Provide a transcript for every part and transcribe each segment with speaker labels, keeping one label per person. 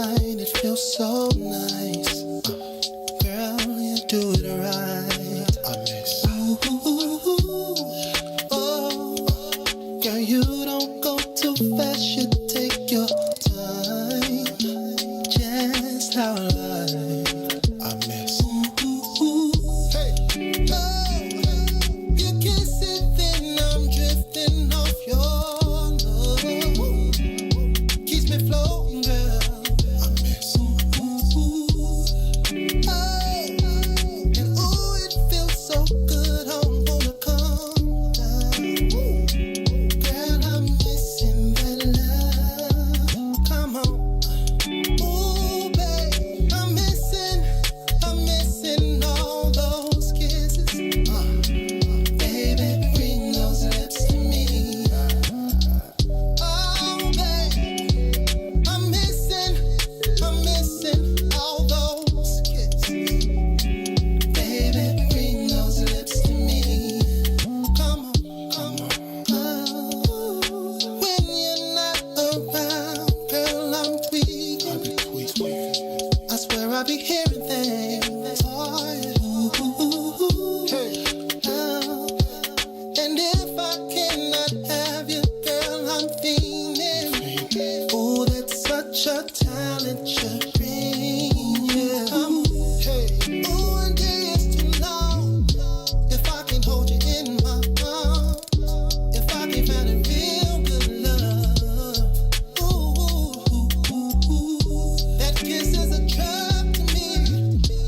Speaker 1: mind, it feels so nice. Girl, you do it right. I miss. Oh, girl, you don't go too fast, you take your time. Just how I miss. Hey. Oh, you kiss it, then I'm drifting off your love. Keeps me floating, girl. I miss. And ooh, it feels so good. I wanna come down. Girl, I'm missing that love. Come on. Ooh, babe, I'm missing all those kisses. Baby, bring those lips to me. Oh, babe, I'm missing all those kisses. Baby, bring those lips to me. Come on. When you're not around, girl, I'm tweaking. I swear I be hearing things. Oh, and if I cannot have you, girl, I'm fiending. Oh, that's such a talent you bring. Yeah. Oh, and it's too long. If I can hold you in my arms, if I can find a real good love. That kiss is a drug to me.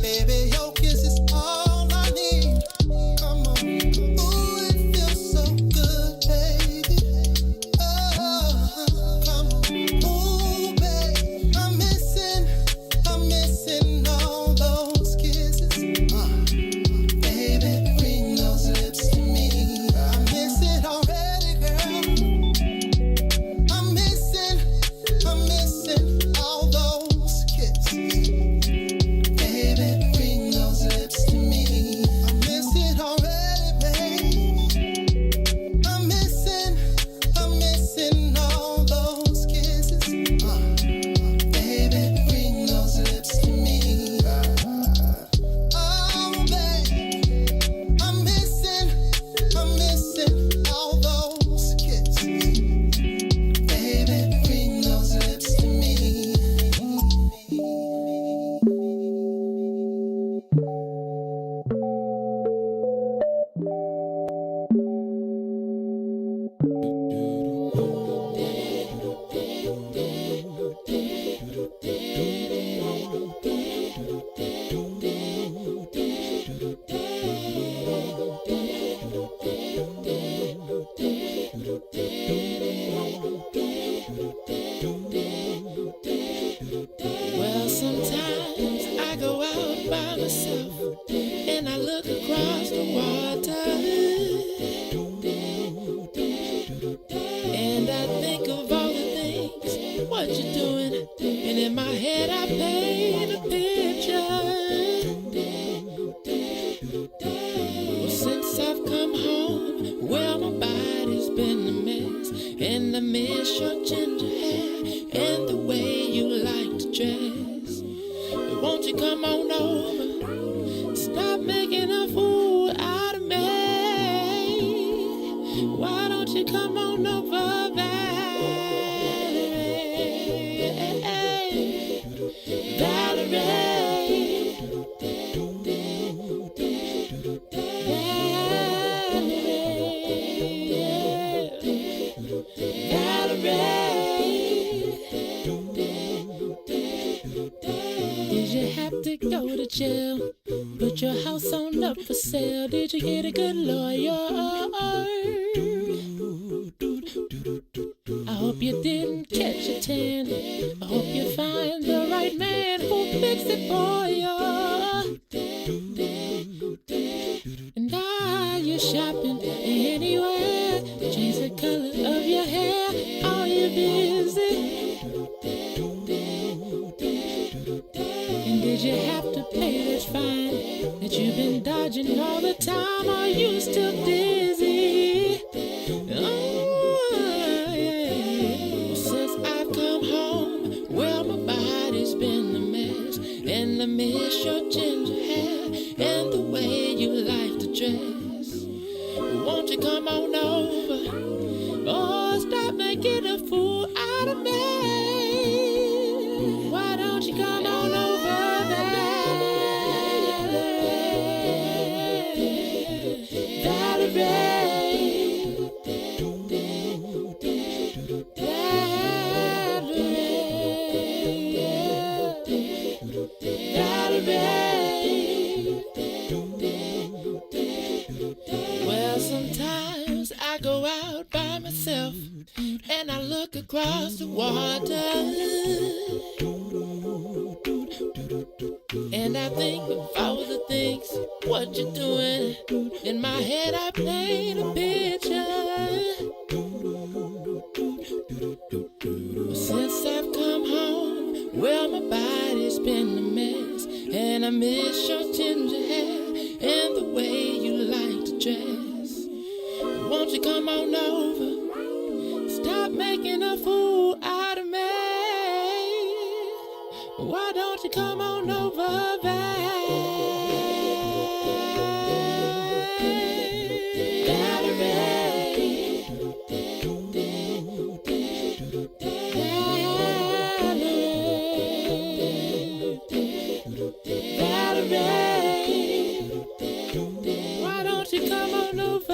Speaker 1: Baby, your kiss is all I need. Come on. Ooh, it feels so good, baby. Oh, come on. Ooh, babe, I'm missing all those kisses. Baby, bring those lips to me. I miss it already, girl. I'm missing all those kisses. Baby, bring those lips to me. I miss it already, babe. I'm missing all those kisses. Baby, bring those lips to me. Oh, babe, I'm missing all those kisses. Baby, bring those lips to me.
Speaker 2: Well, sometimes I go out by myself and I look across the water and I think of all the things what you're doing, and in my head I paint a picture. Well, since I've come home, well, my body's been a mess, and I miss your ginger hair and the way you like to dress. But won't you come on over? Stop making a fool out of me. Why don't you come on over, Valerie? Valerie. Did you have to go to jail? Put your house on up for sale? Did you get a good lawyer? I hope you didn't catch a tan. I hope you find the right man who'll fix it for you. And are you shopping anywhere? Change the color of your hair. Are you busy? And did you have to pay that fine that you've been dodging all the time? Are you still dizzy? Oh, yeah. Well, since I've come home, well, my body's and I miss your ginger hair and the way you like to dress. Won't you come on over? Oh, stop making a fool out of me. Why don't you come on over, Valerie? Well, sometimes I go out by myself and I look across the water and I think of all the things, what you're doing. In my head I paint a picture. Well, since I've come home, well, my body's been a mess, and I miss your ginger hair and the way you like to dress. Won't you come on over? Stop making a fool out of me. Why don't you come on over, why don't you come on over,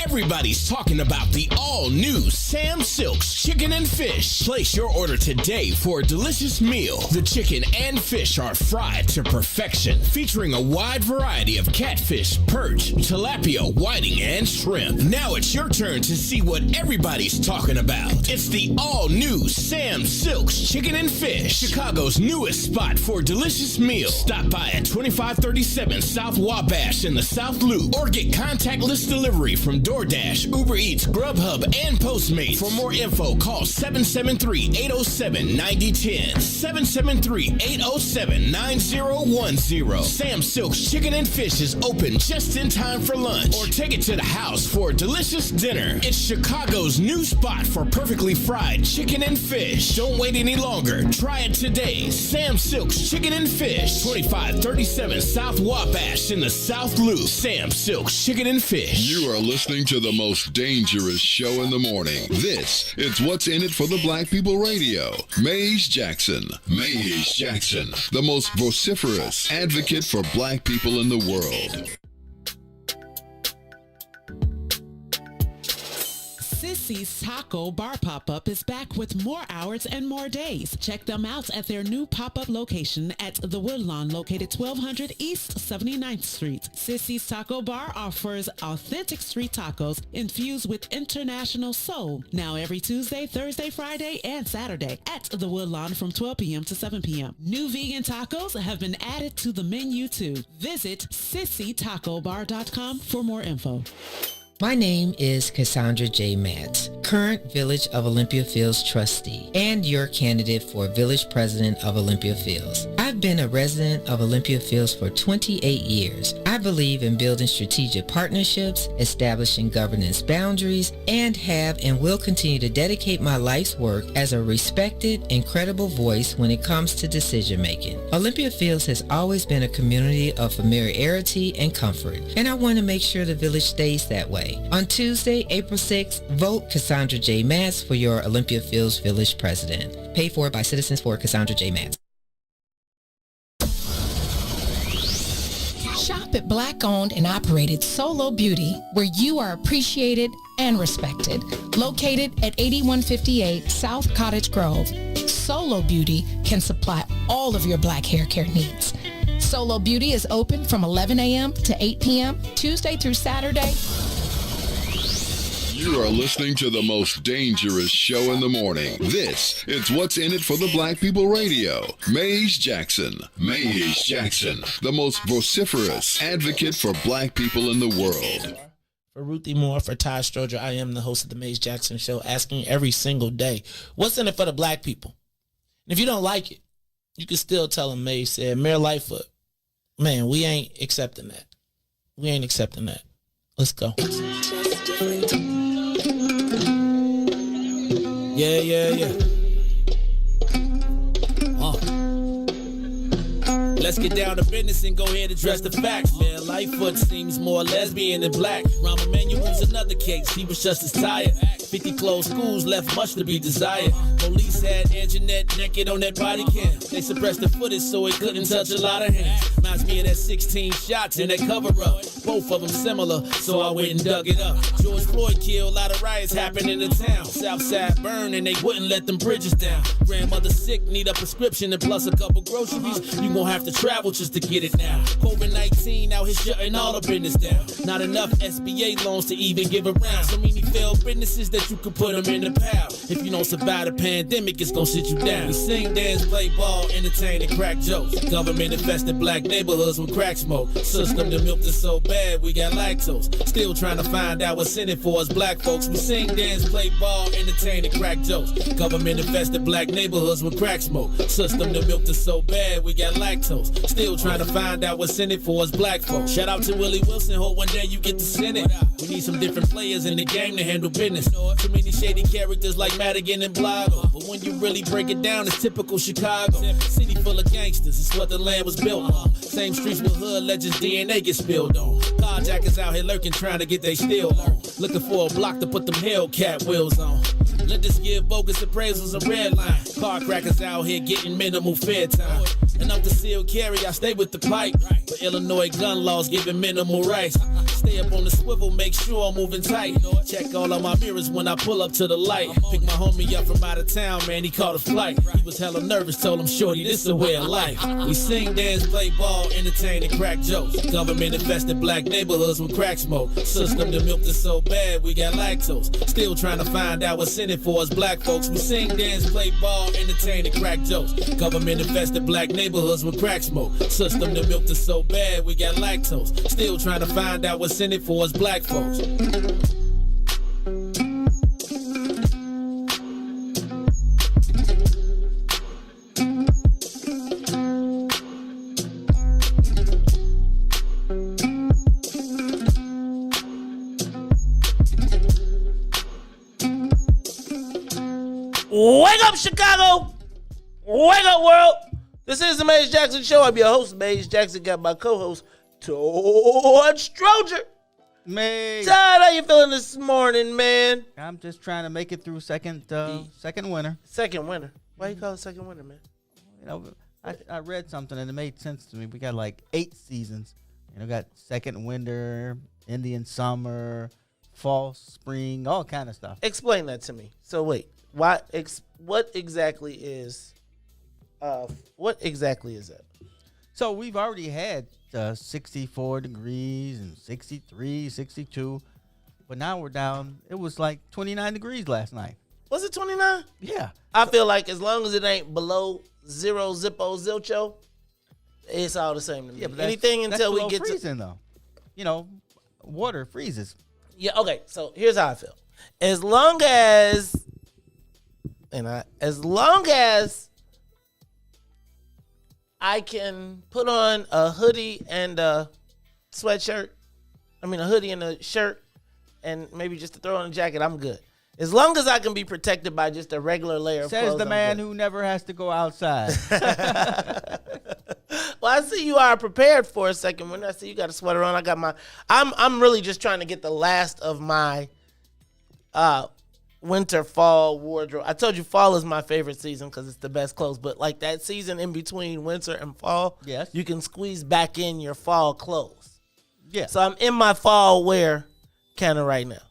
Speaker 3: Everybody's talking about the all-new Sam Silk's Chicken and Fish. Place your order today for a delicious meal. The chicken and fish are fried to perfection, featuring a wide variety of catfish, perch, tilapia, whiting, and shrimp. Now it's your turn to see what everybody's talking about. It's the all-new Sam Silk's Chicken and Fish, Chicago's newest spot for delicious meals. Stop by at 2537 South Wabash in the South Loop, or get contactless delivery from DoorDash, Uber Eats, Grubhub, and Postmates. For more info, call 773-807-9010, 773-807-9010. Sam Silk's Chicken and Fish is open just in time for lunch, or take it to the house for a delicious dinner. It's Chicago's new spot for perfectly fried chicken and fish. Don't wait any longer. Try it today. Sam Silk's Chicken and Fish, 2537 South Wabash in the South Loop. Sam Silk's Chicken and Fish.
Speaker 4: You are listening to the most dangerous show in the morning. This is What's in It for the Black People Radio. Maze Jackson. Maze Jackson, the most vociferous advocate for black people in the world.
Speaker 5: Sissy's Taco Bar Pop-Up is back with more hours and more days. Check them out at their new pop-up location at The Woodlawn, located 1200 East 79th Street. Sissy's Taco Bar offers authentic street tacos infused with international soul. Now every Tuesday, Thursday, Friday, and Saturday at The Woodlawn from 12 p.m. to 7 p.m. New vegan tacos have been added to the menu too. Visit sissytacobar.com for more info.
Speaker 6: My name is Cassandra J. Matz, current Village of Olympia Fields trustee and your candidate for Village President of Olympia Fields. I've been a resident of Olympia Fields for 28 years. I believe in building strategic partnerships, establishing governance boundaries, and have and will continue to dedicate my life's work as a respected and credible voice when it comes to decision making. Olympia Fields has always been a community of familiarity and comfort, and I want to make sure the village stays that way. On Tuesday, April 6th, vote Cassandra J. Matz for your Olympia Fields Village President. Paid for by Citizens for Cassandra J. Matz.
Speaker 7: Shop at Black-owned and operated Solo Beauty, where you are appreciated and respected. Located at 8158 South Cottage Grove, Solo Beauty can supply all of your black hair care needs. Solo Beauty is open from 11 a.m. to 8 p.m., Tuesday through Saturday.
Speaker 4: You are listening to the most dangerous show in the morning. This is What's in It for the Black People Radio. Maze Jackson. Maze Jackson, the most vociferous advocate for black people in the world.
Speaker 8: For Ruthie Moore, for Todd Stroger, I am the host of the Maze Jackson Show, asking every single day, what's in it for the black people? And if you don't like it, you can still tell him Maze said, Mayor Lightfoot, man, we ain't accepting that. We ain't accepting that. Let's go. Yeah. Let's get down to business and go ahead and address the facts, man. Lightfoot seems more lesbian than black. Rahm Emanuel's another case. He was just as tired. 50 closed schools left much to be desired. Police had Anjanette naked on that body cam. They suppressed the footage so it couldn't touch a lot of hands. Reminds me of that 16 shots in that cover-up. Both of them similar, so I went and dug it up. George Floyd killed, a lot of riots happened in the town. Southside burned and they wouldn't let them bridges down. Grandmother sick, need a prescription and plus a couple groceries. You gon' have to travel just to get it now. COVID-19 out here shutting all the business down. Not enough SBA loans to even give around. So many failed businesses that you could put them in the pile. If you don't survive the pandemic, it's gon' sit you down. We sing, dance, play ball, entertain, and crack jokes. Government infested black neighborhoods with crack smoke. System the milk is so bad, we got lactose. Still trying to find out what's in it for us black folks. We sing, dance, play ball, entertain, and crack jokes. Government infested black neighborhoods with crack smoke. System the milk is so bad, we got lactose. Still trying to find out what's in it for us black folks. Shout out to Willie Wilson, hope one day you get to send it. We need some different players in the game to handle business. Too many shady characters like Madigan and Blago. But when you really break it down, it's typical Chicago. City full of gangsters, it's what the land was built on. Same streets with hood legends, DNA get spilled on. Carjackers out here lurking, trying to get they steal on. Looking for a block to put them Hellcat wheels on. Let this give bogus appraisals a red line. Car crackers out here getting minimal fair time. And up to seal carry, I stay with the pipe. But Illinois gun laws giving minimal rights. Stay up on the swivel, make sure I'm moving tight. Check all of my mirrors when I pull up to the light. Pick my homie up from out of town, man, he caught a flight. He was hella nervous, told him, shorty, this is a way of life. We sing, dance, play ball, entertain, and crack jokes. Government infested black neighborhoods with crack smoke. System the milk is so bad, we got lactose. Still trying to find out what's in it for us black folks. We sing, dance, play ball, entertain, and crack jokes. Government infested black neighborhoods with crack smoke. System the milk is so bad, we got lactose. Still trying to find out what's in it for us black folks.
Speaker 9: Wake up, Chicago! Wake up, world! This is the Maze Jackson Show. I'm your host, Maze Jackson. Got my co-host, Todd Stroger.
Speaker 10: Maze.
Speaker 9: Todd, how you feeling this morning, man?
Speaker 10: I'm just trying to make it through second winter.
Speaker 9: Second winter. Why you call it second winter, man?
Speaker 10: You know, I read something and it made sense to me. We got like 8 seasons. You know, got second winter, Indian summer, fall, spring, all kind of stuff.
Speaker 9: Explain that to me. So wait, what exactly is that?
Speaker 10: So we've already had 64 degrees and 63, 62, but now we're down. It was like 29 degrees last night.
Speaker 9: Was it 29?
Speaker 10: Yeah.
Speaker 9: I feel like as long as it ain't below zero zippo zilcho, it's all the same to me.
Speaker 10: Yeah, but
Speaker 9: anything until we get
Speaker 10: freezing, though. You know, water freezes.
Speaker 9: Yeah. Okay. So here's how I feel. As long as I can put on a hoodie and a sweatshirt. A hoodie and a shirt, and maybe just to throw on a jacket, I'm good. As long as I can be protected by just a regular layer of clothes.
Speaker 10: Says the man who never has to go outside.
Speaker 9: Well, I see you are prepared for a second winter. I see you got a sweater on. I got my. I'm really just trying to get the last of my winter fall wardrobe. I told you fall is my favorite season because it's the best clothes. But like that season in between winter and fall,
Speaker 10: yes,
Speaker 9: you can squeeze back in your fall clothes.
Speaker 10: Yeah.
Speaker 9: So I'm in my fall wear kind of right now.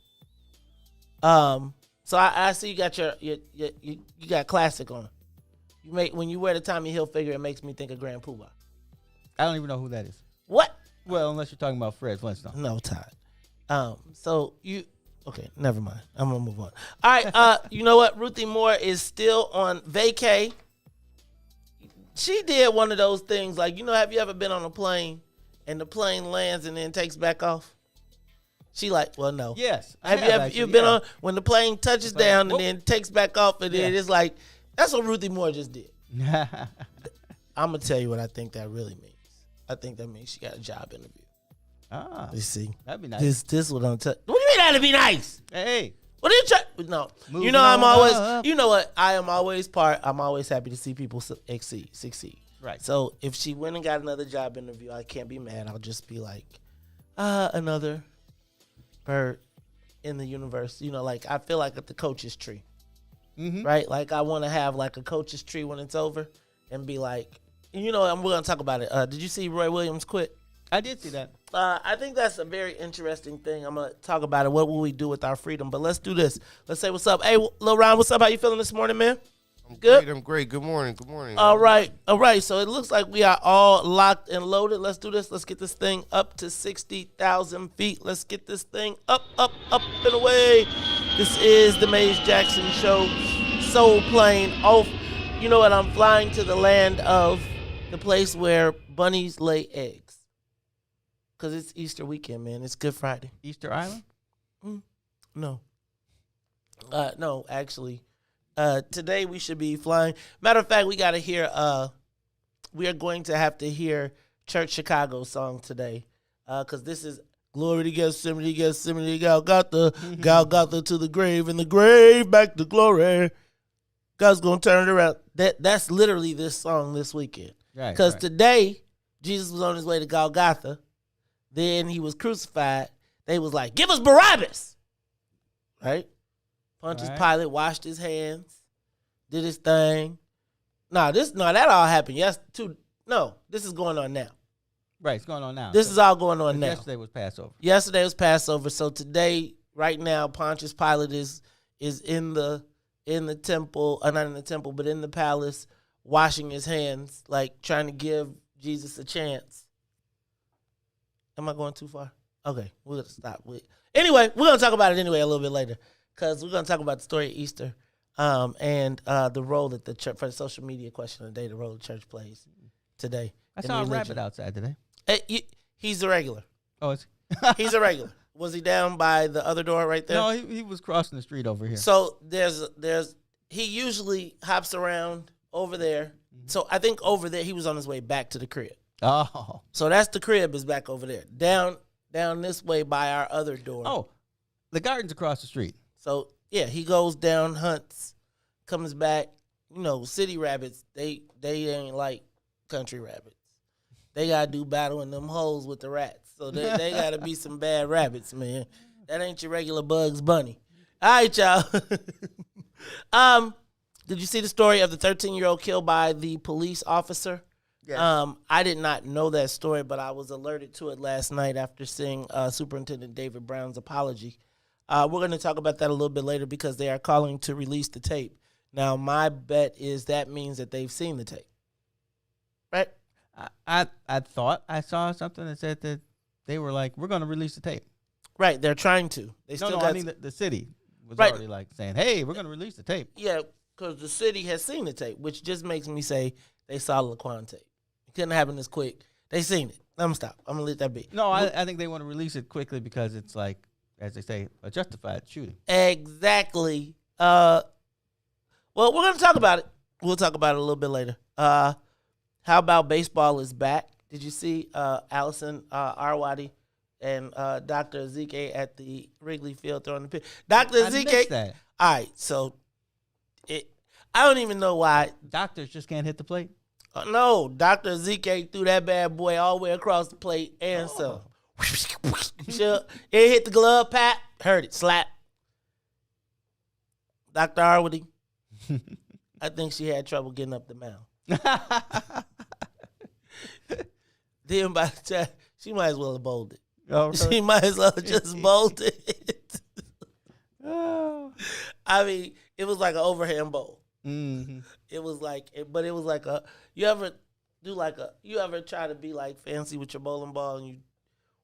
Speaker 9: So I see you got you got classic on. When you wear the Tommy Hilfiger, it makes me think of Grand Poobah.
Speaker 10: I don't even know who that is.
Speaker 9: What?
Speaker 10: Well, unless you're talking about Fred Flintstone.
Speaker 9: No, Todd. Okay, never mind. I'm gonna move on. All right, you know what? Ruthie Moore is still on vacay. She did one of those things like, have you ever been on a plane and the plane lands and then takes back off? She like, well, no.
Speaker 10: Yes.
Speaker 9: Have you been on when the plane touches down and then takes back off and then it's like, that's what Ruthie Moore just did. I'm gonna tell you what I think that really means. I think that means she got a job interview.
Speaker 10: Ah,
Speaker 9: You see,
Speaker 10: that'd be nice.
Speaker 9: this what I'm telling. What do you mean that'd be nice?
Speaker 10: Hey,
Speaker 9: What are you trying? No,
Speaker 10: Moving
Speaker 9: you know I'm always.
Speaker 10: up.
Speaker 9: You know what? I'm always happy to see people succeed.
Speaker 10: Right.
Speaker 9: So if she went and got another job interview, I can't be mad. I'll just be like, another bird in the universe. You know, like I feel like at the coach's tree, right? Like I want to have like a coach's tree when it's over, and be like, you know, we're gonna talk about it. Did you see Roy Williams quit?
Speaker 10: I did see that.
Speaker 9: I think that's a very interesting thing. I'm gonna talk about it. What will we do with our freedom? But let's do this. Let's say what's up. Hey, Lil Ron, what's up? How you feeling this morning, man?
Speaker 11: I'm
Speaker 9: Good?
Speaker 11: great. I'm great. Good morning. Good morning.
Speaker 9: All right. So it looks like we are all locked and loaded. Let's do this. Let's get this thing up to 60,000 feet. Let's get this thing up and away. This is the Maze Jackson Show. Soul plane off. You know what? I'm flying to the land of the place where bunnies lay eggs. Because it's Easter weekend, man. It's Good Friday.
Speaker 10: Easter Island?
Speaker 9: No. No, actually. Today we should be flying. Matter of fact, we got to hear, we are going to have to hear Church Chicago song today. Because this is Glory to Gethsemane, Golgotha to the grave, and the grave back to glory. God's going to turn it around. That's literally this song this weekend.
Speaker 10: Right.
Speaker 9: Because today, Jesus was on his way to Golgotha. Then he was crucified. They was like, give us Barabbas. Right? Pontius Pilate washed his hands, did his thing. That all happened. This is going on now.
Speaker 10: Right, it's going on now.
Speaker 9: This is all going on now.
Speaker 10: Yesterday was
Speaker 9: Passover. So today, right now, Pontius Pilate is in the temple, not in the temple, but in the palace, washing his hands, like trying to give Jesus a chance. Am I going too far? Okay, we're going to stop. Anyway, we're going to talk about it anyway a little bit later because we're going to talk about the story of Easter and the role that the church, for the social media question of the day, the role the church plays today.
Speaker 10: I saw a rabbit outside today.
Speaker 9: Hey, he's a regular.
Speaker 10: Oh, it's
Speaker 9: He's a regular. Was he down by the other door right there?
Speaker 10: No, he was crossing the street over here.
Speaker 9: So he usually hops around over there. So I think over there he was on his way back to the crib.
Speaker 10: Oh.
Speaker 9: So that's the crib is back over there. Down this way by our other door.
Speaker 10: Oh, the garden's across the street.
Speaker 9: So, yeah, he goes down, hunts, comes back. You know, city rabbits, they ain't like country rabbits. They got to do battle in them holes with the rats. So they got to be some bad rabbits, man. That ain't your regular Bugs Bunny. All right, y'all. Did you see the story of the 13-year-old killed by the police officer?
Speaker 10: Yes.
Speaker 9: I did not know that story, but I was alerted to it last night after seeing Superintendent David Brown's apology. We're going to talk about that a little bit later because they are calling to release the tape. Now, my bet is that means that they've seen the tape, right?
Speaker 10: I thought I saw something that said that they were like, we're going to release the tape.
Speaker 9: Right, they're trying to.
Speaker 10: I mean the city was already like saying, hey, we're going to release the tape.
Speaker 9: Yeah, because the city has seen the tape, which just makes me say they saw the Laquan tape. It couldn't happen this quick. They seen it. I'm going to stop. I'm going to let that be.
Speaker 10: No, I think they want to release it quickly because it's like, as they say, a justified shooting.
Speaker 9: Exactly. Well, we're going to talk about it. We'll talk about it a little bit later. How about baseball is back? Did you see Allison Arwady and Dr. Ezike at the Wrigley Field throwing the pitch? Dr. Ezike.
Speaker 10: I missed that.
Speaker 9: All right, so I don't even know why.
Speaker 10: Doctors just can't hit the plate?
Speaker 9: No, Dr. Ezike threw that bad boy all the way across the plate and some. Sure, it hit the glove, pat, heard it, slap. Dr. Arwady, I think she had trouble getting up the mound. Then by the time, she might as well have bowled it.
Speaker 10: Oh, really?
Speaker 9: She might as well have just bowled it. I mean, it was like an overhand bowl.
Speaker 10: Mm-hmm.
Speaker 9: It was like a, you ever try to be like fancy with your bowling ball and you,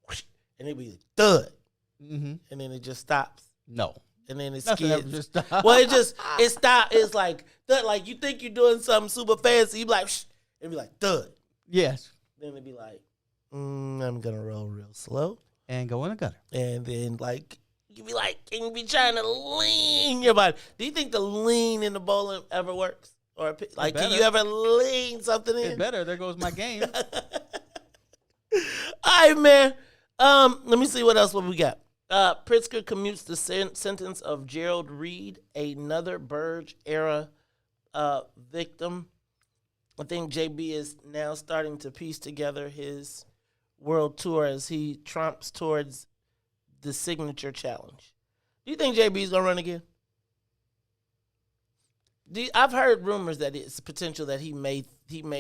Speaker 9: whoosh, and it be like, thud.
Speaker 10: Mm-hmm.
Speaker 9: And then it just stops.
Speaker 10: No.
Speaker 9: And then it
Speaker 10: Nothing ever
Speaker 9: skids.
Speaker 10: just stops.
Speaker 9: Well, it stopped. It's like, thud, like you think you're doing something super fancy. You be like, shh, it'd be like, thud.
Speaker 10: Yes.
Speaker 9: Then it'd be like, I'm going to roll real slow.
Speaker 10: And go in the gutter.
Speaker 9: And then like, you be like, and you be trying to lean your body. Do you think the lean in the bowling ever works? Or like, can
Speaker 10: better.
Speaker 9: you ever lean something in?
Speaker 10: It better. There goes my game.
Speaker 9: All right, man. Let me see what else we got. Pritzker commutes the sentence of Gerald Reed, another Burge era victim. I think JB is now starting to piece together his world tour as he trumps towards the signature challenge. Do you think JB is gonna run again? I've heard rumors that it's potential that he may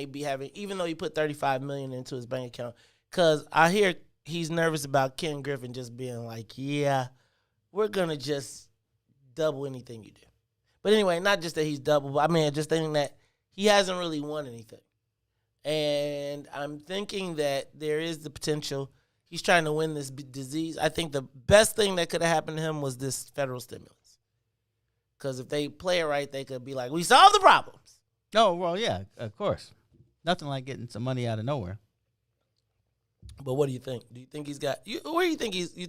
Speaker 9: be having, even though he put $35 million into his bank account, because I hear he's nervous about Ken Griffin just being like, yeah, we're gonna just double anything you do. But anyway, not just that he's double, but I mean just thinking that he hasn't really won anything. And I'm thinking that there is the potential he's trying to win this disease. I think the best thing that could have happened to him was this federal stimulus. Because if they play it right, they could be like, we solved the problems.
Speaker 10: Oh, well, yeah, of course. Nothing like getting some money out of nowhere.
Speaker 9: But what do you think? Do you think he's got? Where do you think he's? Do you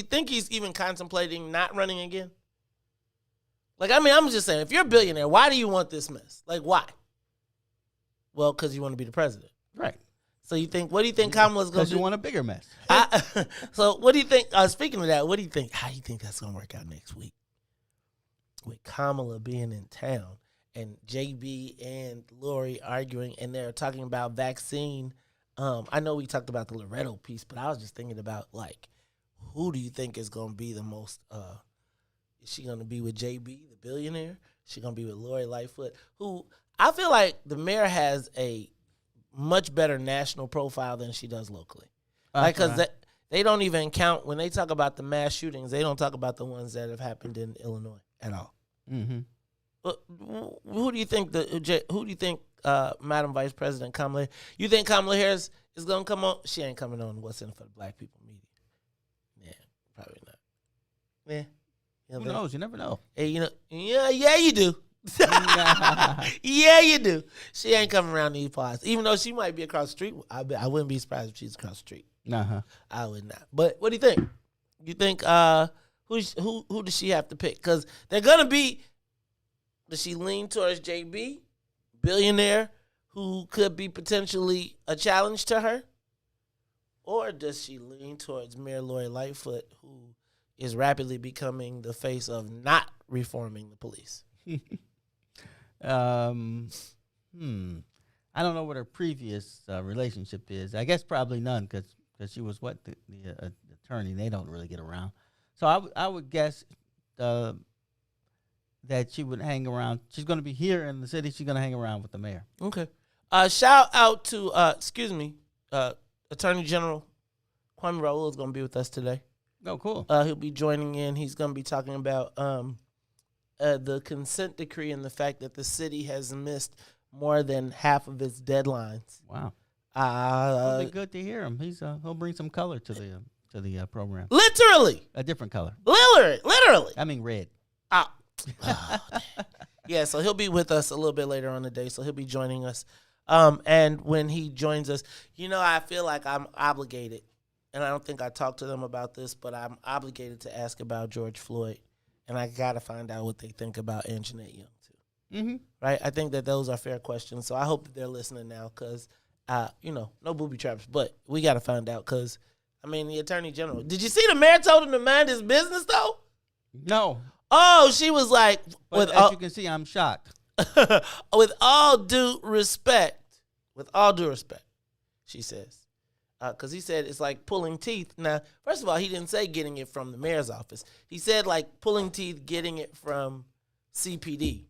Speaker 9: think he's even contemplating not running again? Like, I mean, I'm just saying, if you're a billionaire, why do you want this mess? Like, why? Well, because you want to be the president,
Speaker 10: right?
Speaker 9: So you think? What do you think Kamala's going to do?
Speaker 10: Because you want a bigger mess.
Speaker 9: So what do you think? Speaking of that, what do you think? How do you think that's going to work out next week? With Kamala being in town and JB and Lori arguing, and they're talking about vaccine. I know we talked about the Loretto piece, but I was just thinking about, like, who do you think is going to be the most, is she going to be with JB, the billionaire? Is she going to be with Lori Lightfoot, who I feel like the mayor has a much better national profile than she does locally. Like, because they don't even count, when they talk about the mass shootings, they don't talk about the ones that have happened in Illinois at all.
Speaker 10: Mm-hmm.
Speaker 9: But who do you think Madam Vice President Kamala? You think Kamala Harris is gonna come on? She ain't coming on What's In It for the Black People media. Yeah, probably not. Yeah,
Speaker 10: who knows? You never know.
Speaker 9: Hey, yeah, you do. Yeah, you do. She ain't coming around these parts, even though she might be across the street. I wouldn't be surprised if she's across the street. I would not. But what do you think? You think who does she have to pick? Because they're gonna be. Does she lean towards JB, billionaire, who could be potentially a challenge to her? Or does she lean towards Mayor Lori Lightfoot, who is rapidly becoming the face of not reforming the police?
Speaker 10: I don't know what her previous relationship is. I guess probably none, because she was the attorney. They don't really get around. So I would guess that she would hang around. She's going to be here in the city. She's going to hang around with the mayor.
Speaker 9: Okay. Shout out to Attorney General KWAME RAOUL is going to be with us today.
Speaker 10: Oh, cool.
Speaker 9: He'll be joining in. He's going to be talking about the consent decree and the fact that the city has missed more than half of its deadlines.
Speaker 10: Wow. It'll be good to hear him. He'll bring some color to the program.
Speaker 9: Literally.
Speaker 10: A different color.
Speaker 9: Literally.
Speaker 10: I mean red.
Speaker 9: Yeah, so he'll be with us a little bit later on the day. So he'll be joining us. And when he joins us, I feel like I'm obligated, and I don't think I talked to them about this, but I'm obligated to ask about George Floyd, and I got to find out what they think about Anjanette Young, too.
Speaker 10: Mm-hmm.
Speaker 9: Right? I think that those are fair questions, so I hope that they're listening now because, no booby traps, but we got to find out because, the Attorney General. Did you see the mayor told him to mind his business, though?
Speaker 10: No.
Speaker 9: Oh, she was like,
Speaker 10: but as you can see, I'm shocked.
Speaker 9: with all due respect, she says. Because he said it's like pulling teeth. Now, first of all, he didn't say getting it from the mayor's office. He said like pulling teeth, getting it from CPD.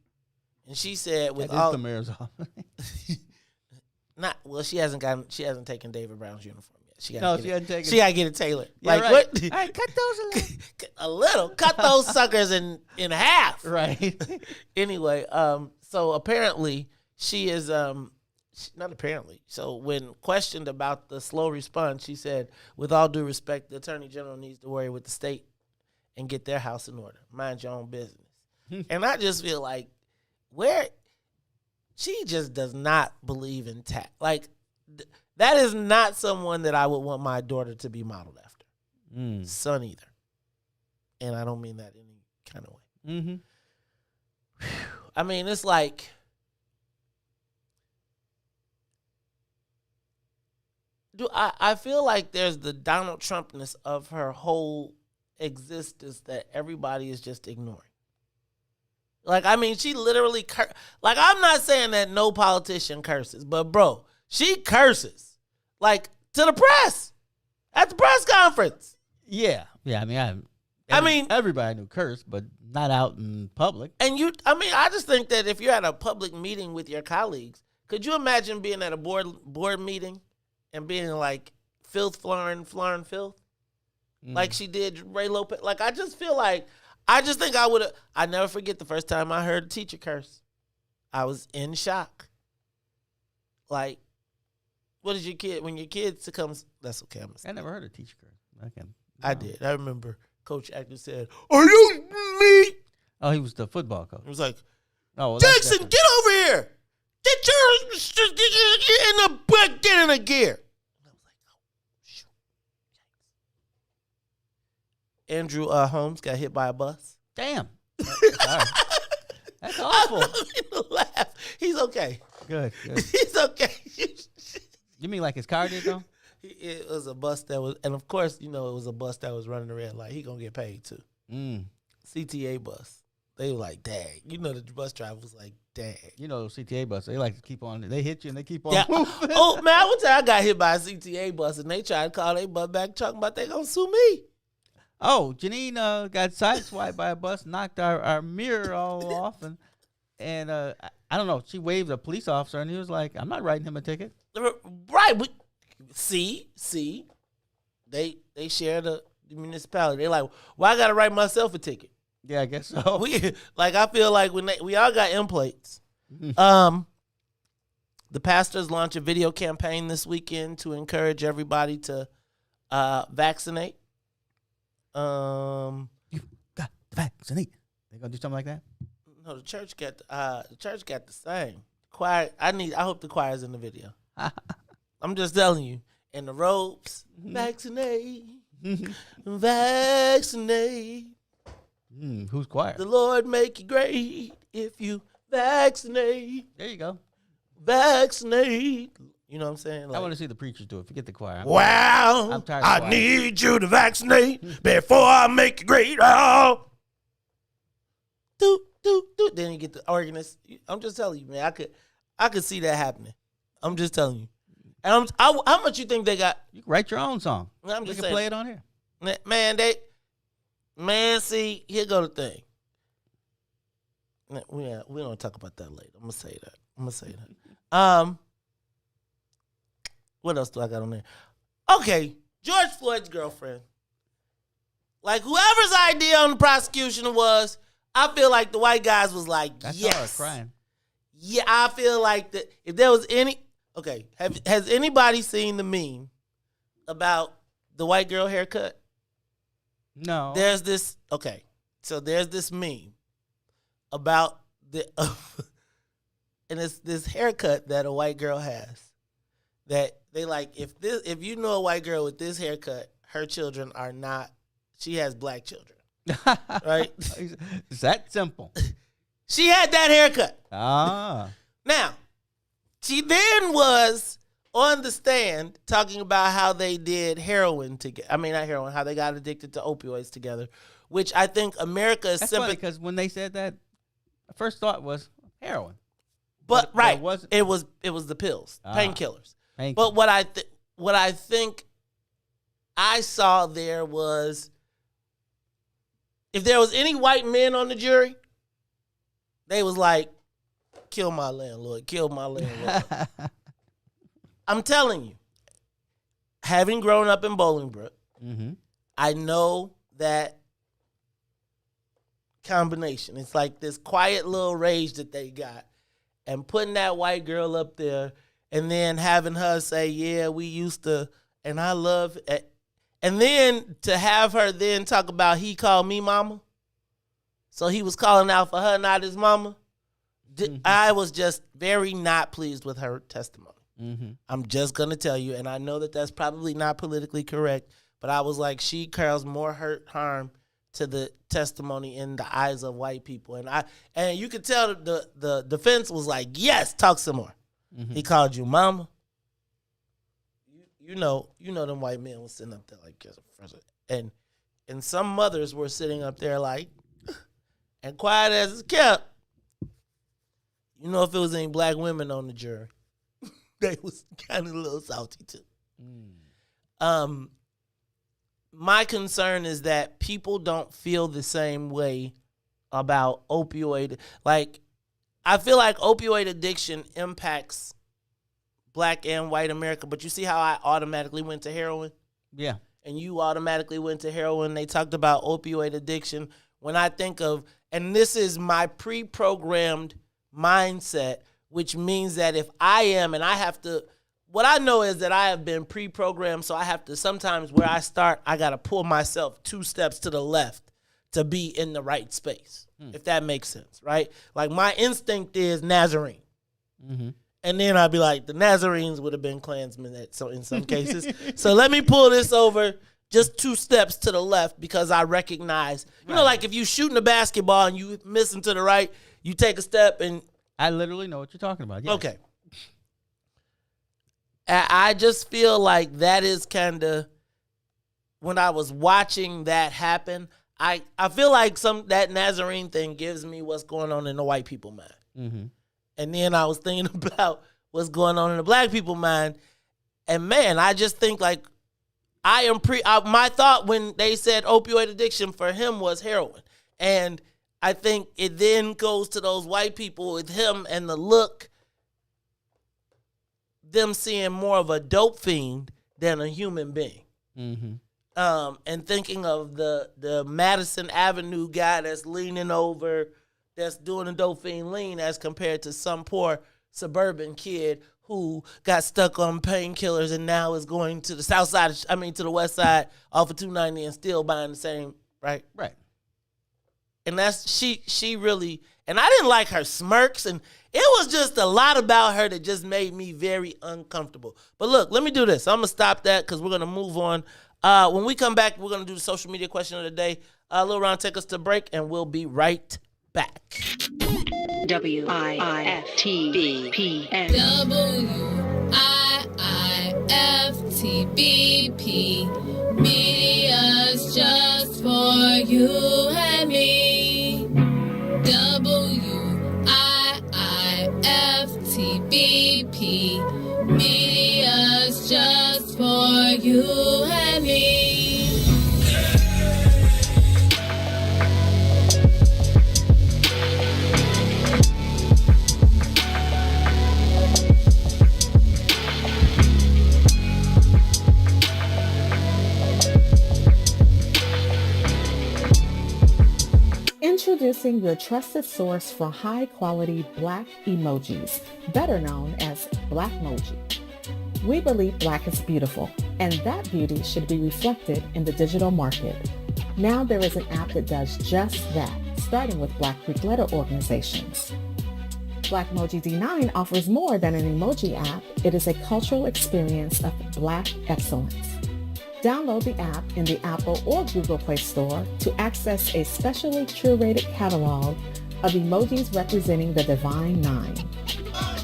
Speaker 9: And she said with
Speaker 10: that is the mayor's office.
Speaker 9: She hasn't taken David Brown's uniform. She got to get it tailored.
Speaker 10: Yeah,
Speaker 9: like
Speaker 10: right.
Speaker 9: what?
Speaker 10: All right, cut those
Speaker 9: a little. Cut those suckers in half.
Speaker 10: Right.
Speaker 9: Anyway, so apparently she is not apparently. So when questioned about the slow response, she said, with all due respect, the Attorney General needs to worry with the state and get their house in order. Mind your own business. And I just feel like she just does not believe in tact. Like that is not someone that I would want my daughter to be modeled after. Son either. And I don't mean that in any kind of way.
Speaker 10: Mm-hmm.
Speaker 9: I mean, it's like I feel like there's the Donald Trumpness of her whole existence that everybody is just ignoring. Like, I mean, she literally like, I'm not saying that no politician curses, but bro, she curses like to the press at the press conference.
Speaker 10: Yeah. I mean, everybody knew curse, but not out in public.
Speaker 9: And I just think that if you're at a public meeting with your colleagues, could you imagine being at a board meeting and being like filth, flaring filth? Like she did Ray Lopez. Like, I just feel like, I just think I would have, I never forget the first time I heard a teacher curse. I was in shock. Like, what is your kid, when your kid succumbs, that's okay.
Speaker 10: I never heard a teacher curse.
Speaker 9: I did. I remember Coach Actor said, "Are you me?"
Speaker 10: Oh, he was the football coach.
Speaker 9: It was like,
Speaker 10: oh, well,
Speaker 9: Jackson, get over here. Get in a gear. And I was like, oh, shoot. Andrew Holmes got hit by a bus.
Speaker 10: Damn. Sorry. That's awful.
Speaker 9: I don't mean to laugh. He's okay.
Speaker 10: Good.
Speaker 9: He's okay.
Speaker 10: You mean like his car did, though?
Speaker 9: It was a bus that was, and of course, it was a bus that was running the red light. He gonna get paid too. CTA bus. They were like, dang. The bus driver was like, dang.
Speaker 10: CTA bus, they like to keep on, they hit you and they keep on
Speaker 9: Yeah.
Speaker 10: moving.
Speaker 9: Oh, man, one time I got hit by a CTA bus and they tried to call their butt back talking about they gonna sue me.
Speaker 10: Oh, Janine got sideswiped by a bus, knocked our mirror all off, and I don't know, she waved a police officer and he was like, I'm not writing him a ticket.
Speaker 9: Right. See, they share the municipality. They're like, well, I got to write myself a ticket.
Speaker 10: Yeah, I guess so.
Speaker 9: I feel like when we all got M plates. The pastors launch a video campaign this weekend to encourage everybody to vaccinate.
Speaker 10: You got to vaccinate. They gonna do something like that?
Speaker 9: No, the church got the same choir. I hope the choir's in the video. I'm just telling you. In the robes, vaccinate, vaccinate.
Speaker 10: Who's choir?
Speaker 9: The Lord make you great if you vaccinate.
Speaker 10: There you go.
Speaker 9: Vaccinate. You know what I'm saying?
Speaker 10: I want to see the preachers do it. Forget the choir.
Speaker 9: I'm tired of I need you to vaccinate before I make you great. Oh. Do. Then you get the organist. I'm just telling you, man. I could see that happening. I'm just telling you. And how much you think they got?
Speaker 10: You can write your own song.
Speaker 9: I'm just
Speaker 10: can
Speaker 9: saying,
Speaker 10: play it on here.
Speaker 9: See, here go the thing. We don't talk about that later. I'm gonna say that. What else do I got on there? Okay, George Floyd's girlfriend. Like, whoever's idea on the prosecution was, I feel like the white guys was like,
Speaker 10: I
Speaker 9: yes.
Speaker 10: saw her crying.
Speaker 9: Yeah, I feel like that if there was any. Okay, has anybody seen the meme about the white girl haircut?
Speaker 10: No.
Speaker 9: There's this meme about and it's this haircut that a white girl has that they like, if you know a white girl with this haircut, her children are not, she has black children. Right?
Speaker 10: It's that simple.
Speaker 9: She had that haircut.
Speaker 10: Ah.
Speaker 9: Now, she then was on the stand talking about how they did heroin together. I mean, not heroin, how they got addicted to opioids together, which I think America is
Speaker 10: That's funny because when they said that, the first thought was heroin.
Speaker 9: But right,
Speaker 10: it
Speaker 9: was the pills, painkillers.
Speaker 10: But
Speaker 9: what I think I saw there was, if there was any white men on the jury, they was like, kill my landlord, kill my landlord. I'm telling you, having grown up in Bolingbrook, I know that combination. It's like this quiet little rage that they got. And putting that white girl up there and then having her say, yeah, we used to, and I love it. And then to have her then talk about he called me mama. So he was calling out for her, not his mama. I was just very not pleased with her testimony. I'm just going to tell you, and I know that that's probably not politically correct, but I was like, she caused more harm to the testimony in the eyes of white people. And you could tell the defense was like, yes, talk some more. Mm-hmm. He called you mama. You know them white men was sitting up there like, and some mothers were sitting up there like, and quiet as it's kept. You know, if it was any black women on the jury, they was kind of a little salty too. My concern is that people don't feel the same way about opioid. Like, I feel like opioid addiction impacts black and white America, but you see how I automatically went to heroin?
Speaker 10: Yeah.
Speaker 9: And you automatically went to heroin. They talked about opioid addiction. When I think of, and this is my pre-programmed mindset, which means that if I am, and I have to, what I know is that I have been pre-programmed, so I have to, sometimes where I start, I got to pull myself 2 steps to the left to be in the right space, if that makes sense, right? Like, my instinct is Nazarene. Mm-hmm. And then I'd be like, the Nazarenes would have been Klansmen in some cases. So let me pull this over just 2 steps to the left because I recognize, you know, like if you shooting a basketball and you missing to the right, you take a step and...
Speaker 10: I literally know what you're talking about. Yes.
Speaker 9: Okay. I just feel like that is kind of, when I was watching that happen, I feel like that Nazarene thing gives me what's going on in the white people mind. Mm-hmm. And then I was thinking about what's going on in the black people mind. And man, I just think like my thought when they said opioid addiction for him was heroin. And I think it then goes to those white people with him and the look, them seeing more of a dope fiend than a human being. Mm-hmm. And thinking of the Madison Avenue guy that's leaning over, that's doing a dope fiend lean as compared to some poor suburban kid who got stuck on painkillers and now is going to the south side, to the west side off of 290 and still buying the same, right?
Speaker 10: Right.
Speaker 9: And that's, she really, and I didn't like her smirks, and it was just a lot about her that just made me very uncomfortable. But look, let me do this. I'm going to stop that because we're going to move on. When we come back, we're going to do the social media question of the day. Lil Ron, take us to break, and we'll be right back.
Speaker 2: WIIFTBPN WIIFTBP Media's just for you and me. WIIFTBP Media's just for you and me.
Speaker 5: Introducing your trusted source for high-quality Black emojis, better known as Blackmoji. We believe Black is beautiful, and that beauty should be reflected in the digital market. Now there is an app that does just that, starting with Black Greek letter organizations. Blackmoji D9 offers more than an emoji app. It is a cultural experience of Black excellence. Download the app in the Apple or Google Play Store to access a specially curated catalog of emojis representing the Divine Nine.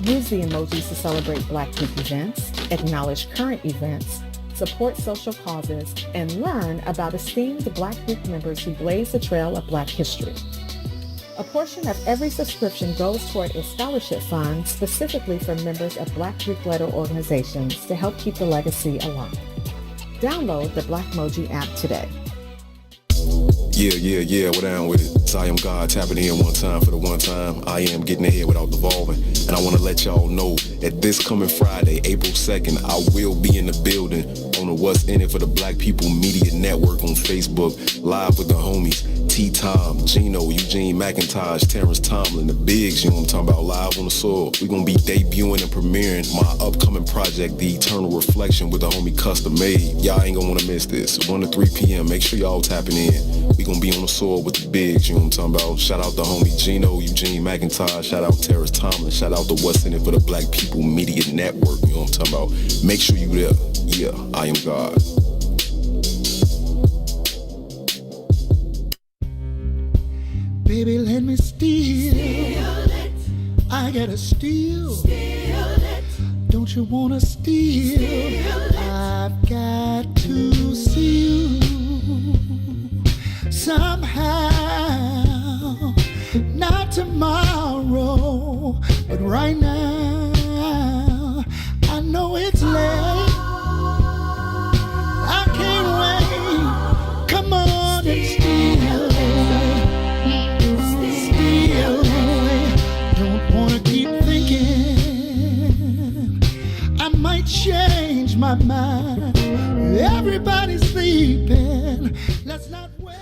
Speaker 5: Use the emojis to celebrate Black Greek events, acknowledge current events, support social causes, and learn about esteemed Black Greek members who blaze the trail of Black history. A portion of every subscription goes toward a scholarship fund specifically for members of Black Greek letter organizations to help keep the legacy alive. Download the Blackmoji app today.
Speaker 11: Yeah, we're down with it. So I am God tapping in one time for the one time. I am getting ahead without devolving. And I want to let y'all know that this coming Friday, April 2nd, I will be in the building on the What's In It for the Black People Media Network on Facebook, live with the homies, T-Tom, Gino, Eugene McIntosh, Terrence Tomlin, the Bigs, you know what I'm talking about, live on the soil. We're going to be debuting and premiering my upcoming project, The Eternal Reflection, with the homie Custom Made. Y'all ain't going to want to miss this. 1 to 3 p.m. Make sure y'all tapping in. We gonna be on the soil with the bigs, you know what I'm talking about? Shout out the homie Gino, Eugene McIntosh, shout out Terrence Tomlin, shout out the What's In It for the Black People Media Network, you know what I'm talking about? Make sure you there. Yeah, I am God.
Speaker 1: I gotta steal. Don't you wanna steal? I've got to see you somehow. Not tomorrow, but right now. I know it's late. I can't wait. Come on and steal. Steal. Don't wanna keep thinking I might change my mind. Everybody's sleeping. Let's not wait.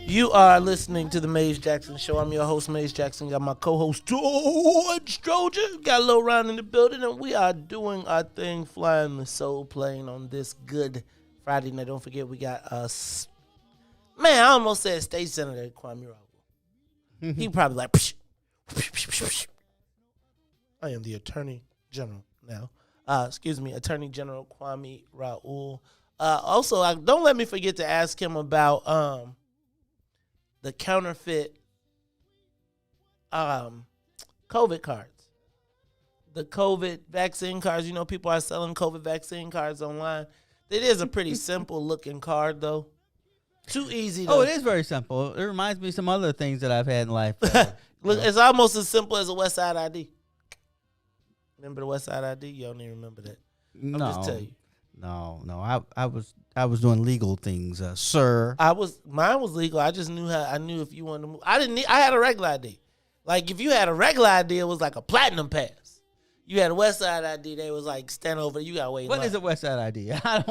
Speaker 9: You are listening to the Maze Jackson Show. I'm your host, Maze Jackson. Got my co-host, Todd Stroger. Got a little round in the building, and we are doing our thing, flying the soul plane on this good Friday night. Don't forget, we got us. Man, I almost said State Senator KWAME RAOUL. He probably like, psh, psh, psh, psh, psh. I am the Attorney General now. Excuse me, Attorney General KWAME RAOUL. Also, don't let me forget to ask him about the counterfeit COVID cards. The COVID vaccine cards. You know, people are selling COVID vaccine cards online. It is a pretty simple looking card, though. Too easy to...
Speaker 10: Oh, it is very simple. It reminds me of some other things that I've had in life.
Speaker 9: Look, it's almost as simple as a West Side ID. Remember the West Side ID? You don't even remember that. I'm just telling you.
Speaker 10: No. I was doing legal things, sir.
Speaker 9: Mine was legal. I just knew I knew if you wanted to move. I had a regular ID. Like if you had a regular ID, it was like a platinum pass. You had a West Side ID, they was like stand over. You gotta wait.
Speaker 10: What is a West Side ID?
Speaker 9: I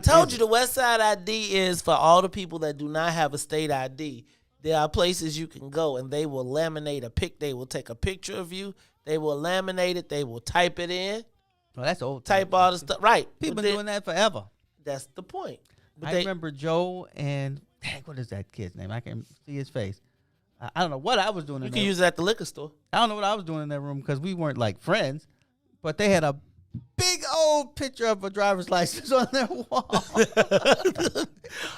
Speaker 9: told you the West Side ID is for all the people that do not have a state ID. There are places you can go and they will laminate a pic. They will take a picture of you. They will laminate it. They will type it in.
Speaker 10: Well, that's old.
Speaker 9: Type all the stuff. Right.
Speaker 10: People been doing that forever.
Speaker 9: That's the point.
Speaker 10: But I remember Joe and, what is that kid's name? I can't see his face. I don't know what I was doing in there.
Speaker 9: You can use it at the liquor store.
Speaker 10: I don't know what I was doing in that room because we weren't like friends. But they had a big old picture of a driver's license on their wall.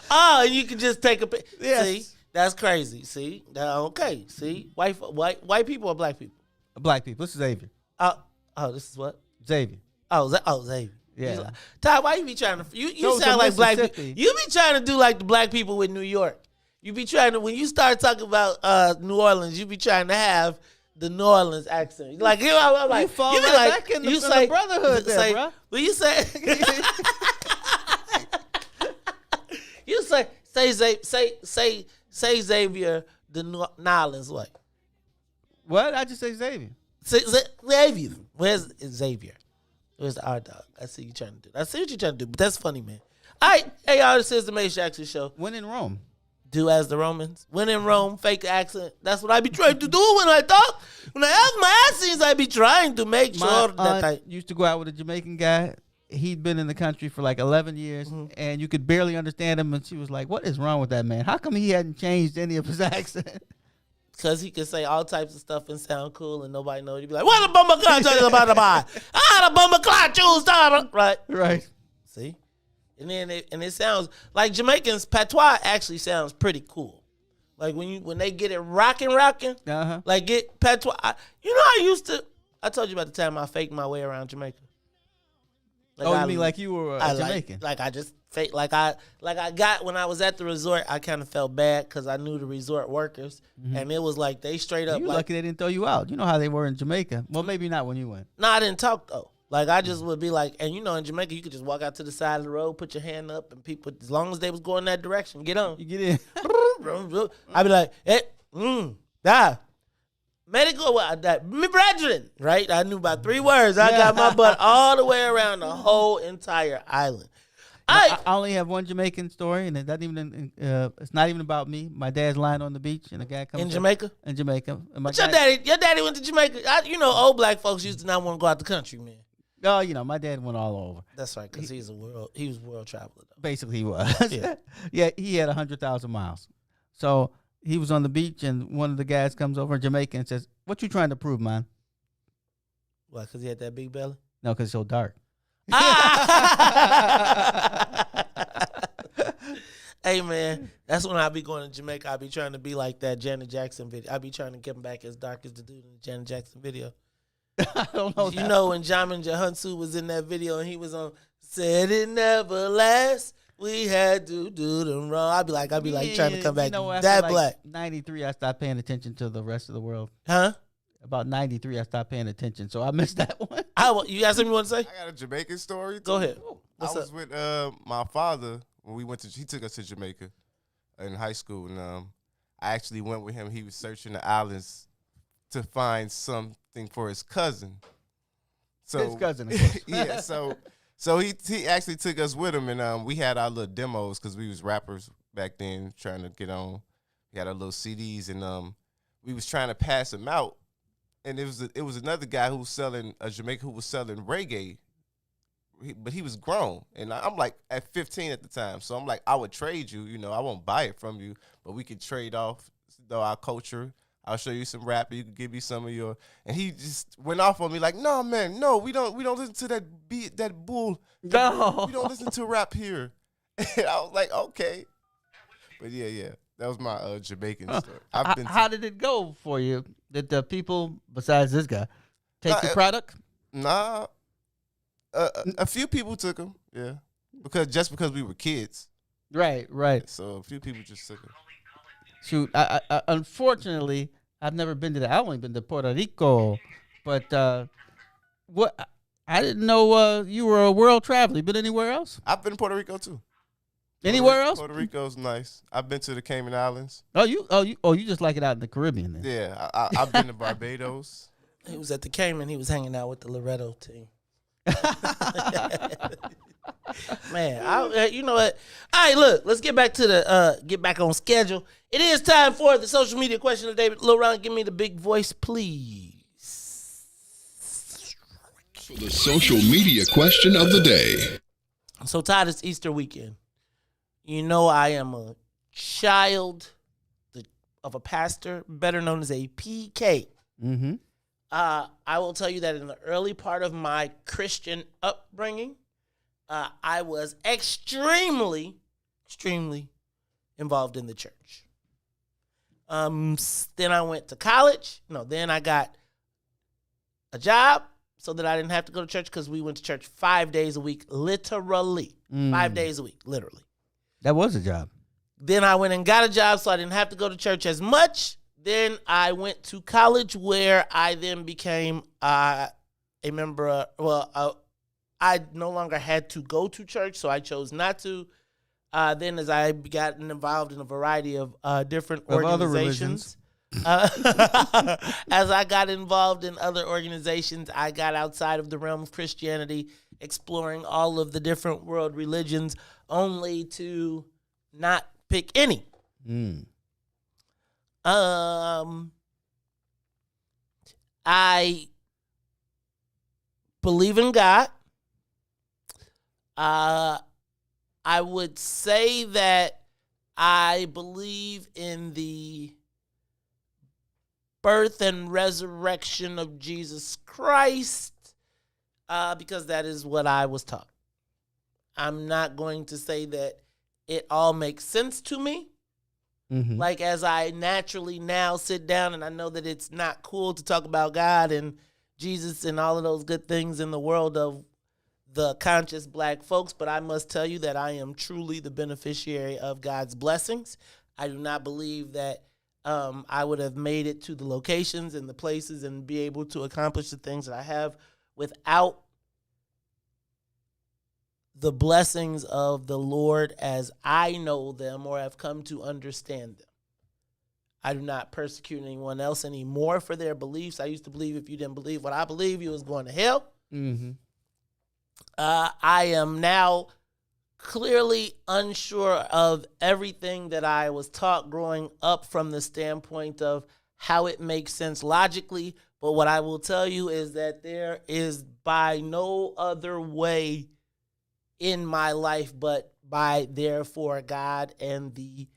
Speaker 9: Oh, and you can just take a picture.
Speaker 10: Yes.
Speaker 9: See? That's crazy. See? Okay. See? White people or black people?
Speaker 10: Black people. This is Xavier.
Speaker 9: This is what?
Speaker 10: Xavier.
Speaker 9: Xavier.
Speaker 10: Yeah.
Speaker 9: Todd, why you be trying to... You sound like black people. You be trying to do like the black people with New York. You be trying to... When you start talking about New Orleans, you be trying to have the New Orleans accent. Like, I'm like...
Speaker 10: You fall right back in the brotherhood there, bro.
Speaker 9: Well, you say... you say Xavier the New Orleans way.
Speaker 10: What? I just say Xavier.
Speaker 9: Xavier. Where's Xavier? Where's the R dog? I see you trying to do. I see what you're trying to do, but that's funny, man. All right, hey y'all, this is the Mace Jackson Show.
Speaker 10: When in Rome.
Speaker 9: Do as the Romans. When in Rome, fake accent. That's what I be trying to do when I talk. When I have my accents, I be trying to make sure that I
Speaker 10: used to go out with a Jamaican guy. He'd been in the country for like 11 years, and you could barely understand him. And she was like, "What is wrong with that man? How come he hadn't changed any of his accent?"
Speaker 9: Because he could say all types of stuff and sound cool, and nobody knows. He'd be like, "What a bummer clock is about to buy? The bummer clock choose time." Right. See, and then it sounds like Jamaicans patois actually sounds pretty cool. Like when they get it rocking, like get patois. I told you about the time I faked my way around Jamaica.
Speaker 10: Like you mean like you were a Jamaican?
Speaker 9: Like I just fake. Like I got when I was at the resort. I kind of felt bad because I knew the resort workers, and it was like they straight up.
Speaker 10: You're lucky they didn't throw you out. You know how they were in Jamaica. Well, maybe not when you went.
Speaker 9: No, I didn't talk though. Like I just would be like, and in Jamaica you could just walk out to the side of the road, put your hand up, and people, as long as they was going that direction, get on.
Speaker 10: You get in.
Speaker 9: I'd be like, medical, me brethren, right? I knew about 3 words. I got my butt all the way around the whole entire island.
Speaker 10: I only have one Jamaican story, and it's not even about me. My dad's lying on the beach, and a guy comes
Speaker 9: in Jamaica.
Speaker 10: In Jamaica, and
Speaker 9: but your daddy went to Jamaica. Old black folks used to not want to go out the country, man.
Speaker 10: Oh, my dad went all over.
Speaker 9: That's right, because he was a world traveler. Though.
Speaker 10: Basically, he was. Yeah, he had 100,000 miles. So he was on the beach, and one of the guys comes over in Jamaica and says, "What you trying to prove, man?"
Speaker 9: Why? Because he had that big belly?
Speaker 10: No, because it's so dark.
Speaker 9: Hey man, that's when I be going to Jamaica. I be trying to be like that Janet Jackson video. I be trying to get him back as dark as the dude in the Janet Jackson video.
Speaker 10: I don't know.
Speaker 9: You know when Jamin Jahansu was in that video and he was on said it never lasts. We had to do them wrong. I'd be like trying to come back. That
Speaker 10: like
Speaker 9: black.
Speaker 10: 93, I stopped paying attention to the rest of the world.
Speaker 9: Huh?
Speaker 10: About 93, I stopped paying attention, so I missed that one.
Speaker 9: You got something you want to say?
Speaker 12: I got a Jamaican story. Too.
Speaker 9: Go ahead.
Speaker 12: I was with my father when we went to. He took us to Jamaica in high school, and I actually went with him. He was searching the islands to find something for his cousin. So
Speaker 10: His cousin, of course.
Speaker 12: yeah. So he actually took us with him, and we had our little demos because we was rappers back then trying to get on. We had our little CDs, and we was trying to pass them out. And it was another guy who was selling Jamaica who was selling reggae, but he was grown, and I'm like at 15 at the time. So I'm like, I would trade you, I won't buy it from you, but we could trade off our culture. I'll show you some rap, you can give me some of your. And he just went off on me like, no man, no, we don't listen to that beat, that bull.
Speaker 10: No,
Speaker 12: we don't listen to rap here. And I was like, okay, but yeah. That was my Jamaican story.
Speaker 10: How did it go for you? Did the people, besides this guy, take the product?
Speaker 12: Nah. A few people took them, yeah. Because we were kids.
Speaker 10: Right.
Speaker 12: So a few people just took them.
Speaker 10: Shoot, I unfortunately, I've never been to I've only been to Puerto Rico. But what I didn't know you were a world traveler. You been anywhere else?
Speaker 12: I've been to Puerto Rico, too.
Speaker 10: Anywhere else?
Speaker 12: Puerto Rico's nice. I've been to the Cayman Islands.
Speaker 10: You just like it out in the Caribbean then?
Speaker 12: Yeah, I've been to Barbados.
Speaker 9: He was at the Cayman. He was hanging out with the Loretto team. Man, you know what? All right, look, let's get back to get back on schedule. It is time for the social media question of the day. Lil Ron, give me the big voice, please.
Speaker 4: For the social media question of the day.
Speaker 9: So, Todd, it's Easter weekend. You know I am a child of a pastor, better known as a PK.
Speaker 10: Mm-hmm.
Speaker 9: I will tell you that in the early part of my Christian upbringing, I was extremely involved in the church. Then I went to college. Then I got a job so that I didn't have to go to church because we went to church 5 days a week, literally. 5 days a week, literally.
Speaker 10: That was a job.
Speaker 9: Then I went and got a job so I didn't have to go to church as much. Then I went to college where I then became a member. I no longer had to go to church, so I chose not to. Then as I got involved in a variety of different organizations. As I got involved in other organizations, I got outside of the realm of Christianity, exploring all of the different world religions, only to not pick any. I believe in God. I would say that I believe in the birth and resurrection of Jesus Christ because that is what I was taught. I'm not going to say that it all makes sense to me.
Speaker 10: Mm-hmm.
Speaker 9: Like as I naturally now sit down and I know that it's not cool to talk about God and Jesus and all of those good things in the world of the conscious black folks, but I must tell you that I am truly the beneficiary of God's blessings. I do not believe that I would have made it to the locations and the places and be able to accomplish the things that I have without the blessings of the Lord as I know them or have come to understand them. I do not persecute anyone else anymore for their beliefs. I used to believe if you didn't believe what I believe, you was going to hell.
Speaker 10: Mm-hmm.
Speaker 9: I am now clearly unsure of everything that I was taught growing up from the standpoint of how it makes sense logically. But what I will tell you is that there is by no other way in my life but by therefore God and the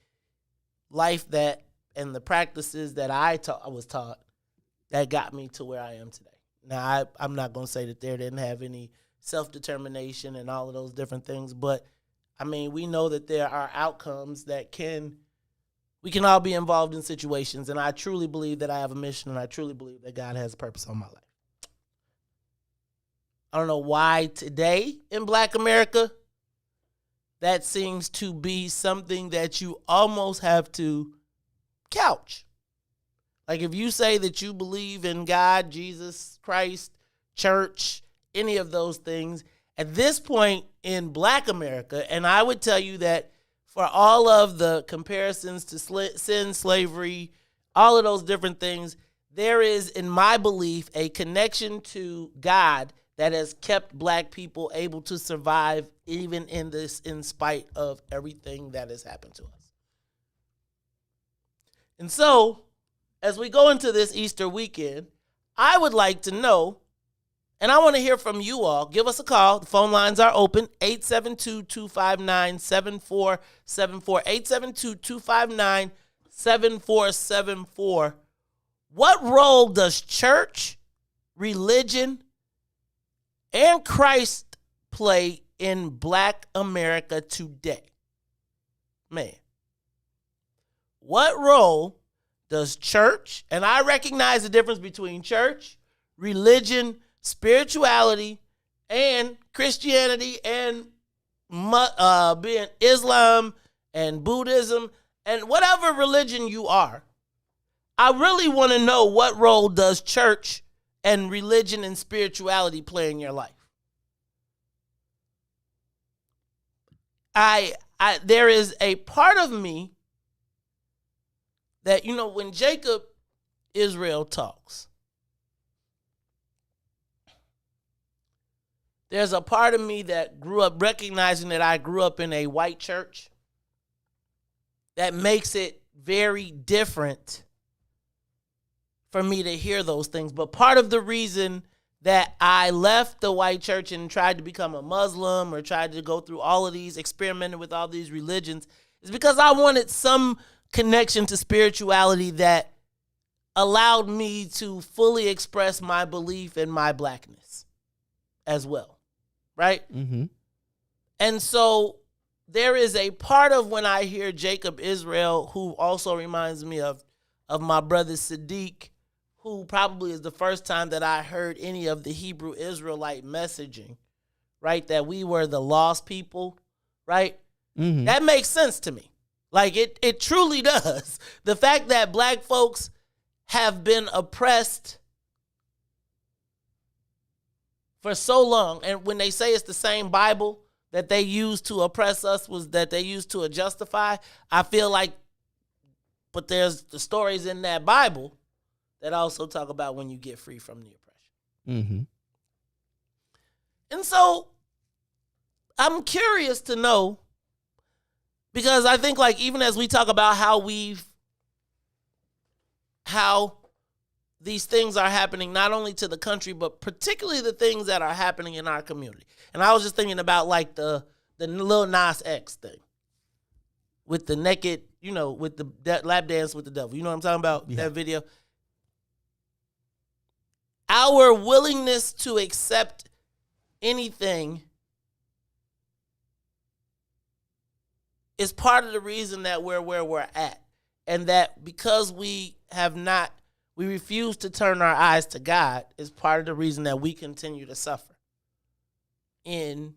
Speaker 9: life that and the practices that I was taught that got me to where I am today. Now, I'm not going to say that there didn't have any self-determination and all of those different things, but I mean, we know that there are outcomes that we can all be involved in situations, and I truly believe that I have a mission, and I truly believe that God has a purpose on my life. I don't know why today in Black America, that seems to be something that you almost have to couch. Like if you say that you believe in God, Jesus Christ, church, any of those things, at this point in Black America, and I would tell you that for all of the comparisons to sin, slavery, all of those different things, there is, in my belief, a connection to God that has kept Black people able to survive even in this, in spite of everything that has happened to us. And so, as we go into this Easter weekend, I would like to know, and I want to hear from you all. Give us a call. The phone lines are open, 872-259-7474, 872-259-7474. What role does church, religion, and Christ play in Black America today? Man, what role does church, and I recognize the difference between church, religion, spirituality, and Christianity, and being Islam and Buddhism, and whatever religion you are. I really want to know, what role does church and religion and spirituality play in your life? There is a part of me that, when Jacob Israel talks, there's a part of me that grew up recognizing that I grew up in a white church that makes it very different for me to hear those things. But part of the reason that I left the white church and tried to become a Muslim or tried to go through all of these, experimenting with all these religions, is because I wanted some connection to spirituality that allowed me to fully express my belief in my Blackness as well, right?
Speaker 10: Mm-hmm.
Speaker 9: And so there is a part of when I hear Jacob Israel, who also reminds me of my brother Sadiq, who probably is the first time that I heard any of the Hebrew Israelite messaging, right? That we were the lost people, right?
Speaker 10: Mm-hmm.
Speaker 9: That makes sense to me. Like it truly does. The fact that Black folks have been oppressed for so long, and when they say it's the same Bible that they used to oppress us, was that they used to justify, I feel like, but there's the stories in that Bible that also talk about when you get free from the oppression.
Speaker 10: Mm-hmm.
Speaker 9: And so I'm curious to know, because I think, like, even as we talk about how these things are happening not only to the country, but particularly the things that are happening in our community. And I was just thinking about, like, the Lil Nas X thing with the naked, with the lap dance with the devil. You know what I'm talking about? Yeah. That video. Our willingness to accept anything is part of the reason that we're where we're at. And that because we refuse to turn our eyes to God is part of the reason that we continue to suffer in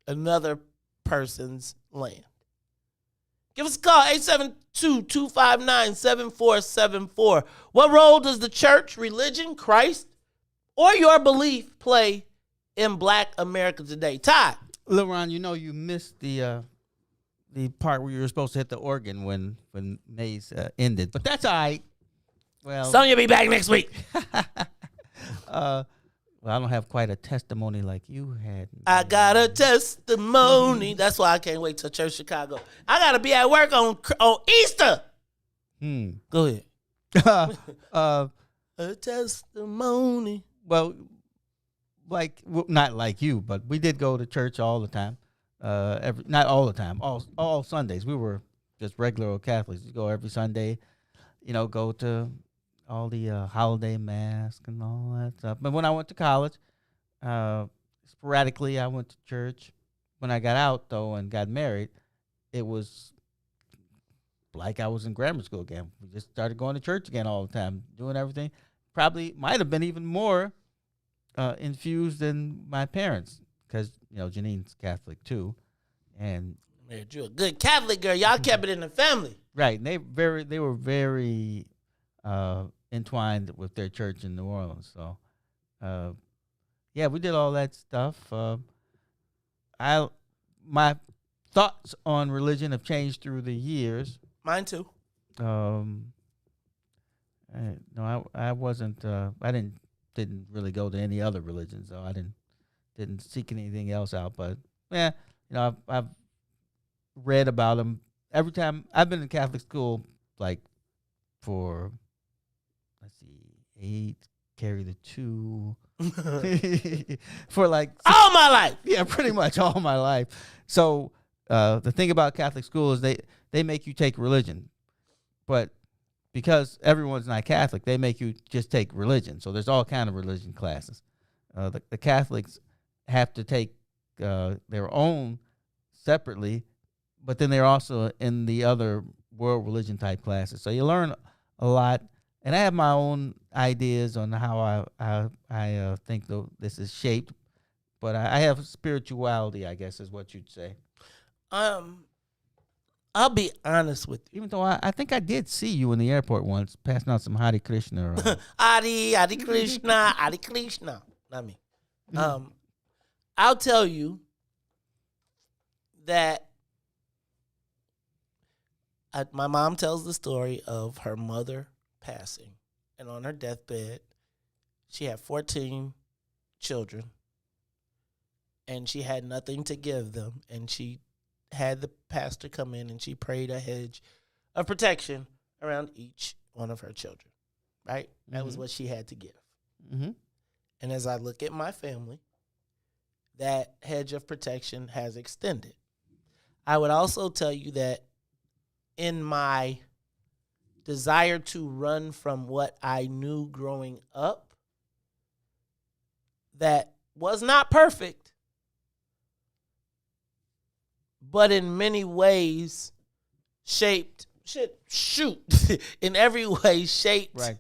Speaker 9: another person's land. Give us a call, 872-259-7474. What role does the church, religion, Christ, or your belief play in Black America today? Todd.
Speaker 10: Lil Ron, you missed the part where you were supposed to hit the organ when Mays ended, but that's all right. Well,
Speaker 9: Sonia will be back next week.
Speaker 10: Well, I don't have quite a testimony like you had.
Speaker 9: I got a testimony. That's why I can't wait till Church Chicago. I got to be at work on Easter. Go ahead. A testimony.
Speaker 10: Well, not like you, but we did go to church all the time. Not all the time, all Sundays. We were just regular old Catholics. You go every Sunday, go to all the holiday mass and all that stuff. But when I went to college, sporadically I went to church. When I got out, though, and got married, it was like I was in grammar school again. We just started going to church again all the time, doing everything. Probably might have been even more infused in my parents because Janine's Catholic too, and
Speaker 9: Man, you're a good Catholic girl. Y'all kept it in the family.
Speaker 10: right. And they were very entwined with their church in New Orleans. So, yeah, we did all that stuff. My thoughts on religion have changed through the years.
Speaker 9: Mine too.
Speaker 10: I wasn't. I didn't really go to any other religion, so I didn't seek anything else out. But yeah, I've read about them every time. I've been in Catholic school like for 8, carry the 2 for like
Speaker 9: all my life.
Speaker 10: Yeah, pretty much all my life. So the thing about Catholic school is they make you take religion, but because everyone's not Catholic, they make you just take religion. So there's all kind of religion classes. The Catholics have to take their own separately, but then they're also in the other world religion type classes. So you learn a lot. And I have my own ideas on how I think this is shaped, but I have spirituality, I guess, is what you'd say.
Speaker 9: I'll be honest with you.
Speaker 10: Even though I think I did see you in the airport once, passing out some Hare Krishna.
Speaker 9: Hare Krishna, Hare Krishna. Not me. I'll tell you that my mom tells the story of her mother passing, and on her deathbed, she had 14 children, and she had nothing to give them, and she had the pastor come in, and she prayed a hedge of protection around each one of her children, right? That was what she had to give.
Speaker 10: Mm-hmm.
Speaker 9: And as I look at my family, that hedge of protection has extended. I would also tell you that in my desire to run from what I knew growing up that was not perfect, but in many ways in every way shaped
Speaker 10: right.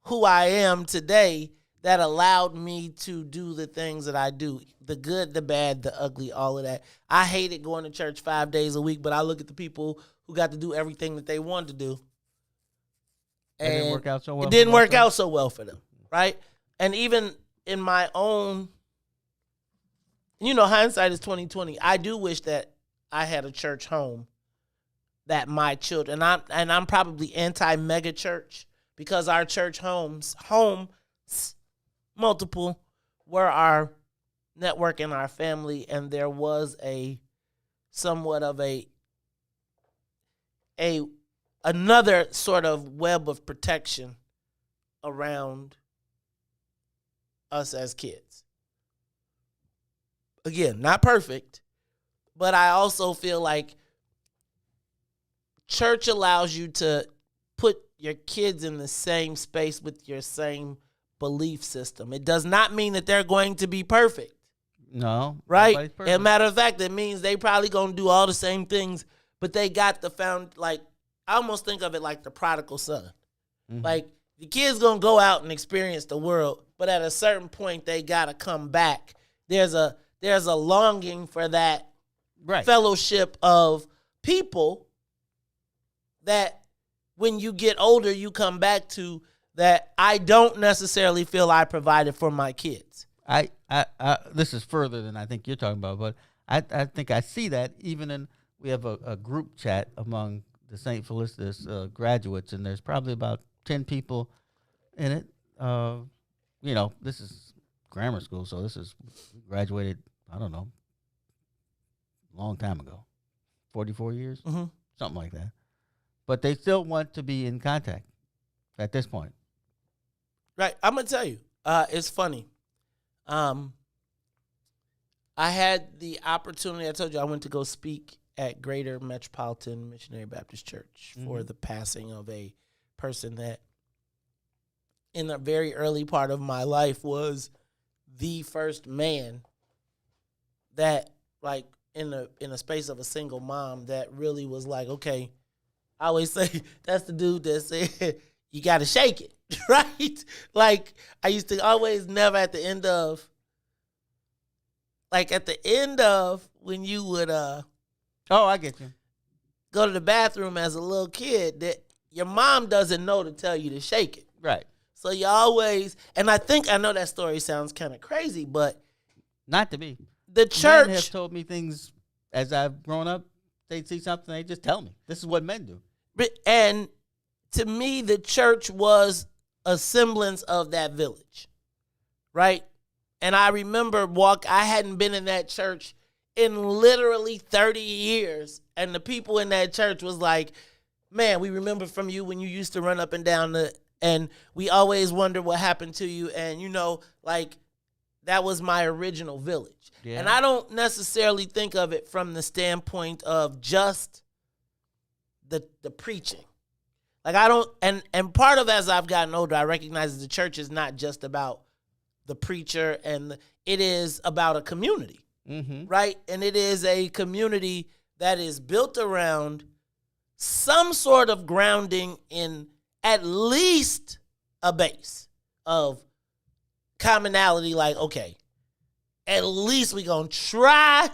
Speaker 9: who I am today, that allowed me to do the things that I do, the good, the bad, the ugly, all of that. I hated going to church 5 days a week, but I look at the people who got to do everything that they wanted to do. And
Speaker 10: it didn't work out so well.
Speaker 9: It didn't work out so well for them, right? And even in my own, hindsight is 20/20. I do wish that I had a church home that my children, and I'm probably anti-mega church, because our church homes, multiple, were our network in our family, and there was a somewhat of another sort of web of protection around us as kids. Again, not perfect, but I also feel like church allows you to put your kids in the same space with your same belief system. It does not mean that they're going to be perfect.
Speaker 10: No.
Speaker 9: Right? As a matter of fact, it means they probably going to do all the same things, but they got I almost think of it like the prodigal son.
Speaker 10: Mm-hmm.
Speaker 9: Like, the kid's going to go out and experience the world, but at a certain point, they got to come back. There's a longing for that fellowship of people that when you get older, you come back to, that I don't necessarily feel I provided for my kids.
Speaker 10: I this is further than I think you're talking about, but I think I see that even we have a group chat among the St. Felicitas graduates, and there's probably about 10 people in it. This is grammar school, so we graduated, I don't know, a long time ago, 44 years, something like that. But they still want to be in contact at this point.
Speaker 9: Right. I'm going to tell you, it's funny. I had the opportunity, I told you I went to go speak at Greater Metropolitan Missionary Baptist Church for the passing of a person that in the very early part of my life was the first man that, like, in a space of a single mom, that really was like, okay, I always say that's the dude that said you got to shake it. right? Like, I used to always never at the end of when you would
Speaker 10: Oh, I get you.
Speaker 9: go to the bathroom as a little kid, that your mom doesn't know to tell you to shake it.
Speaker 10: Right.
Speaker 9: So you always, and I know that story sounds kind of crazy, but
Speaker 10: not to me.
Speaker 9: The church
Speaker 10: men have told me things as I've grown up. They see something, they just tell me. This is what men do.
Speaker 9: And to me, the church was a semblance of that village, right? And I remember I hadn't been in that church in literally 30 years. And the people in that church was like, man, we remember from you when you used to run up and down and we always wonder what happened to you. And, that was my original village. Yeah. And I don't necessarily think of it from the standpoint of just the preaching. Like I don't, and part of as I've gotten older, I recognize that the church is not just about the preacher it is about a community, right? And it is a community that is built around some sort of grounding in at least a base of commonality. Like, okay, at least we gonna try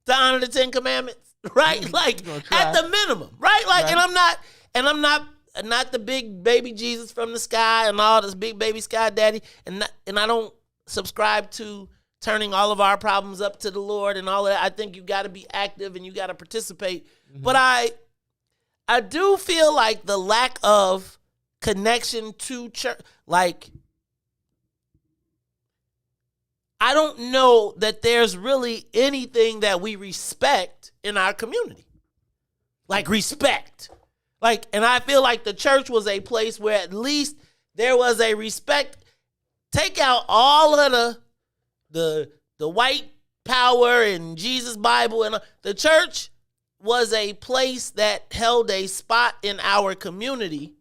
Speaker 9: to honor the 10 Commandments, right? Like at the minimum, right? Like, right. And I'm not the big baby Jesus from the sky and all this big baby sky daddy, and I don't subscribe to turning all of our problems up to the Lord and all of that. I think you got to be active and you got to participate. But I do feel like the lack of connection to church, like I don't know that there's really anything that we respect in our community. Like respect. Like, and I feel like the church was a place where at least there was a respect. Take out all of the white power and Jesus Bible, and the church was a place that held a spot in our community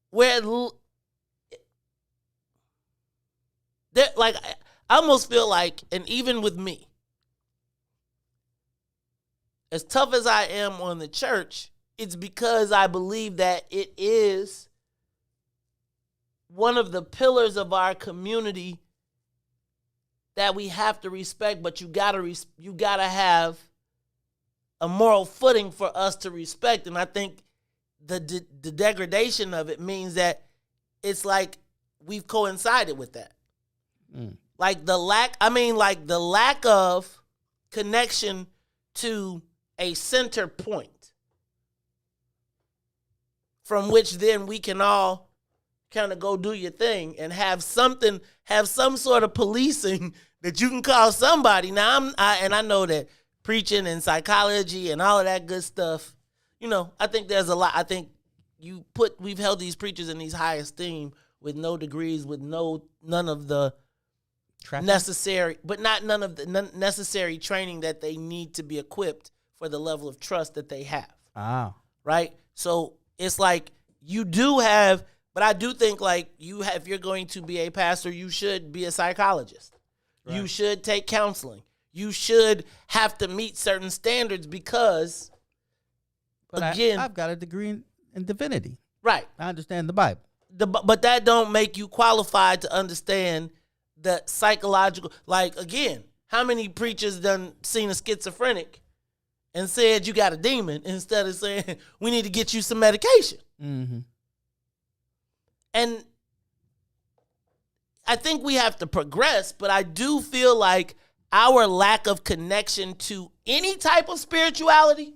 Speaker 9: where like I almost feel like, and even with me, as tough as I am on the church, it's because I believe that it is one of the pillars of our community that we have to respect, but you gotta have a moral footing for us to respect. And I think the degradation of it means that it's like we've coincided with that. Like the lack of connection to a center point from which then we can all kind of go do your thing and have some sort of policing that you can call somebody. Now I know that preaching and psychology and all of that good stuff, I think there's a lot. I think we've held these preachers in these high esteem with no degrees, with none of the necessary training that they need to be equipped for the level of trust that they have. Right? So it's like you do have, but I do think like if you're going to be a pastor, you should be a psychologist. Right. You should take counseling. You should have to meet certain standards because, again,
Speaker 10: I've got a degree in divinity.
Speaker 9: Right.
Speaker 10: I understand the Bible.
Speaker 9: But that don't make you qualified to understand the psychological. Like, again, how many preachers done seen a schizophrenic and said you got a demon instead of saying we need to get you some medication? And I think we have to progress, but I do feel like our lack of connection to any type of spirituality,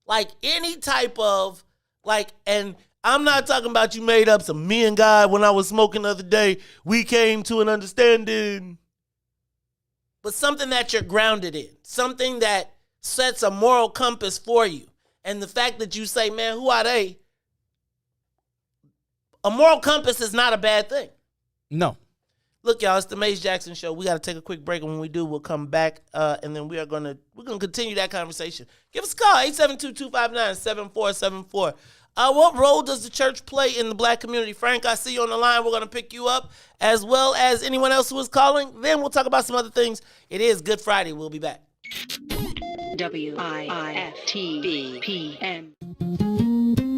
Speaker 9: like any type of, like, and I'm not talking about you made up some, me and God, when I was smoking the other day, we came to an understanding, but something that you're grounded in, something that sets a moral compass for you. And the fact that you say, man, who are they? A moral compass is not a bad thing. No. Look, y'all, it's the Mace Jackson Show. We got to take a quick break, and when we do, we'll come back, and then we're gonna continue that conversation. Give us a call, 872-259-7474. What role does the church play in the black community? Frank, I see you on the line. We're going to pick you up, as well as anyone else who is calling. Then we'll talk about some other things. It is Good Friday. We'll be back.
Speaker 13: WIFTBPM.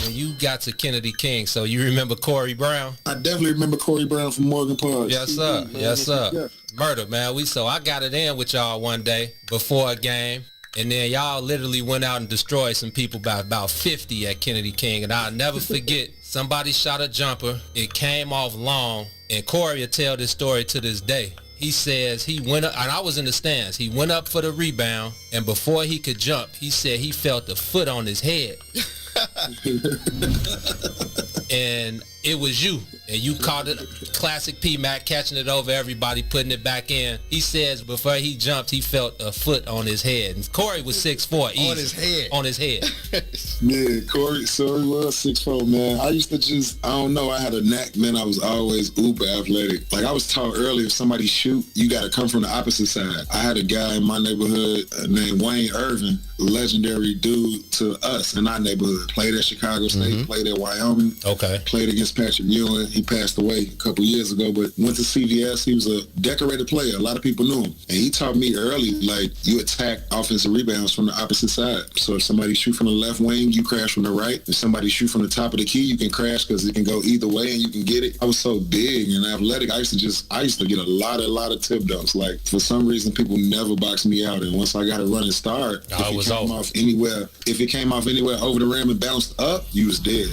Speaker 13: when you got to Kennedy King, so you remember Corey Brown?
Speaker 14: I definitely remember Corey Brown from Morgan Park.
Speaker 13: Yes, sir. Yes, sir. Yeah. Murder, man. So I got it in with y'all one day before a game. And then y'all literally went out and destroyed some people by about 50 at Kennedy King. And I'll never forget, somebody shot a jumper. It came off long. And Corey will tell this story to this day. He says he went up, and I was in the stands. He went up for the rebound, and before he could jump, he said he felt a foot on his head. And it was you, and you caught it. Classic P-Mac catching it over everybody, putting it back in. He says before he jumped, he felt a foot on his head. And Corey was 6'4", easy.
Speaker 14: On his head.
Speaker 13: On his head.
Speaker 14: Yeah, Corey was 6'4", man. I used to just, I don't know, I had a knack, man. I was always uber athletic. Like I was taught earlier, if somebody shoot, you got to come from the opposite side. I had a guy in my neighborhood named Wayne Irvin, legendary dude to us in our neighborhood. Played at Chicago State, played at Wyoming.
Speaker 13: Okay.
Speaker 14: Played against Patrick Ewing. He passed away a couple years ago, but went to CVS. He was a decorated player. A lot of people knew him. And he taught me early, like, you attack offensive rebounds from the opposite side. So if somebody shoot from the left wing, you crash from the right. If somebody shoot from the top of the key, you can crash because it can go either way and you can get it. I was so big and athletic. I used to get a lot of tip dunks. Like, for some reason, people never boxed me out. And once I got a running start, if it came off anywhere over the rim and bounced up, you was dead.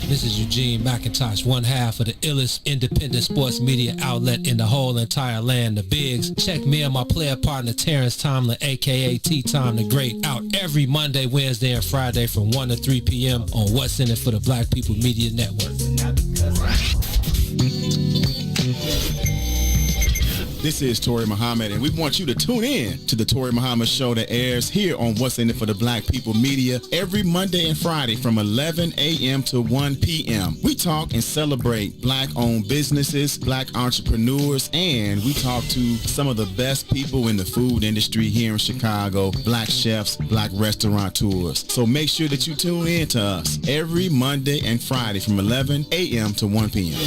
Speaker 15: This is Eugene McIntosh, one half of the illest independent sports media outlet in the whole entire land, the Bigs. Check me and my player partner Terrence Tomlin, a.k.a. T-Tom the Great, out every Monday, Wednesday, and Friday from 1 to 3 p.m. on What's In It for the Black People Media Network.
Speaker 16: This is Tori Muhammad, and we want you to tune in to the Tori Muhammad Show that airs here on What's In It for the Black People Media every Monday and Friday from 11 a.m. to 1 p.m. We talk and celebrate Black-owned businesses, Black entrepreneurs, and we talk to some of the best people in the food industry here in Chicago, Black chefs, Black restaurateurs. So make sure that you tune in to us every Monday and Friday from 11 a.m. to 1 p.m.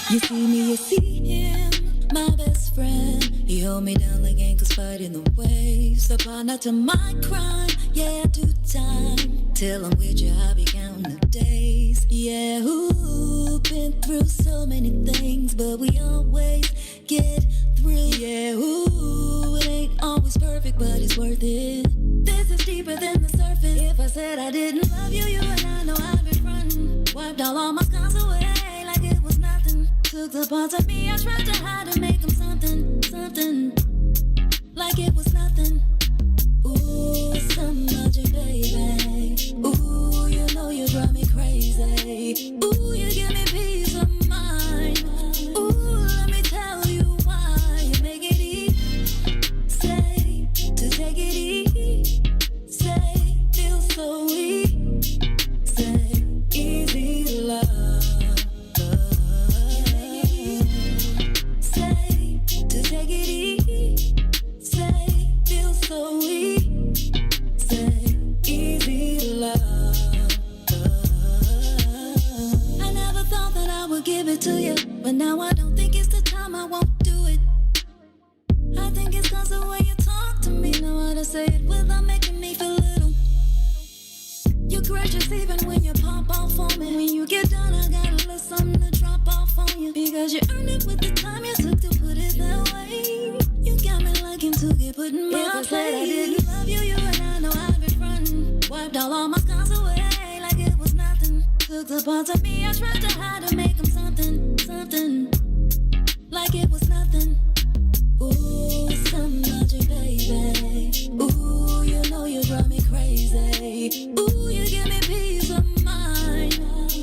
Speaker 17: You see me, you see him, my best friend. He hold me down like ankles fighting the waves. A partner to my crime, yeah, I do time. Till I'm with you, I'll be counting the days. Yeah, ooh, been through so many things, but we always get through. Yeah, ooh, it ain't always perfect, but it's worth it. This is deeper than the surface. If I said I didn't love you, you and I know I've been frontin'. Wiped all my scars away like it was nothing. Took the parts of me I tried to hide and make them something, something like it was nothing. Ooh, so much, baby. Ooh, you know you drive me crazy. Ooh, you give me peace of mind. Ooh, let me tell you why you make it easy. Say, to take it easy. Say, feel so easy. Say, easy love. Take it easy, say, feel so easy, say, easy love. I never thought that I would give it to you, but now I don't think it's the time, I won't do it. I think it's cause the way you talk to me, know how to say it without making me feel little. You're gracious even when you pop off on me. When you get done, I got a little something to drop off on you. Because you earned it with the time you took to put it that way. You got me liking to get put in my place. If I said I didn't love you, you and I know I've been frontin'. Wiped all my scars away like it was nothing. Took the parts of me I tried to hide and make them something, something like it was nothing. Ooh, so much, baby. Ooh, you know you drive me crazy. Ooh, you give me peace of mind.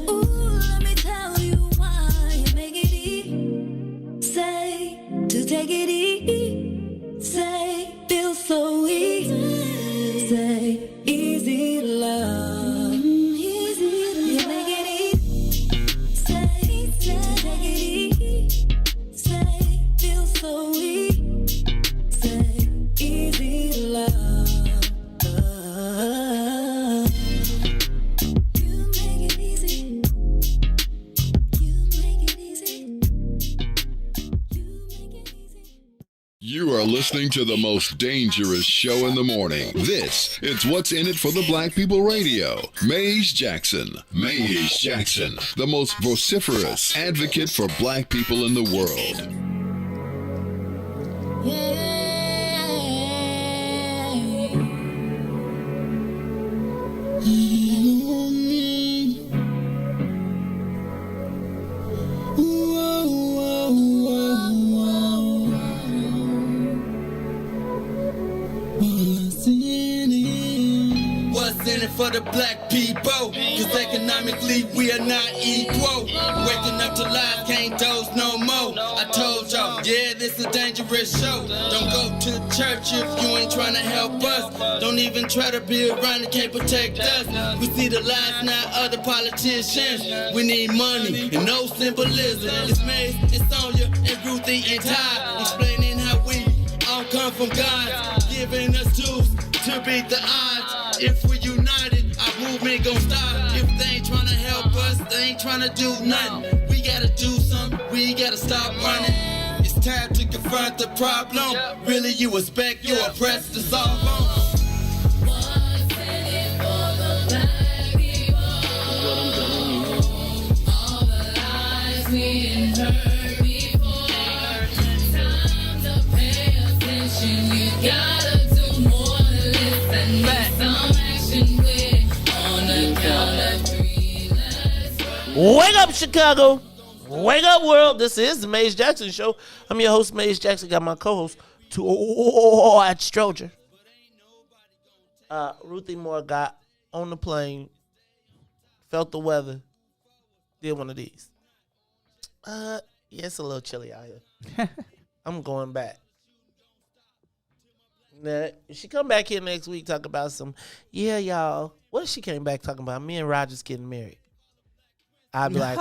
Speaker 17: Ooh, let me tell you why you make it easy. Say, to take it easy. Say, feel so easy. Say, easy love. Easy love. You make it easy. Say, to take it easy. Say, feel so easy. Say, easy love. You make it easy. You make it
Speaker 4: You are listening to the most dangerous show in the morning. This is What's in It for the Black People Radio. Maze Jackson. Maze Jackson, the most vociferous advocate for black people in the world.
Speaker 18: For the black people, cause economically we are not equal. Waking up to lies, can't doze no more. I told y'all, yeah, this a dangerous show. Don't go to church if you ain't trying to help us. Don't even try to be around and can't protect us. We see the lies, not other politicians. We need money and no symbolism. It's Maze, it's Sonia, and Ruthie, and Todd, explaining how we all come from God, giving us tools to beat the odds. If we're united, our movement gon' stop. If they ain't tryna help us, they ain't tryna do nothing. We gotta do something, we gotta stop running. It's time to confront the problem. Really, you expect your oppressed to solve on. What's in it for the black people? All the lies we heard before. Time to pay attention, you gotta do more than listen.
Speaker 9: Wake up, Chicago. Wake up, world. This is the Maze Jackson Show. I'm your host, Maze Jackson. Got my co-host, Todd Stroger. Ruthie Moore got on the plane, felt the weather, did one of these. Yeah, it's a little chilly out here. I'm going back. Now, she come back here next week talk about some, yeah, y'all. What if she came back talking about me and Roger's getting married? I'd be like,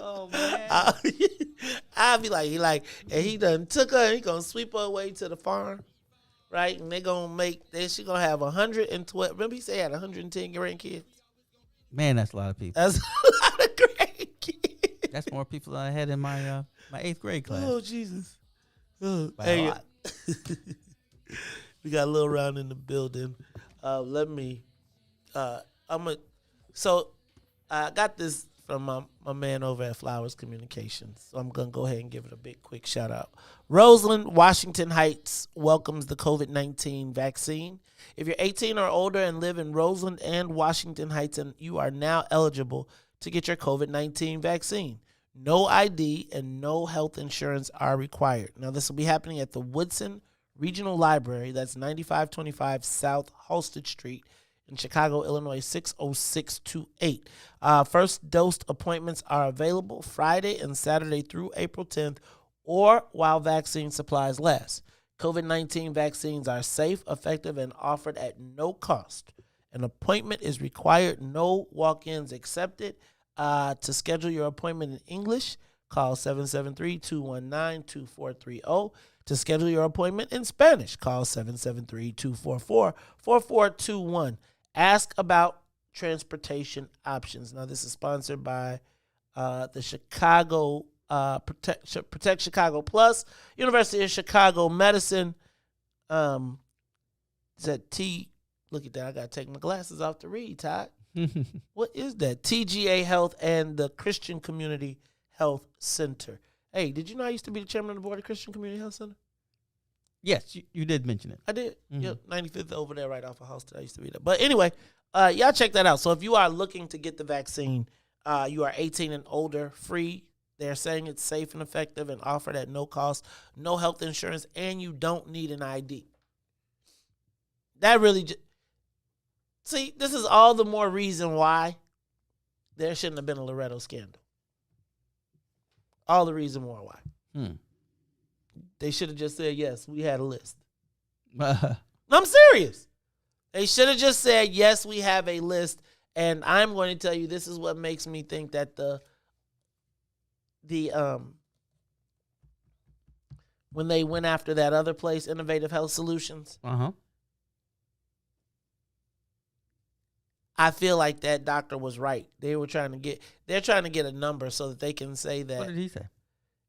Speaker 9: oh man. I'd be like, and he done took her, and he gonna sweep her away to the farm, right? And they gonna she gonna have 112. Remember he said he had 110 grandkids?
Speaker 10: Man, that's a lot of people.
Speaker 9: That's a lot of grandkids.
Speaker 10: That's more people than I had in my my 8th grade class.
Speaker 9: Oh, Jesus. Oh,
Speaker 10: By a lot.
Speaker 9: We got a little round in the building. I got this from my man over at Flowers Communications. So I'm going to go ahead and give it a big quick shout out. Roseland, Washington Heights welcomes the COVID-19 vaccine. If you're 18 or older and live in Roseland and Washington Heights, and you are now eligible to get your COVID-19 vaccine. No ID and no health insurance are required. Now, this will be happening at the Woodson Regional Library. That's 9525 South Halsted Street in Chicago, Illinois, 60628. First dose appointments are available Friday and Saturday through April 10th or while vaccine supplies last. COVID-19 vaccines are safe, effective, and offered at no cost. An appointment is required. No walk-ins accepted. To schedule your appointment in English, call 773-219-2430. To schedule your appointment in Spanish, call 773-244-4421. Ask about transportation options. Now, this is sponsored by the Chicago Protect Chicago Plus, University of Chicago Medicine. Is that T? Look at that. I got to take my glasses off to read, Todd. What is that? TGA Health and the Christian Community Health Center. Hey, did you know I used to be the chairman of the board of Christian Community Health Center?
Speaker 10: Yes, you did mention it.
Speaker 9: I did. Mm-hmm. Yep, 95th over there right off of Halsted. I used to be there. But anyway, y'all check that out. So if you are looking to get the vaccine, you are 18 and older, free. They're saying it's safe and effective and offered at no cost, no health insurance, and you don't need an ID. That really see, this is all the more reason why there shouldn't have been a Loretto scandal. All the reason more why. They should have just said, yes, we had a list. I'm serious. They should have just said, yes, we have a list. And I'm going to tell you, this is what makes me think that when they went after that other place, Innovative Health Solutions, I feel like that doctor was right. They're trying to get a number so that they can say that.
Speaker 10: What did he say?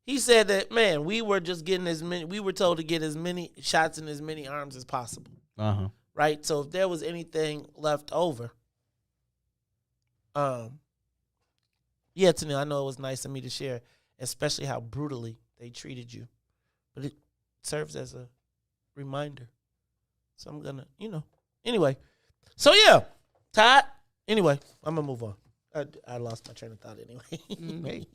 Speaker 9: He said that, man, we were just getting we were told to get as many shots in as many arms as possible.
Speaker 10: Uh-huh.
Speaker 9: Right? So if there was anything left over, yeah, Tanil, I know it was nice of me to share, especially how brutally they treated you. But it serves as a reminder. So I'm going to, anyway. So, yeah, Todd. Anyway, I'm going to move on. I lost my train of thought anyway.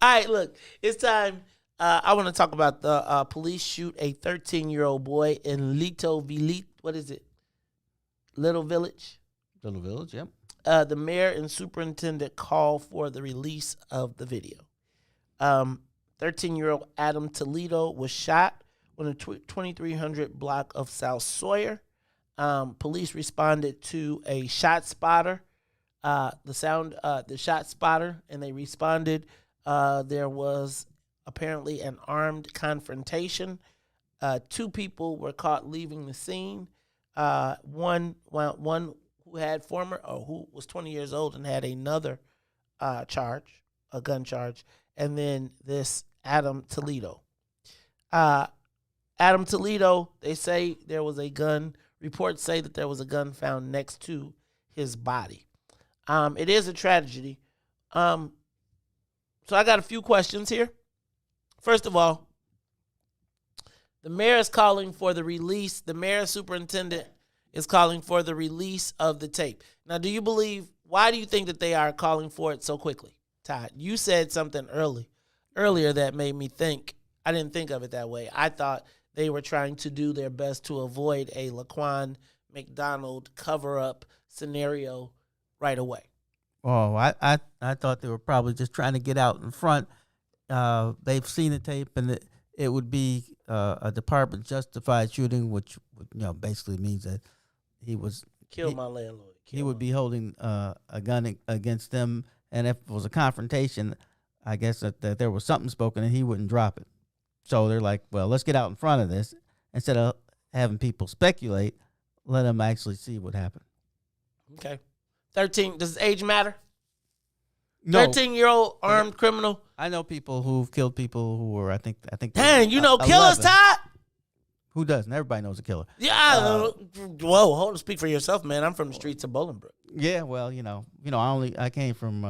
Speaker 9: All right, look, it's time. I want to talk about the police shoot a 13-year-old boy in Little Village. What is it? Little Village?
Speaker 10: Little Village, yep.
Speaker 9: The mayor and superintendent call for the release of the video. 13-year-old Adam Toledo was shot on the 2300 block of South Sawyer. Police responded to a shot spotter. The shot spotter, and they responded. There was apparently an armed confrontation. 2 people were caught leaving the scene. One who who was 20 years old and had another charge, a gun charge, and then this Adam Toledo. Adam Toledo, they say there was a gun. Reports say that there was a gun found next to his body. It is a tragedy. So I got a few questions here. First of all, the mayor is calling for the release. The mayor superintendent is calling for the release of the tape. Now, why do you think that they are calling for it so quickly? Todd, you said something earlier that made me think. I didn't think of it that way. I thought they were trying to do their best to avoid a Laquan McDonald cover-up scenario right away.
Speaker 10: Oh, I thought they were probably just trying to get out in front. They've seen the tape, and it would be a department justified shooting, which basically means that he was
Speaker 9: my landlord.
Speaker 10: He would be holding a gun against them, and if it was a confrontation, I guess that there was something spoken, and he wouldn't drop it. So they're like, well, let's get out in front of this instead of having people speculate. Let them actually see what happened.
Speaker 9: Okay. 13. Does age matter?
Speaker 10: No.
Speaker 9: 13-year-old armed criminal.
Speaker 10: I know people who've killed people who were, I think.
Speaker 9: Dang, killers, Todd?
Speaker 10: Who doesn't? Everybody knows a killer.
Speaker 9: Yeah. Whoa, speak for yourself, man. I'm from the streets of Bolingbrook.
Speaker 10: Yeah, well, I came from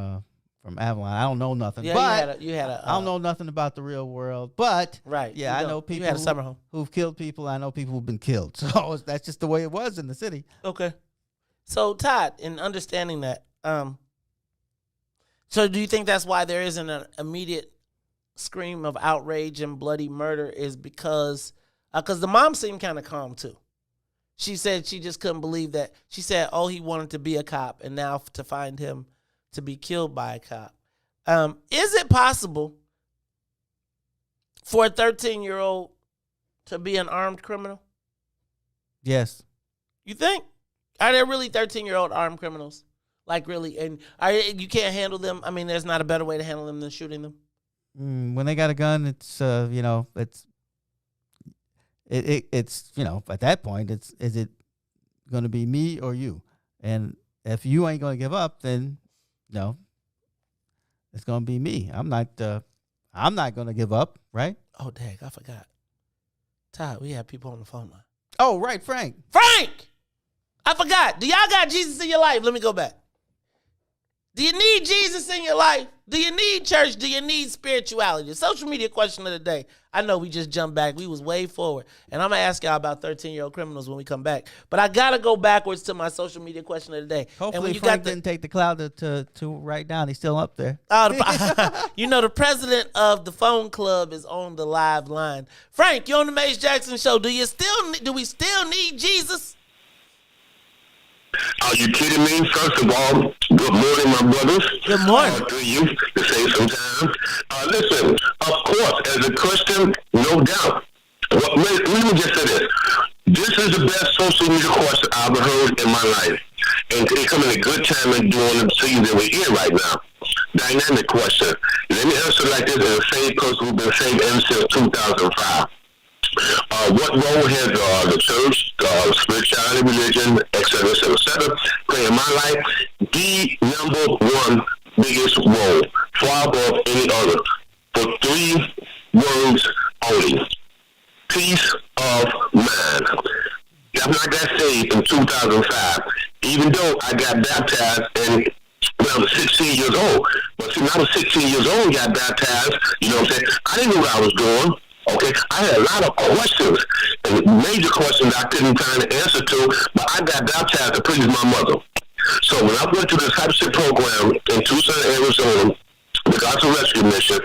Speaker 10: Avalon. I don't know nothing.
Speaker 9: Yeah,
Speaker 10: but
Speaker 9: you had a
Speaker 10: I don't know nothing about the real world. But
Speaker 9: right,
Speaker 10: yeah, I know people
Speaker 9: you had a summer home
Speaker 10: who've killed people. I know people who've been killed. So that's just the way it was in the city.
Speaker 9: Okay. So Todd, in understanding that, so do you think that's why there isn't an immediate scream of outrage and bloody murder? Is because the mom seemed kind of calm too. She said she just couldn't believe that. She said, "Oh, he wanted to be a cop, and now to find him to be killed by a cop." Is it possible for a 13-year-old to be an armed criminal?
Speaker 10: Yes.
Speaker 9: You think? Are there really 13-year-old armed criminals? Like really? And you can't handle them? I mean, there's not a better way to handle them than shooting them?
Speaker 10: When they got a gun, it's at that point, is it going to be me or you? And if you ain't going to give up, then it's going to be me. I'm not going to give up, right?
Speaker 9: Oh, dang, I forgot. Todd, we have people on the phone line.
Speaker 10: Oh, right, Frank.
Speaker 9: I forgot. Do y'all got Jesus in your life? Let me go back. Do you need Jesus in your life? Do you need church? Do you need spirituality? The social media question of the day. I know we just jumped back. We was way forward. And I'm going to ask y'all about 13-year-old criminals when we come back. But I got to go backwards to my social media question of the day.
Speaker 10: Hopefully Frank didn't take the cloud to write down. He's still up there.
Speaker 9: The president of the phone club is on the live line. Frank, you're on the Mace Jackson Show. Do we still need Jesus?
Speaker 19: Are you kidding me? First of all, good morning, my brothers.
Speaker 9: Good morning.
Speaker 19: To you, to save some time. Listen, of course, as a Christian, no doubt. Let me just say this. This is the best social media question I've ever heard in my life. And it comes at a good time and during the season that we're in right now. Dynamic question. Let me answer like this as a saved person who's been saved since 2005. What role has the church, spirituality, religion, etc., play in my life? The number one biggest role, far above any other. for 3 words only. Peace of mind. After I got saved in 2005, even though I got baptized when I was 16 years old. But see, when I was 16 years old and got baptized, you know what I'm saying? I didn't know where I was going. Okay, I had a lot of questions, and major questions I couldn't find an answer to, but I got baptized to please my mother. So when I went to this discipleship program in Tucson, Arizona, the Gospel Rescue Mission,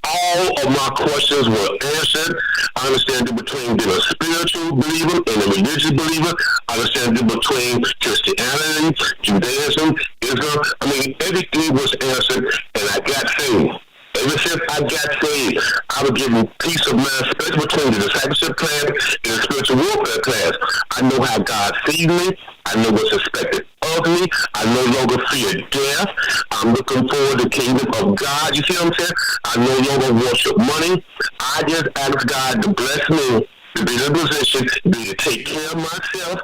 Speaker 19: all of my questions were answered. I understand the between being a spiritual believer and a religious believer. I understand the between Christianity, Judaism, Islam. I mean, everything was answered, and I got saved. Ever since I got saved, I was given peace of mind, especially between the discipleship class and the spiritual warfare class. I know how God sees me. I know what's expected of me. I no longer fear death. I'm looking forward to the kingdom of God. You see what I'm saying? I no longer worship money. I just ask God to bless me to be in a position to be to take care of myself.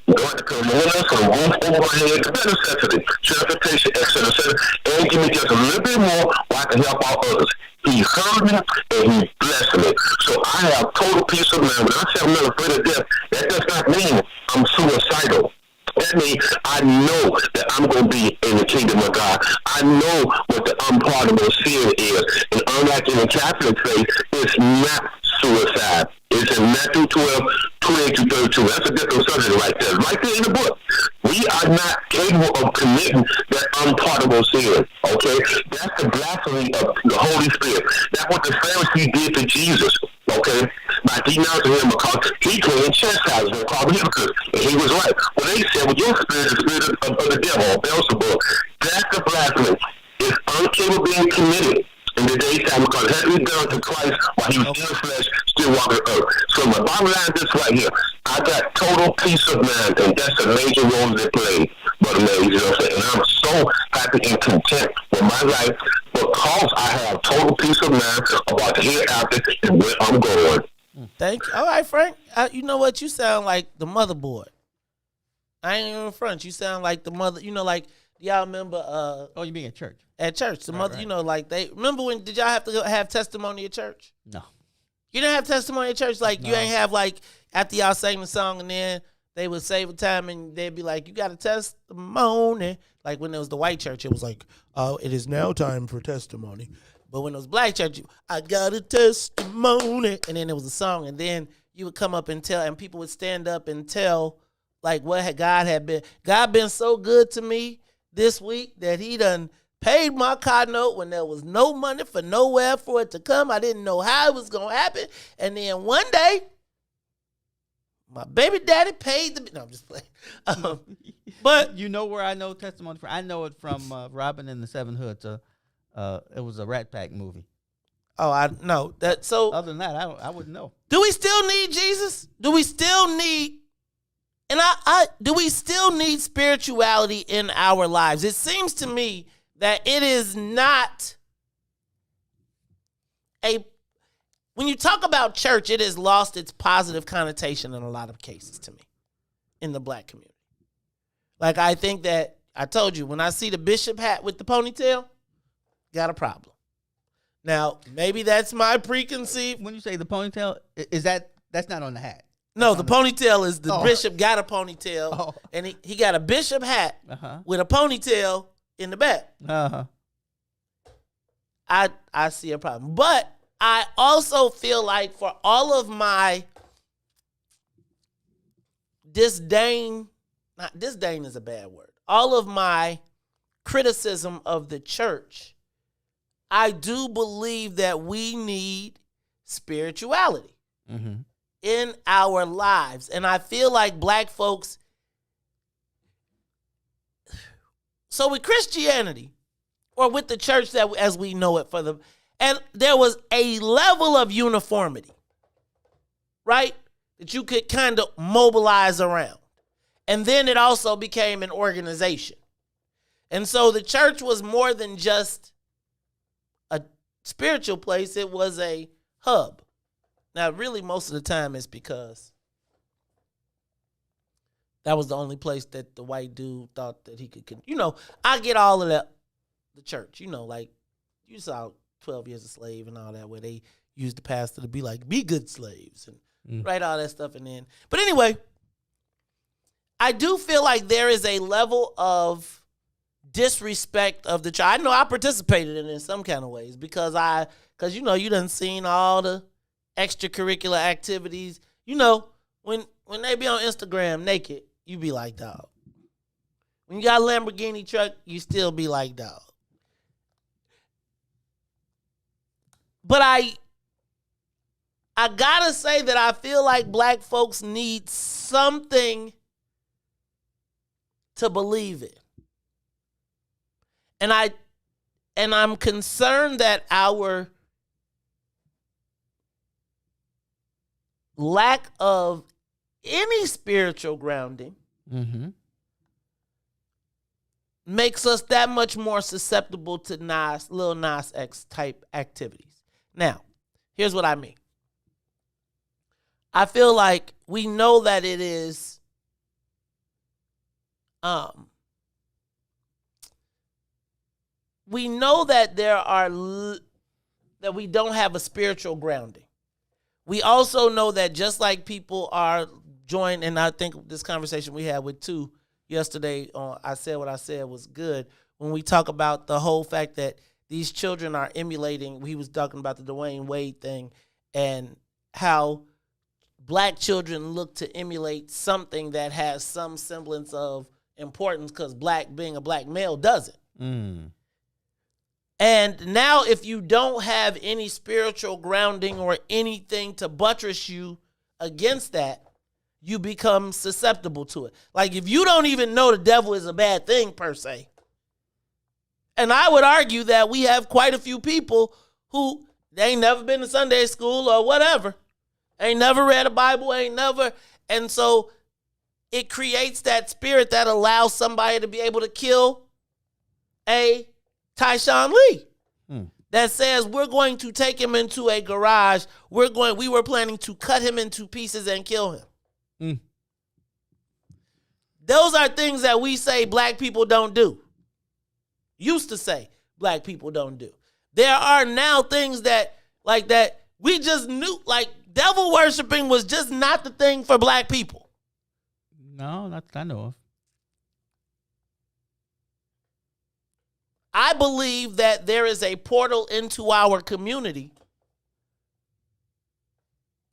Speaker 19: Don't have to come on us from a roof over my head, the better necessity, transportation, etc., etc., and give me just a little bit more where I can help out others. He heard me and he blessed me. So I have total peace of mind. When I say I'm not afraid of death, that does not mean I'm suicidal. That means I know that I'm going to be in the kingdom of God. I know what the unpardonable sin is. And unlike in the Catholic faith, it's not suicide. It's in Matthew 12, 28-32. That's a different subject right there. Right there in the book. We are not capable of committing that unpardonable sin. Okay? That's the blasphemy of the Holy Spirit. That's what the Pharisees did to Jesus. Okay? By denouncing him because he came and chastised them, called him hypocrite. And he was right. Well, they said, well, your spirit is the spirit of the devil, Beelzebub. That's the blasphemy. It's incapable of being committed in the daytime because it had to be done to Christ while he was in the flesh, still walking earth. So my bottom line is this right here. I got total peace of mind, and that's a major role they play, Brother Mays, you know what I'm saying? And I'm so happy and content with my life because I have total peace of mind about the hereafter and where I'm going.
Speaker 9: Thank you. All right, Frank. You know what? You sound like the motherboard. I ain't even in front. You sound like the mother. You know, like, y'all remember?
Speaker 10: Oh, you mean at church?
Speaker 9: At church, the mother. Right. You know, like they remember when? Did y'all have to have testimony at church?
Speaker 10: No.
Speaker 9: You didn't have testimony at church. Like no. You ain't have like after y'all sang the song and then they would save a time and they'd be like, "You got a testimony." Like when it was the white church, it was like, "Oh, it is now time for testimony." But when it was black church, I got a testimony, and then it was a song, and then you would come up and tell, and people would stand up and tell, like what God had been. God been so good to me this week that He done paid my car note when there was no money for nowhere for it to come. I didn't know how it was gonna happen, and then one day, my baby daddy paid the. No, I'm just playing. But
Speaker 10: you know where I know testimony from? I know it from Robin and the Seven Hoods. It was a Rat Pack movie.
Speaker 9: Oh, I know that. So
Speaker 10: other than that, I wouldn't know.
Speaker 9: Do we still need Jesus? Do we still need? And do we still need spirituality in our lives? It seems to me that it is not when you talk about church, it has lost its positive connotation in a lot of cases to me in the black community. Like, I think that I told you, when I see the bishop hat with the ponytail, got a problem. Now, maybe that's my preconceived.
Speaker 10: When you say the ponytail, that's not on the hat?
Speaker 9: No, the ponytail is the bishop got a ponytail, and he got a bishop hat with a ponytail in the back. I see a problem. But I also feel like for all of my disdain is a bad word, all of my criticism of the church, I do believe that we need spirituality in our lives. And I feel like black folks, so with Christianity, or with the church that as we know it and there was a level of uniformity, right? That you could kind of mobilize around. And then it also became an organization. And so the church was more than just a spiritual place. It was a hub. Now, really, most of the time it's because that was the only place that the white dude thought that he could, I get all of that. The church, like you saw 12 Years a Slave and all that, where they used the pastor to be like, be good slaves and write all that stuff. And then, but anyway, I do feel like there is a level of disrespect of the child. I know I participated in it in some kind of ways because you know, you done seen all the extracurricular activities. You know, when they be on Instagram naked, you be like, dog. When you got a Lamborghini truck, you still be like, dog. But I gotta say that I feel like black folks need something to believe in. And I'm concerned that our lack of any spiritual grounding makes us that much more susceptible to Lil Nas X type activities. Now, here's what I mean. I feel like we know that it is we know that that we don't have a spiritual grounding. We also know that just like people are joined, and I think this conversation we had with two yesterday on I Said What I Said was good, when we talk about the whole fact that these children are emulating, he was talking about the Dwayne Wade thing and how black children look to emulate something that has some semblance of importance because being a black male doesn't. And now if you don't have any spiritual grounding or anything to buttress you against that, you become susceptible to it. Like if you don't even know the devil is a bad thing per se. And I would argue that we have quite a few people who they ain't never been to Sunday school or whatever. Ain't never read a Bible, and so it creates that spirit that allows somebody to be able to kill a Tyshawn Lee. That says we're going to take him into a garage. We were planning to cut him into pieces and kill him. Those are things that we say black people don't do. Used to say black people don't do. There are now things that we just knew, like devil worshiping was just not the thing for black people.
Speaker 10: No, not that I know of.
Speaker 9: I believe that there is a portal into our community,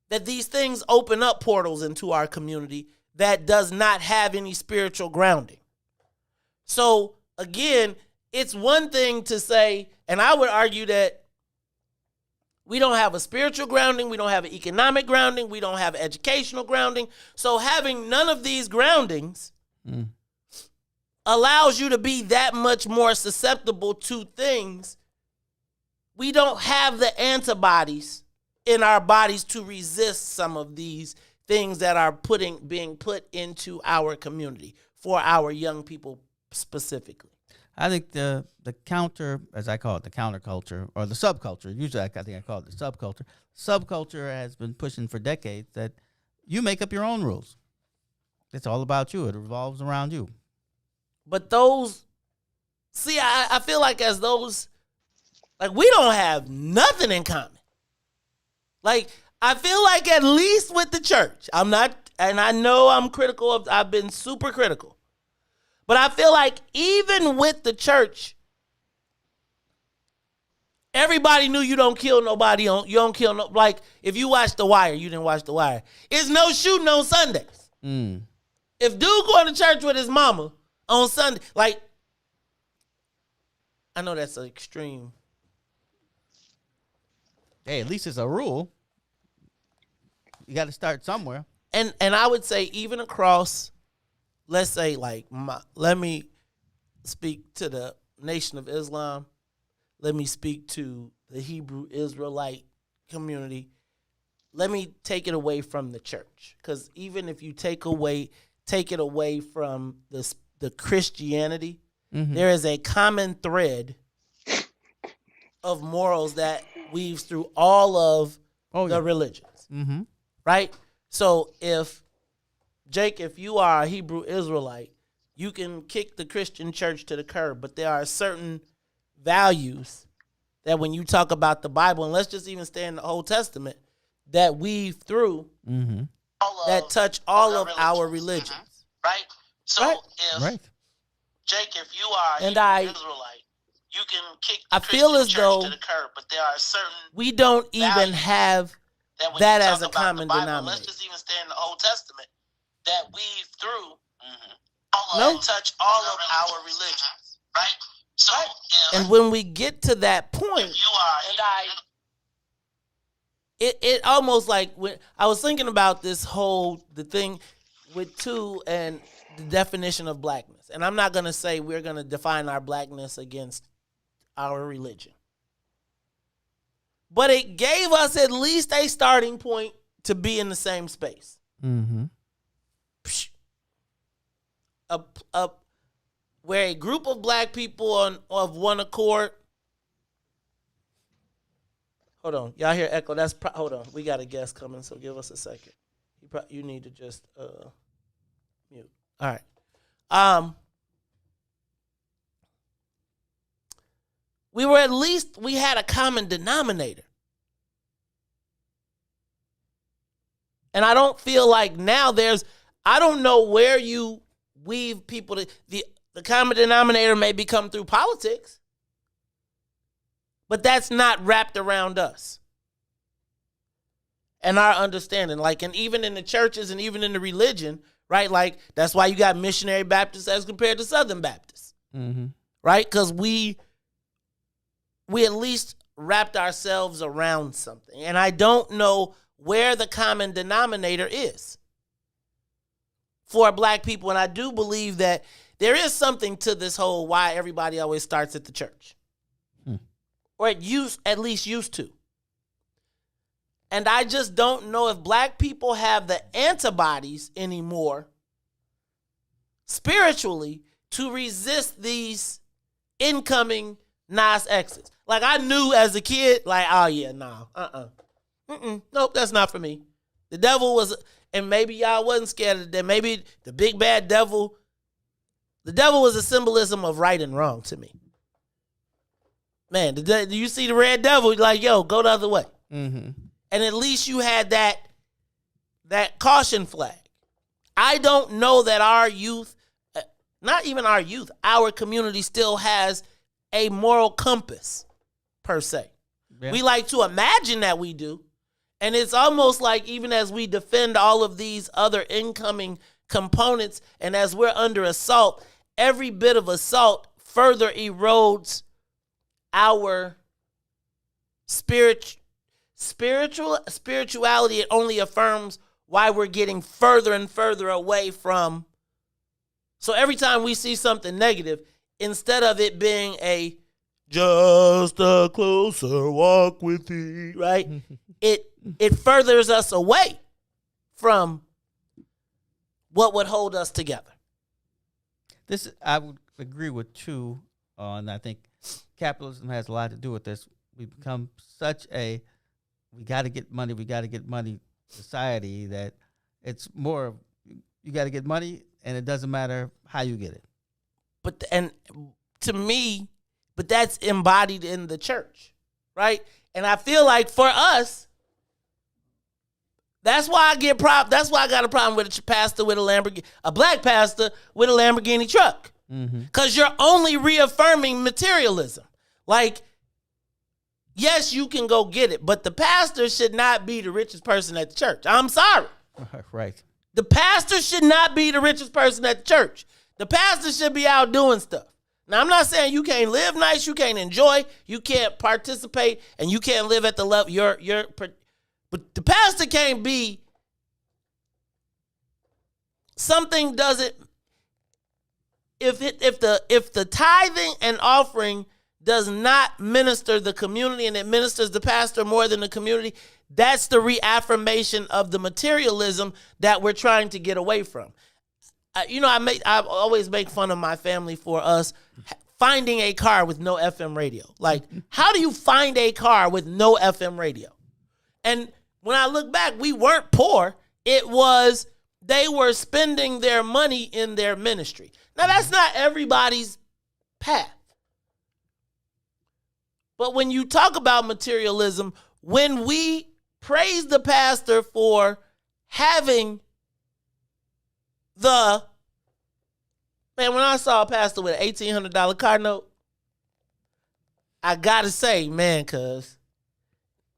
Speaker 9: that these things open up portals into our community that does not have any spiritual grounding. So again, it's one thing to say, and I would argue that we don't have a spiritual grounding, we don't have an economic grounding, we don't have educational grounding. So having none of these groundings allows you to be that much more susceptible to things. We don't have the antibodies in our bodies to resist some of these things that are being put into our community for our young people specifically.
Speaker 10: I think the counter, as I call it, the counterculture or the subculture. Usually, I think I call it the subculture. Subculture has been pushing for decades that you make up your own rules. It's all about you. It revolves around you.
Speaker 9: But I feel like we don't have nothing in common. Like, I feel like at least with the church, I'm not, and I know I'm critical of, I've been super critical. But I feel like even with the church, everybody knew you don't kill nobody like if you watch The Wire, you didn't watch The Wire. It's no shooting on Sundays. If dude going to church with his mama on Sunday, like, I know that's an extreme.
Speaker 10: Hey, at least it's a rule. You got to start somewhere.
Speaker 9: And I would say even across, let's say let me speak to the Nation of Islam. Let me speak to the Hebrew Israelite community. Let me take it away from the church. Because even if you take it away from the Christianity, there is a common thread of morals that weaves through all of the religions. Right? So if you are a Hebrew Israelite, you can kick the Christian church to the curb, but there are certain values that when you talk about the Bible, and let's just even stay in the Old Testament, that weave through, that touch all of our religions.
Speaker 20: Right? So if Jake, if you are an Israelite, you can kick the Christian church to the curb, but there are certain
Speaker 9: we don't even have that as a common denominator.
Speaker 20: Let's just even stay in the Old Testament that weave through and touch all of our religions. Right? So
Speaker 9: and when we get to that point, it almost like when I was thinking about the thing with two and the definition of blackness. And I'm not going to say we're going to define our blackness against our religion. But it gave us at least a starting point to be in the same space. Where a group of black people of one accord. Hold on. Y'all hear echo? Hold on. We got a guest coming, so give us a second. You need to just mute. All right. We had a common denominator. And I don't feel like now I don't know where you weave people to, the common denominator may become through politics, but that's not wrapped around us and our understanding. Like, and even in the churches and even in the religion, right? Like, that's why you got missionary Baptists as compared to Southern Baptists, right? Because we at least wrapped ourselves around something. And I don't know where the common denominator is for black people. And I do believe that there is something to this whole why everybody always starts at the church. Or at least used to. And I just don't know if black people have the antibodies anymore spiritually to resist these incoming Nas X's. Like, I knew as a kid, like, oh yeah, no, nope, that's not for me. The devil was, and maybe y'all wasn't scared of that. Maybe the big bad devil, the devil was a symbolism of right and wrong to me. Man, do you see the red devil? Like, yo, go the other way. And at least you had that caution flag. I don't know that our youth, not even our youth, our community still has a moral compass, per se. Yeah. We like to imagine that we do. And it's almost like even as we defend all of these other incoming components and as we're under assault, every bit of assault further erodes our spirituality. It only affirms why we're getting further and further away from. So every time we see something negative, instead of it being just a closer walk with thee, right? it furthers us away from what would hold us together.
Speaker 10: I would agree with Chu on. I think capitalism has a lot to do with this. We become such a we got to get money society that it's more you got to get money and it doesn't matter how you get it.
Speaker 9: But that's embodied in the church, right? And I feel like for us, that's why I got a problem with a pastor with a Lamborghini, a black pastor with a Lamborghini truck. Because you're only reaffirming materialism. Like, yes, you can go get it, but the pastor should not be the richest person at the church. I'm sorry.
Speaker 10: Right.
Speaker 9: The pastor should not be the richest person at the church. The pastor should be out doing stuff. Now, I'm not saying you can't live nice, you can't enjoy, you can't participate, and you can't live at the level but the pastor can't be something doesn't. If the tithing and offering does not minister the community and it ministers the pastor more than the community, that's the reaffirmation of the materialism that we're trying to get away from. I always make fun of my family for us finding a car with no FM radio. Like, how do you find a car with no FM radio? And when I look back, we weren't poor. It was they were spending their money in their ministry. Now, that's not everybody's path. But when you talk about materialism, when we praise the pastor for having when I saw a pastor with an $1,800 car note, I gotta say, man, cuz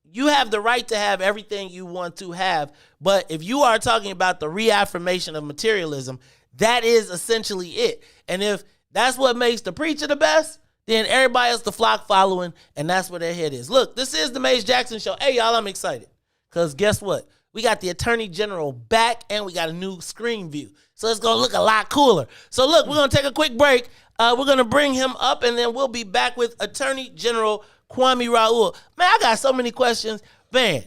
Speaker 9: you have the right to have everything you want to have. But if you are talking about the reaffirmation of materialism, that is essentially it. And if that's what makes the preacher the best, then everybody else the flock following, and that's where their head is. Look, this is the Mace Jackson Show. Hey, y'all, I'm excited. Because guess what? We got the Attorney General back, and we got a new screen view. So it's going to look a lot cooler. So look, we're going to take a quick break. We're going to bring him up, and then we'll be back with Attorney General KWAME RAOUL. Man, I got so many questions. Man,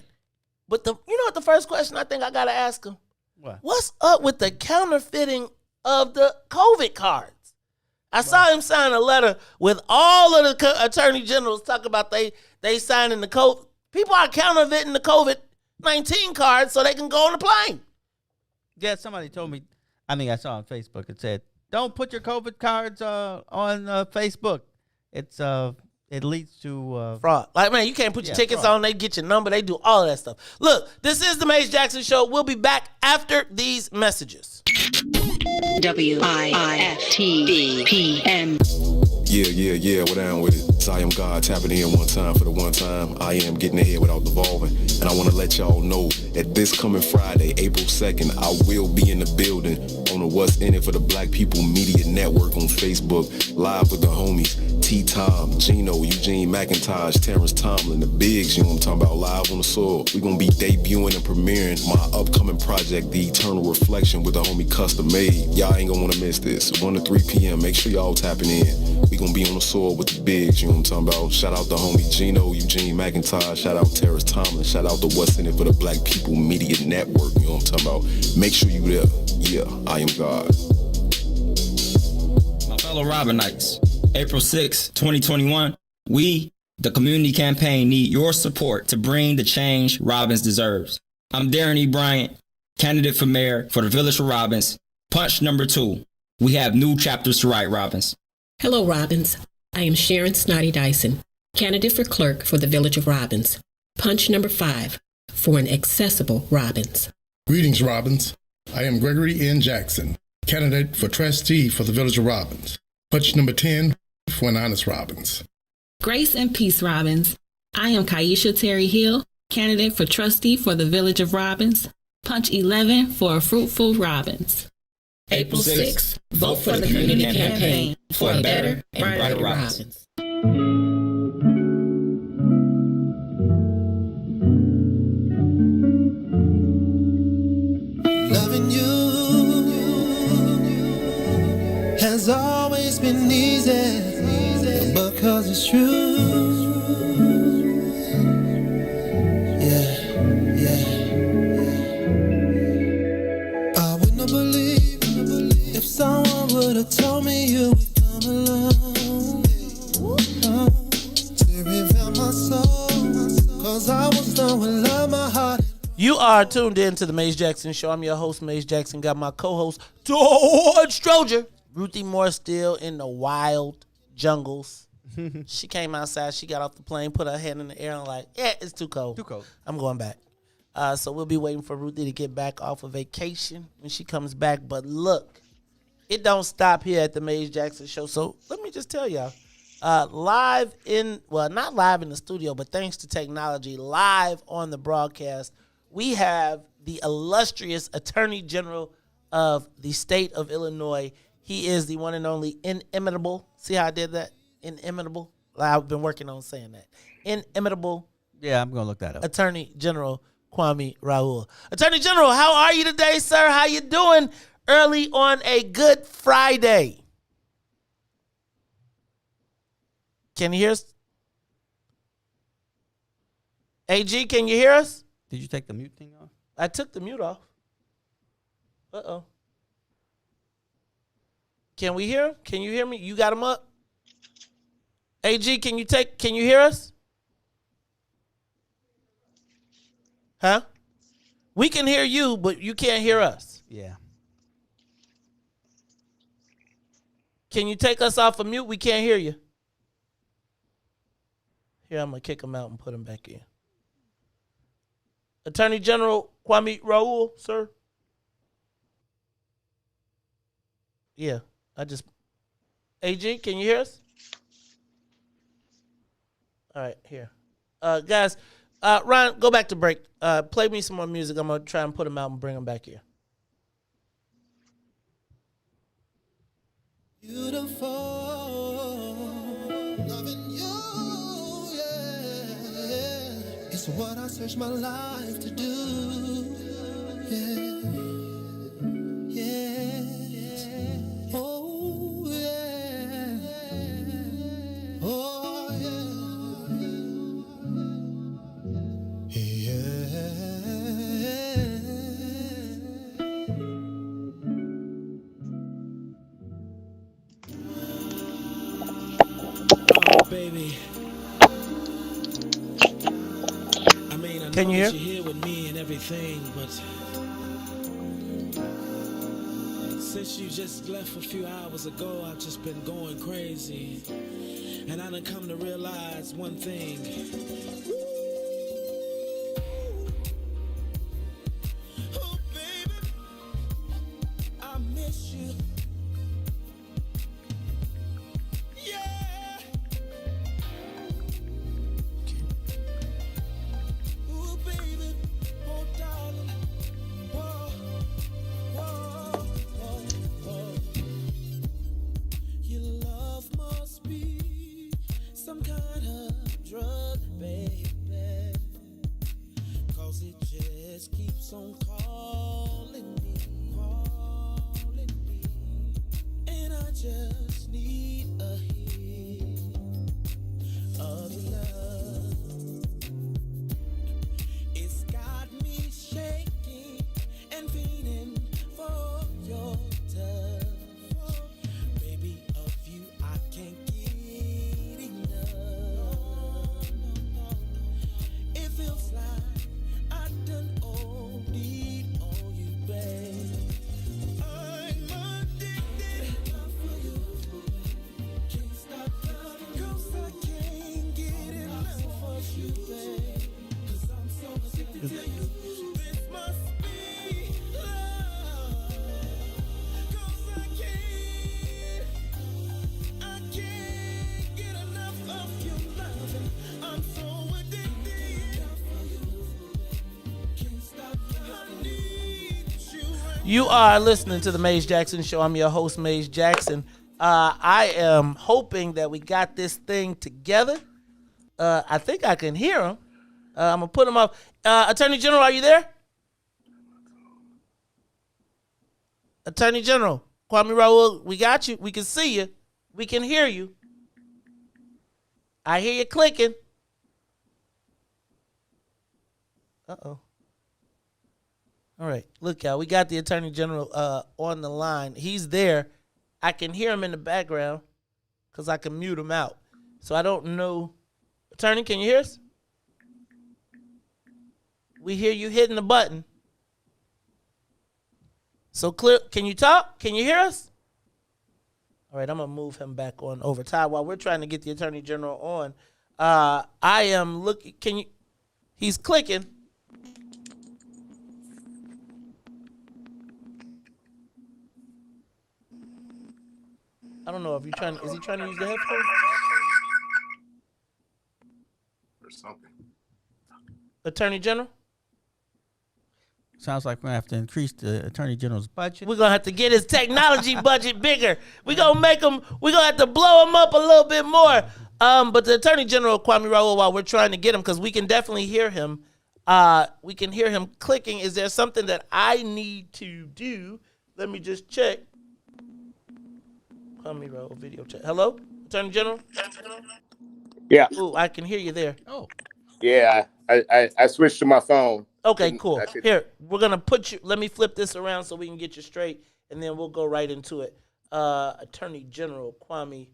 Speaker 9: but you know what the first question I think I got to ask him?
Speaker 10: What?
Speaker 9: What's up with the counterfeiting of the COVID cards? I saw him sign a letter with all of the attorney generals talking about they signing the code. People are counterfeiting the COVID-19 cards so they can go on the plane.
Speaker 10: Yeah, somebody told me. I mean, I saw on Facebook. It said, "Don't put your COVID cards on Facebook. It leads to
Speaker 9: fraud." Like, man, you can't put your tickets
Speaker 10: fraud
Speaker 9: on. They get your number. They do all of that stuff. Look, this is the Mace Jackson Show. We'll be back after these messages.
Speaker 21: WIFTVPM.
Speaker 11: Yeah, we're down with it. So I am God tapping in one time for the one time. I am getting ahead without devolving. And I want to let y'all know that this coming Friday, April 2nd, I will be in the building on the What's In It for the Black People Media Network on Facebook, live with the homies, T-Tom, Gino, Eugene McIntosh, Terrence Tomlin, the Bigs, you know what I'm talking about, live on the soil. We're going to be debuting and premiering my upcoming project, The Eternal Reflection, with the homie Custom Made. Y'all ain't going to want to miss this. 1 to 3 p.m. Make sure y'all tapping in. We gonna be on the soil with the bigs, you know what I'm talking about? Shout out the homie Gino, Eugene McIntosh, shout out Terrence Tomlin, shout out the What's In It for the Black People Media Network, you know what I'm talking about? Make sure you there. Yeah, I am God.
Speaker 22: My fellow Robinites, April 6, 2021, we, the community campaign, need your support to bring the change Robbins deserves. I'm Darren E. Bryant, candidate for mayor for the Village of Robbins. Punch number 2. We have new chapters to write, Robbins.
Speaker 23: Hello, Robbins. I am Sharon Snotty Dyson, candidate for clerk for the Village of Robbins. Punch number 5 for an accessible Robbins.
Speaker 24: Greetings, Robbins. I am Gregory N. Jackson, candidate for trustee for the Village of Robbins. Punch number 10 for an honest Robbins.
Speaker 23: Grace and peace, Robbins. I am Kaisha Terry Hill, candidate for trustee for the Village of Robbins. Punch 11 for a fruitful Robbins. April 6th, vote for the community campaign for a better and brighter Robbins.
Speaker 1: Loving you has always been easy because it's true. I would not believe if someone would have told me you would come along to reveal my soul, cause I was done with love, my heart.
Speaker 9: You are tuned in to the Mace Jackson Show. I'm your host, Mace Jackson. Got my co-host, Todd Stroger. Ruthie Moore still in the wild jungles. She came outside. She got off the plane, put her hand in the air, and like, yeah, it's too cold.
Speaker 10: Too cold.
Speaker 9: I'm going back. So we'll be waiting for Ruthie to get back off of vacation when she comes back. But look, it don't stop here at the Mace Jackson Show. So let me just tell y'all, not live in the studio, but thanks to technology, live on the broadcast, we have the illustrious Attorney General of the state of Illinois. He is the one and only inimitable. See how I did that? Inimitable. I've been working on saying that. Inimitable.
Speaker 10: Yeah, I'm going to look that up.
Speaker 9: Attorney General KWAME RAOUL. Attorney General, how are you today, sir? How you doing early on a Good Friday? Can you hear us? AG, can you hear us?
Speaker 10: Did you take the mute thing off?
Speaker 9: I took the mute off. Uh-oh. Can we hear him? Can you hear me? You got him up? AG, can you hear us? Huh? We can hear you, but you can't hear us.
Speaker 10: Yeah.
Speaker 9: Can you take us off of mute? We can't hear you. Here, I'm going to kick him out and put him back in. Attorney General KWAME RAOUL, sir. Yeah, AG, can you hear us? All right, here. Guys, Ryan, go back to break. Play me some more music. I'm going to try and put him out and bring him back here.
Speaker 1: Beautiful, loving you, yeah. It's what I search my life to do, yeah, yeah. Oh, yeah, oh, yeah,
Speaker 2: Baby, I mean, I
Speaker 9: Can
Speaker 2: know
Speaker 9: you
Speaker 2: that
Speaker 9: hear?
Speaker 2: you're here with me and everything, but since you just left a few hours ago, I've just been going crazy, and I done come to realize one thing. Oh, baby, I miss you. On calling me, and I just need a hit of your love. It's got me shaking and feeling for your touch. Baby, of you I can't get enough. It feels like I done OD'd on you, babe. I'm addicted. Can't stop loving 'cause I can't get enough of you, babe. 'Cause I'm so addicted to you. This must be love. 'Cause I can't get enough of your loving. I'm so addicted.
Speaker 9: You are listening to the Maze Jackson Show. I'm your host, Maze Jackson. I am hoping that we got this thing together. I think I can hear him. I'm going to put him up. Attorney General, are you there? Attorney General, KWAME RAOUL, we got you. We can see you. We can hear you. I hear you clicking. Uh-oh. All right, look, y'all, we got the Attorney General on the line. He's there. I can hear him in the background because I can mute him out. So I don't know. Attorney, can you hear us? We hear you hitting the button. So clear. Can you talk? Can you hear us? All right, I'm going to move him back on over. Todd, while we're trying to get the Attorney General on, I am looking. Can you? He's clicking. I don't know if you're trying. Is he trying to use the headphones?
Speaker 12: Or something.
Speaker 9: Attorney General?
Speaker 10: Sounds like we're going to have to increase the Attorney General's budget.
Speaker 9: We're going to have to get his technology budget bigger. We're going to make him, we're going to have to blow him up a little bit more. But the Attorney General, KWAME RAOUL, while we're trying to get him, because we can definitely hear him, we can hear him clicking. Is there something that I need to do? Let me just check. KWAME RAOUL video chat. Hello, Attorney General?
Speaker 3: Yeah.
Speaker 9: Ooh, I can hear you there.
Speaker 10: Oh.
Speaker 3: Yeah, I switched to my phone.
Speaker 9: Okay, cool. Here, we're going to put you, let me flip this around so we can get you straight, and then we'll go right into it. Attorney General KWAME.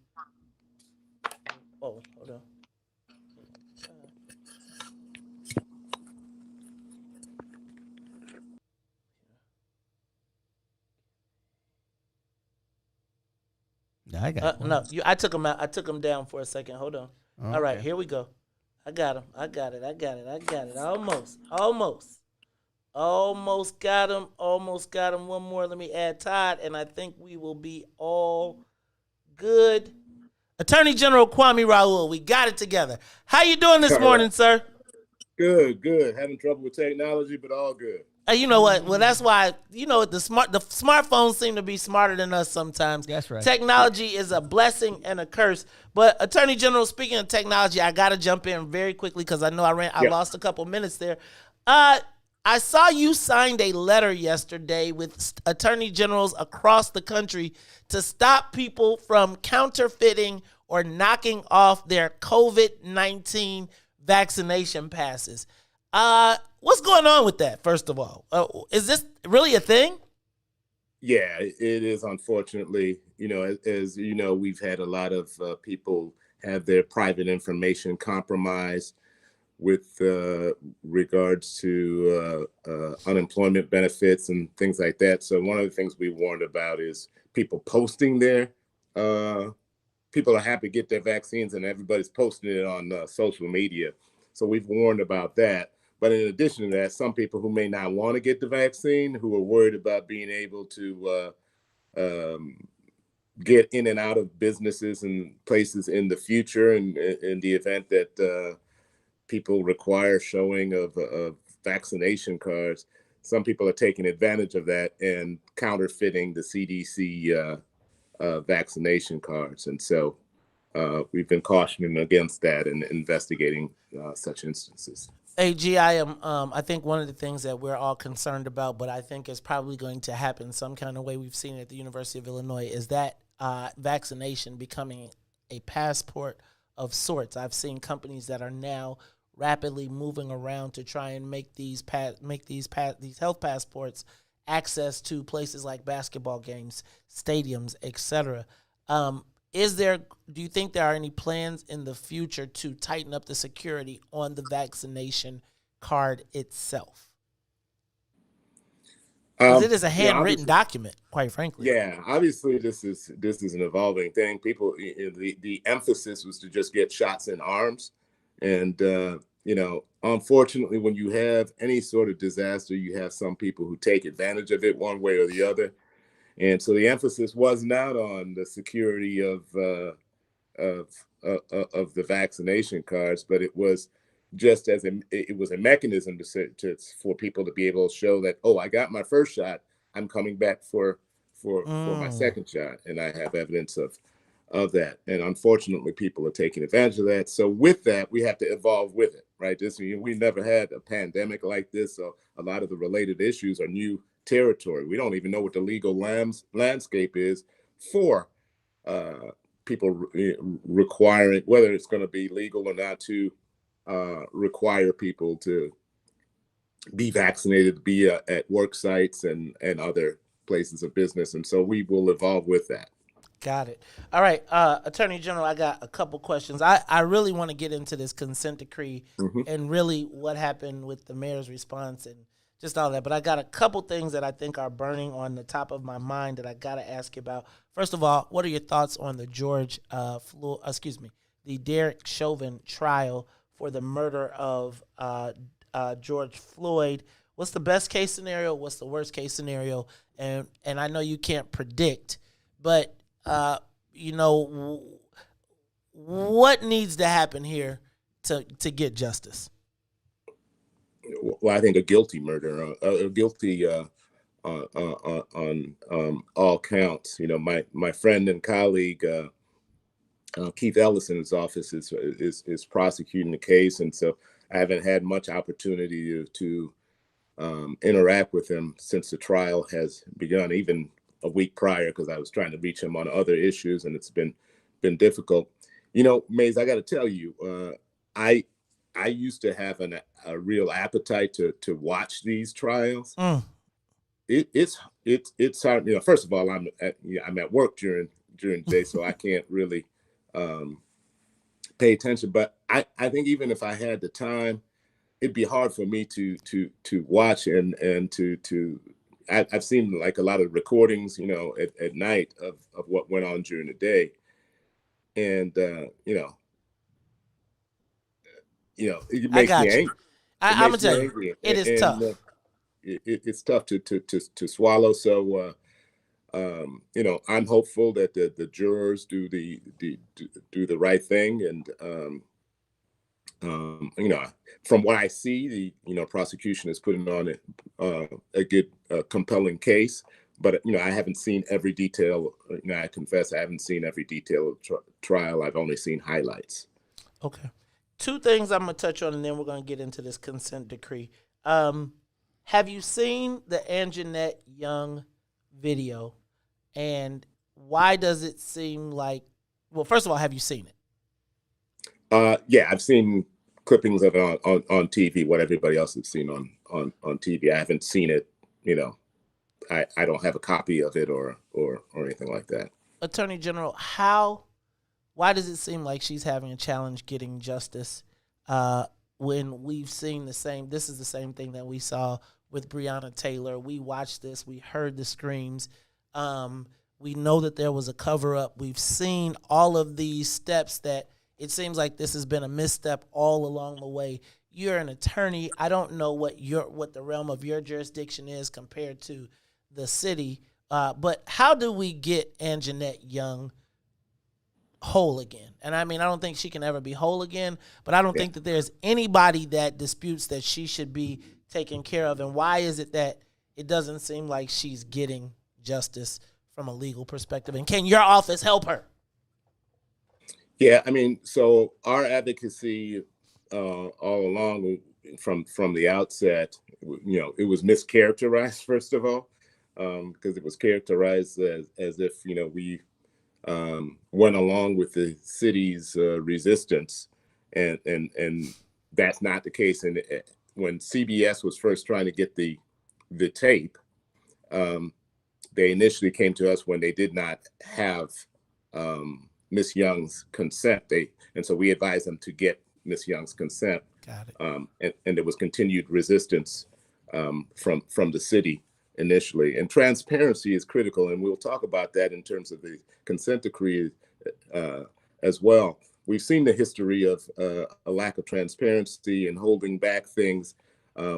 Speaker 9: Oh, hold on.
Speaker 10: I got
Speaker 9: no, I took him out. I took him down for a second. Hold on.
Speaker 10: Oh,
Speaker 9: all right,
Speaker 10: okay.
Speaker 9: here we go. I got him. I got it. Almost got him. One more. Let me add Todd, and I think we will be all good. Attorney General KWAME RAOUL, we got it together. How you doing this morning, sir?
Speaker 3: Good. Having trouble with technology, but all good.
Speaker 9: You know what? Well, that's why, the smartphones seem to be smarter than us sometimes.
Speaker 10: That's right.
Speaker 9: Technology is a blessing and a curse. But Attorney General, speaking of technology, I got to jump in very quickly because I know I lost a couple minutes there. I saw you signed a letter yesterday with attorney generals across the country to stop people from counterfeiting or knocking off their COVID-19 vaccination passes. What's going on with that, first of all? Is this really a thing?
Speaker 3: Yeah, it is, unfortunately. As you know, we've had a lot of people have their private information compromised with regards to unemployment benefits and things like that. So one of the things we warned about is people posting their, people are happy to get their vaccines and everybody's posting it on social media. So we've warned about that. But in addition to that, some people who may not want to get the vaccine, who are worried about being able to get in and out of businesses and places in the future, and in the event that people require showing of vaccination cards, some people are taking advantage of that and counterfeiting the CDC vaccination cards. And so we've been cautioning against that and investigating such instances.
Speaker 9: AG, I think one of the things that we're all concerned about, but I think is probably going to happen some kind of way, we've seen it at the University of Illinois, is that vaccination becoming a passport of sorts. I've seen companies that are now rapidly moving around to try and make these health passports access to places like basketball games, stadiums, etc. Do you think there are any plans in the future to tighten up the security on the vaccination card itself? Because it is a handwritten document, quite frankly.
Speaker 3: Yeah, obviously this is an evolving thing. People, the emphasis was to just get shots in arms, and unfortunately, when you have any sort of disaster, you have some people who take advantage of it one way or the other. And so the emphasis was not on the security of the vaccination cards, but it was just it was a mechanism for people to be able to show that, oh, I got my first shot, I'm coming back for my second shot, and I have evidence of that. And unfortunately, people are taking advantage of that. So with that, we have to evolve with it, right? We never had a pandemic like this, so a lot of the related issues are new territory. We don't even know what the legal landscape is for people requiring, whether it's going to be legal or not, to require people to be vaccinated, be at work sites and other places of business. And so we will evolve with that.
Speaker 9: Got it. All right, Attorney General, I got a couple questions. I really want to get into this consent decree and really what happened with the mayor's response and just all that. But I got a couple things that I think are burning on the top of my mind that I got to ask you about. First of all, what are your thoughts on the the Derek Chauvin trial for the murder of George Floyd? What's the best case scenario? What's the worst case scenario? And I know you can't predict, but what needs to happen here to get justice?
Speaker 3: Well, I think a guilty murder, a guilty on all counts. My friend and colleague Keith Ellison's office is prosecuting the case, and so I haven't had much opportunity to interact with him since the trial has begun, even a week prior, because I was trying to reach him on other issues, and it's been difficult. Mays, I got to tell you, I used to have a real appetite to watch these trials. It's hard. First of all, I'm at work during the day, so I can't really pay attention. But I think even if I had the time, it'd be hard for me to watch and to. I've seen like a lot of recordings, at night of what went on during the day, and it
Speaker 9: I
Speaker 3: makes
Speaker 9: got
Speaker 3: me
Speaker 9: you.
Speaker 3: angry.
Speaker 9: I'm gonna tell you, it is tough.
Speaker 3: It's tough to swallow. So, I'm hopeful that the jurors do the right thing, and from what I see, the prosecution is putting on a good, compelling case. But I haven't seen every detail. I confess I haven't seen every detail of trial. I've only seen highlights.
Speaker 9: Okay. Two things I'm gonna touch on, and then we're gonna get into this consent decree. Have you seen the Anjanette Young video? And why does it seem like? Well, first of all, have you seen it?
Speaker 3: Yeah, I've seen clippings of it on TV. What everybody else has seen on TV. I haven't seen it. I don't have a copy of it or anything like that.
Speaker 9: Attorney General, why does it seem like she's having a challenge getting justice when we've seen this is the same thing that we saw with Breonna Taylor. We watched this, we heard the screams. We know that there was a cover-up. We've seen all of these steps that it seems like this has been a misstep all along the way. You're an attorney. I don't know what the realm of your jurisdiction is compared to the city, but how do we get Anjanette Young whole again? And I mean, I don't think she can ever be whole again, but I don't think that there's anybody that disputes that she should be taken care of. And why is it that it doesn't seem like she's getting justice from a legal perspective? And can your office help her?
Speaker 3: Yeah, I mean, so our advocacy all along from the outset, it was mischaracterized, first of all, because it was characterized as if, we went along with the city's resistance, and that's not the case. And when CBS was first trying to get the tape, they initially came to us when they did not have Miss Young's consent. And so we advised them to get Miss Young's consent.
Speaker 9: Got it.
Speaker 3: And there was continued resistance from the city initially. And transparency is critical, and we'll talk about that in terms of the consent decree as well. We've seen the history of a lack of transparency and holding back things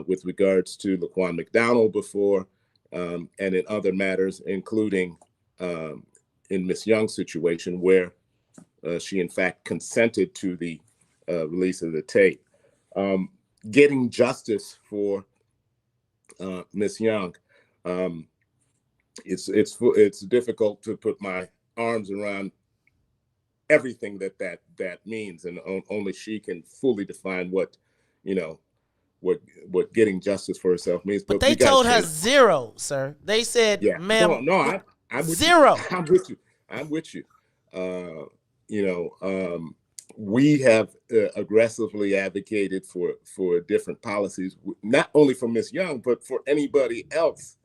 Speaker 3: with regards to Laquan McDonald before, and in other matters, including in Miss Young's situation, where she in fact consented to the release of the tape. Getting justice for Miss Young, it's difficult to put my arms around everything that means, and only she can fully define what getting justice for herself means.
Speaker 9: But they told her zero, sir. They said, "Ma'am,
Speaker 3: no, I'm with
Speaker 9: zero."
Speaker 3: I'm with you. We have aggressively advocated for different policies, not only for Miss Young, but for anybody else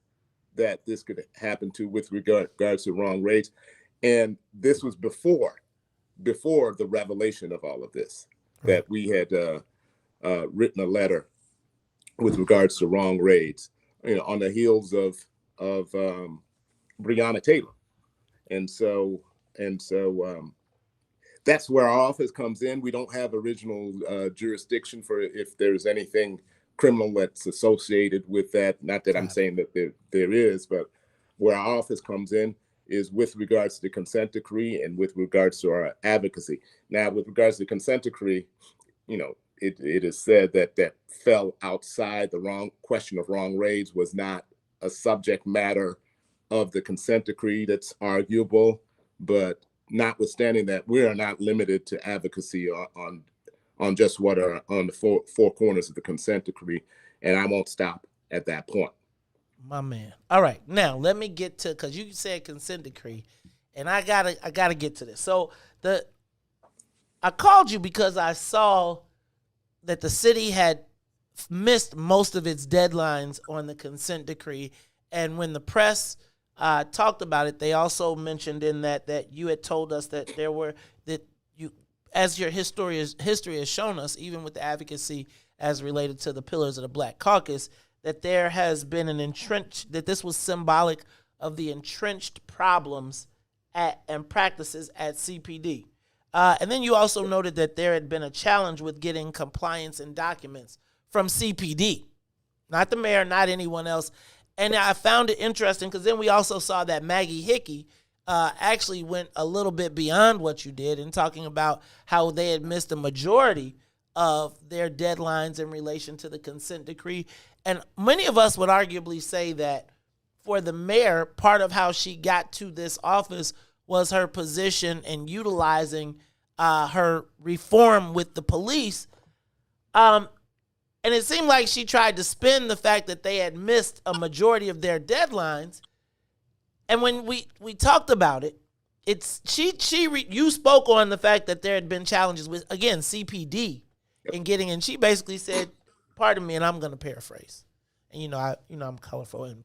Speaker 3: that this could happen to with regards to wrong rates. And this was before the revelation of all of this, that we had written a letter with regards to wrong rates, on the heels of Breonna Taylor. And so that's where our office comes in. We don't have original jurisdiction for if there's anything criminal that's associated with that. Not that I'm saying that there is, but where our office comes in is with regards to the consent decree and with regards to our advocacy. Now, with regards to the consent decree, it is said that fell outside the question of wrong rates, was not a subject matter of the consent decree. That's arguable, but notwithstanding that, we are not limited to advocacy on just what are on the four corners of the consent decree, and I won't stop at that point.
Speaker 9: My man. All right, now let me get to, because you said consent decree, and I gotta get to this. So I called you because I saw that the city had missed most of its deadlines on the consent decree, and when the press talked about it, they also mentioned in that you had told us that as your history has shown us, even with the advocacy as related to the pillars of the Black Caucus, that there has been that this was symbolic of the entrenched problems and practices at CPD. And then you also noted that there had been a challenge with getting compliance and documents from CPD, not the mayor, not anyone else. And I found it interesting because then we also saw that Maggie Hickey actually went a little bit beyond what you did in talking about how they had missed a majority of their deadlines in relation to the consent decree. And many of us would arguably say that for the mayor, part of how she got to this office was her position and utilizing her reform with the police. And it seemed like she tried to spin the fact that they had missed a majority of their deadlines. And when we talked about it, you spoke on the fact that there had been challenges with, again, CPD in getting, and she basically said, pardon me, and I'm going to paraphrase. And I'm colorful in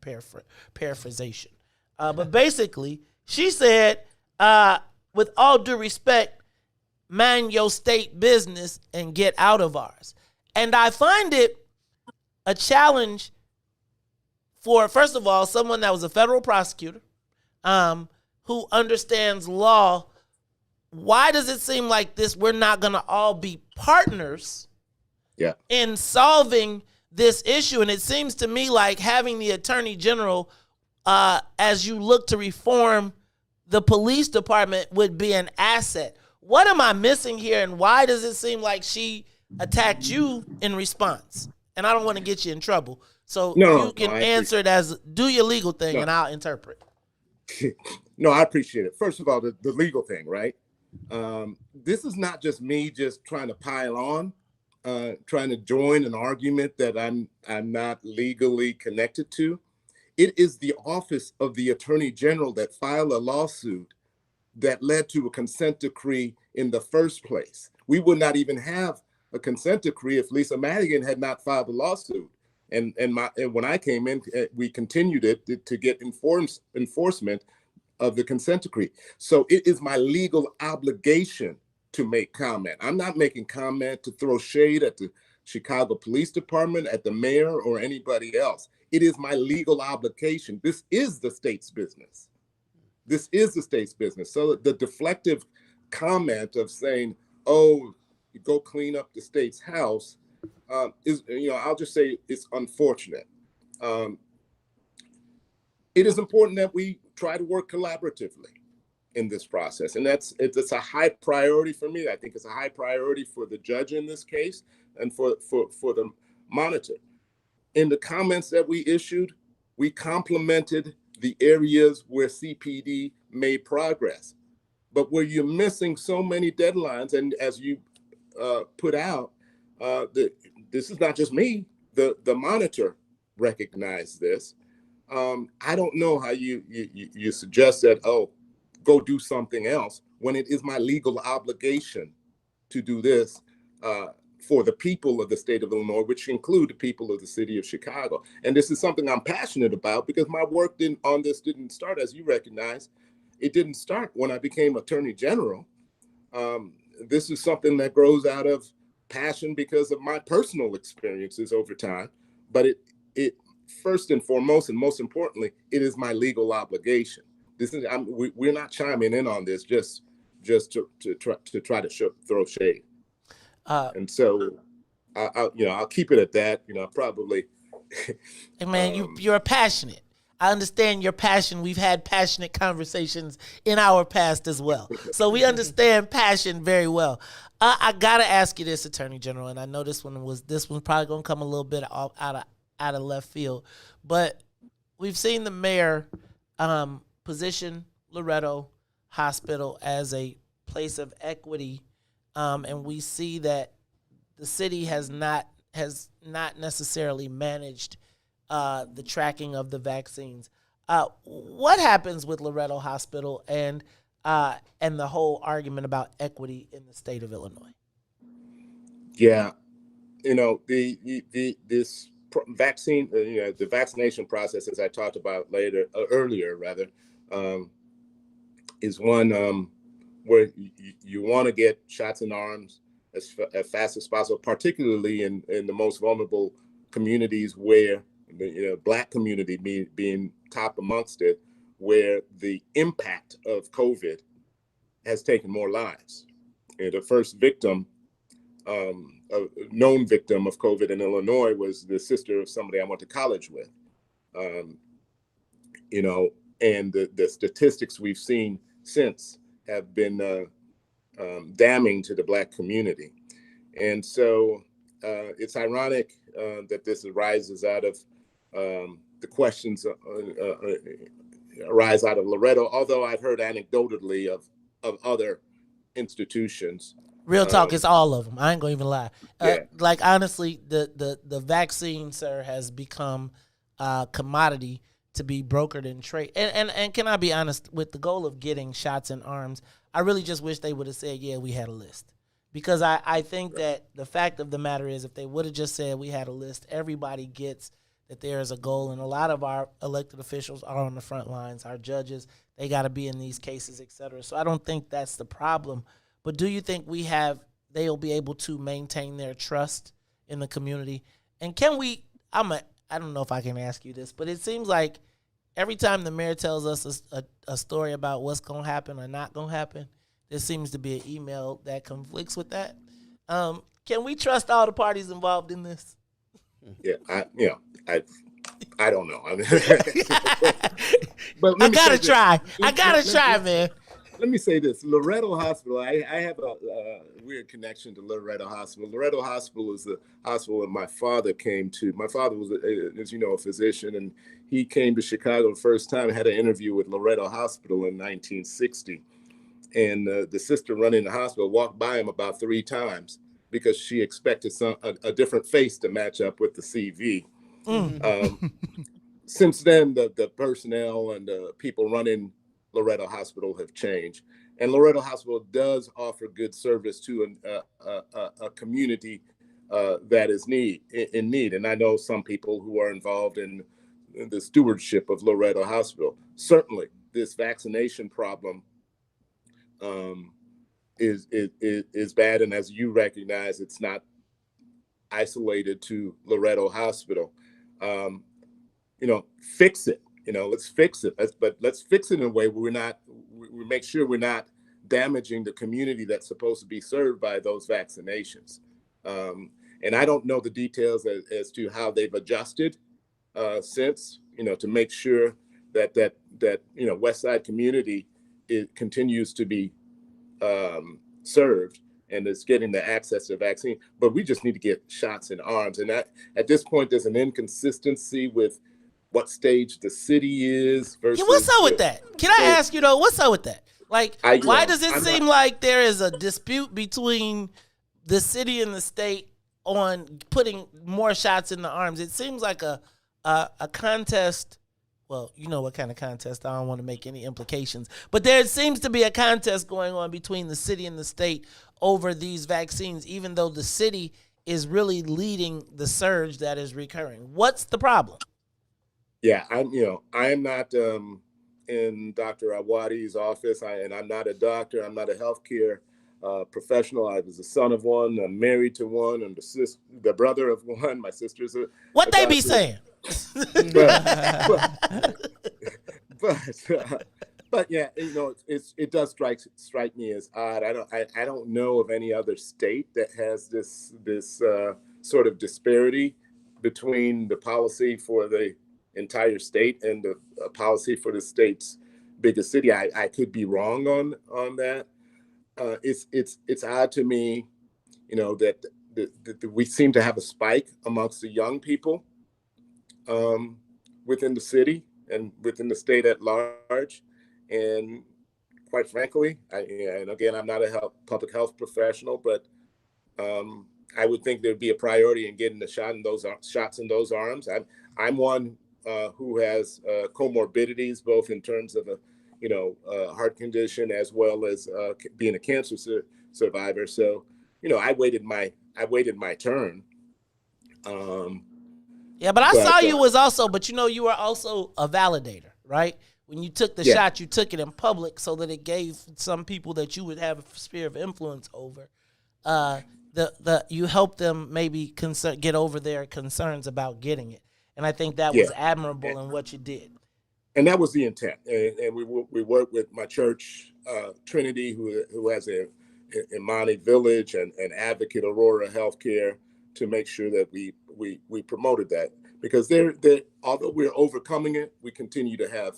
Speaker 9: paraphrasation. But basically, she said, with all due respect, mind your state business and get out of ours. And I find it a challenge for, first of all, someone that was a federal prosecutor, who understands law. Why does it seem like this? We're not going to all be partners in solving this issue. And it seems to me like having the attorney general, as you look to reform the police department, would be an asset. What am I missing here? And why does it seem like she attacked you in response? And I don't want to get you in trouble. So you can answer it as do your legal thing and I'll interpret.
Speaker 3: No, I appreciate it. First of all, the legal thing, right? This is not just me just trying to pile on, trying to join an argument that I'm not legally connected to. It is the office of the Attorney General that filed a lawsuit that led to a consent decree in the first place. We would not even have a consent decree if Lisa Madigan had not filed a lawsuit. And when I came in, we continued it to get enforcement of the consent decree. So it is my legal obligation to make comment. I'm not making comment to throw shade at the Chicago Police Department, at the mayor, or anybody else. It is my legal obligation. This is the state's business. This is the state's business. So the deflective comment of saying, oh, you go clean up the state's house, is, I'll just say it's unfortunate. It is important that we try to work collaboratively in this process. And it's a high priority for me. I think it's a high priority for the judge in this case and for the monitor. In the comments that we issued, we complimented the areas where CPD made progress. But where you're missing so many deadlines, and as you put out, this is not just me, the monitor recognized this. I don't know how you suggest that, go do something else, when it is my legal obligation to do this for the people of the state of Illinois, which include the people of the city of Chicago. And this is something I'm passionate about because my work on this didn't start, as you recognize, it didn't start when I became Attorney General. This is something that grows out of passion because of my personal experiences over time. But it first and foremost, and most importantly, it is my legal obligation. We're not chiming in on this just to try to throw shade. And so I'll keep it at that. Probably.
Speaker 9: Hey man, you're passionate. I understand your passion. We've had passionate conversations in our past as well. So we understand passion very well. I gotta ask you this, Attorney General, and I know this one's probably gonna come a little bit out of left field, but we've seen the mayor position Loretto Hospital as a place of equity, and we see that the city has not necessarily managed the tracking of the vaccines. What happens with Loretto Hospital and the whole argument about equity in the state of Illinois?
Speaker 3: Yeah, this vaccine, the vaccination process, as I talked about earlier, is one where you want to get shots in arms as fast as possible, particularly in the most vulnerable communities where Black community being top amongst it, where the impact of COVID has taken more lives. the first victim, a known victim of COVID in Illinois, was the sister of somebody I went to college with. You know, and the statistics we've seen since have been damning to the Black community. And so it's ironic that this arises out of the questions arise out of Loretto, although I've heard anecdotally of other institutions.
Speaker 9: Real talk, it's all of them. I ain't gonna even lie. Like honestly, the vaccine, sir, has become a commodity to be brokered and trade. And can I be honest, with the goal of getting shots in arms, I really just wish they would have said, yeah, we had a list. Because I think that the fact of the matter is, if they would have just said we had a list, everybody gets that there is a goal. And a lot of our elected officials are on the front lines. Our judges, they got to be in these cases, et cetera. So I don't think that's the problem. But do you think they'll be able to maintain their trust in the community? And can we, I don't know if I can ask you this, but it seems like every time the mayor tells us a story about what's going to happen or not going to happen, there seems to be an email that conflicts with that. Can we trust all the parties involved in this?
Speaker 3: Yeah, I don't know.
Speaker 9: But I gotta try. Man.
Speaker 3: Let me say this: Loretto Hospital. I have a weird connection to Loretto Hospital. Loretto Hospital is the hospital that my father came to. My father was, as you know, a physician, and he came to Chicago the first time. Had an interview with Loretto Hospital in 1960, and the sister running the hospital walked by him about 3 times because she expected a different face to match up with the CV. Since then, the personnel and the people running Loretto Hospital have changed, and Loretto Hospital does offer good service to a community that is in need. And I know some people who are involved in the stewardship of Loretto Hospital. Certainly, this vaccination problem is bad, and as you recognize, it's not isolated to Loretto Hospital. Fix it. Let's fix it. But let's fix it in a way where we make sure we're not damaging the community that's supposed to be served by those vaccinations. And I don't know the details as to how they've adjusted since, to make sure that West Side community continues to be served and is getting the access to vaccine. But we just need to get shots in arms. And at this point, there's an inconsistency with what stage the city is versus.
Speaker 9: Yeah, what's up with that? Can I ask you though, what's up with that? Like, why does it seem like there is a dispute between the city and the state on putting more shots in the arms? It seems like a contest. Well, you know what kind of contest. I don't want to make any implications. But there seems to be a contest going on between the city and the state over these vaccines, even though the city is really leading the surge that is recurring. What's the problem?
Speaker 3: Yeah, I am not in Dr. Awadi's office, and I'm not a doctor. I'm not a healthcare professional. I was the son of one. I'm married to one. I'm the brother of one. My sister's a
Speaker 9: what they be saying.
Speaker 3: But yeah, it does strike me as odd. I don't know of any other state that has this sort of disparity between the policy for the entire state and the policy for the state's biggest city. I could be wrong on that. It's odd to me, that we seem to have a spike amongst the young people within the city and within the state at large. And quite frankly, and again, I'm not a public health professional, but I would think there'd be a priority in getting the shots in those arms. I'm one who has comorbidities, both in terms of a heart condition as well as being a cancer survivor. So, I waited my turn.
Speaker 9: Yeah, but I saw you was also, but you were also a validator, right? When you took the shot, you took it in public so that it gave some people that you would have a sphere of influence over. You helped them maybe get over their concerns about getting it, and I think that was admirable in what you did.
Speaker 3: And that was the intent. And we worked with my church, Trinity, who has a Imani Village and Advocate Aurora Healthcare to make sure that we promoted that, because they're although we're overcoming it, we continue to have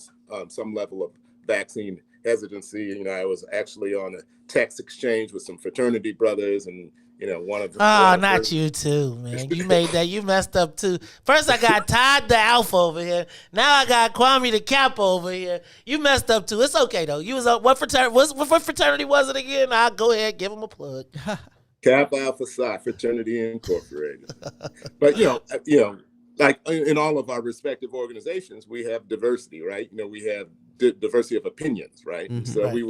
Speaker 3: some level of vaccine hesitancy. You know, I was actually on a text exchange with some fraternity brothers, and you know, one of them.
Speaker 9: Oh, not you too, man. You made that. You messed up too. First, I got Todd the Alpha over here. Now I got Kwame the Kappa over here. You messed up too. It's okay though. You was what fraternity? What fraternity was it again? I'll go ahead, give him a plug.
Speaker 3: Kappa Alpha Psi Fraternity Incorporated. But you know, like in all of our respective organizations, we have diversity, right? You know, we have diversity of opinions, right?
Speaker 10: Mm-hmm.
Speaker 3: So
Speaker 10: Right.
Speaker 3: we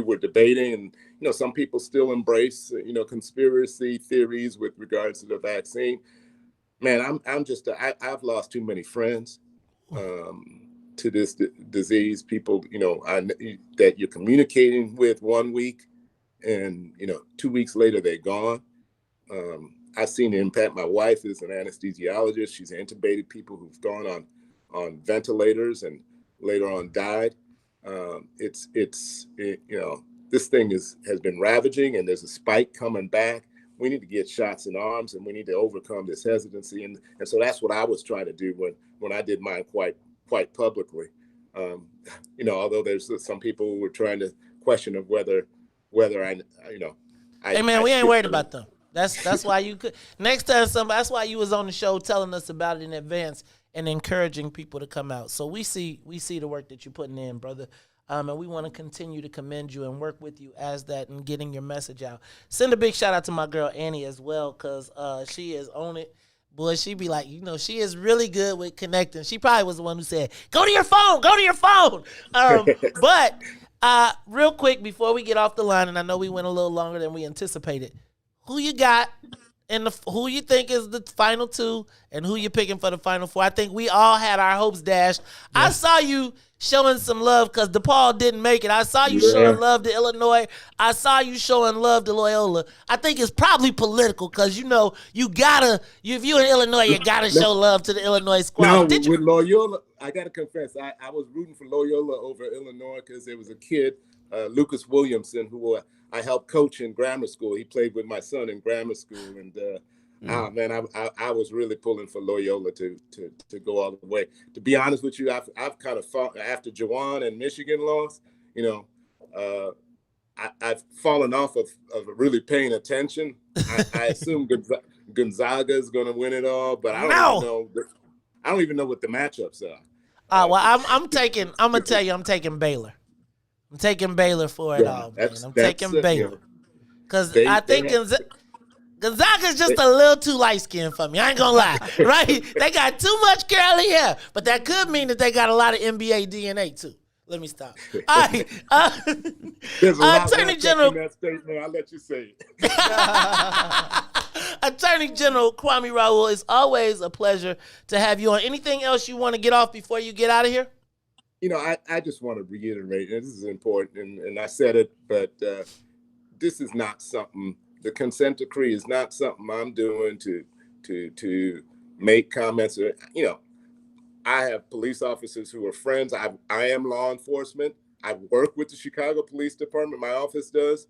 Speaker 3: were debating, and you know, some people still embrace conspiracy theories with regards to the vaccine. Man, I've lost too many friends to this disease. People, that you're communicating with 1 week, and 2 weeks later they're gone. I've seen the impact. My wife is an anesthesiologist. She's intubated people who've gone on ventilators and later on died. This thing has been ravaging, and there's a spike coming back. We need to get shots in arms, and we need to overcome this hesitancy. And so that's what I was trying to do when I did mine quite publicly. Although there's some people who were trying to question of whether
Speaker 9: Hey man, we ain't worried about them. That's why you could next time that's why you was on the show telling us about it in advance and encouraging people to come out. So we see the work that you're putting in, brother. And we want to continue to commend you and work with you as that and getting your message out. Send a big shout out to my girl Annie as well, because she is on it. Boy, she be like, she is really good with connecting. She probably was the one who said, go to your phone. But real quick, before we get off the line, and I know we went a little longer than we anticipated, who you got and who you think is the final two and who you picking for the final four? I think we all had our hopes dashed. Yeah. I saw you showing some love because DePaul didn't make it. I saw you showing love to Illinois. I saw you showing love to Loyola. I think it's probably political because, if you're in Illinois, you got to show love to the Illinois squad.
Speaker 3: With Loyola, I got to confess, I was rooting for Loyola over Illinois because there was a kid, Lucas Williamson, who I helped coach in grammar school. He played with my son in grammar school, and I was really pulling for Loyola to go all the way. To be honest with you, I've kind of fought after Jawan and Michigan lost. I've fallen off of really paying attention. I assume Gonzaga is going to win it all, but I don't even know what the matchups are.
Speaker 9: I'm taking Baylor. I'm taking Baylor for it all, man. I'm taking Baylor. Because I think Gonzaga's just a little too light-skinned for me. I ain't going to lie, right? They got too much curly hair. But that could mean that they got a lot of NBA DNA, too. Let me stop. All right.
Speaker 3: There's a lot
Speaker 9: Attorney General.
Speaker 3: in that statement. I'll let you say it.
Speaker 9: Attorney General Kwame Raoul, it's always a pleasure to have you on. Anything else you want to get off before you get out of here?
Speaker 3: I just want to reiterate, and this is important, and I said it, but this is not something, the consent decree is not something I'm doing to make comments. I have police officers who are friends. I am law enforcement. I work with the Chicago Police Department. My office does.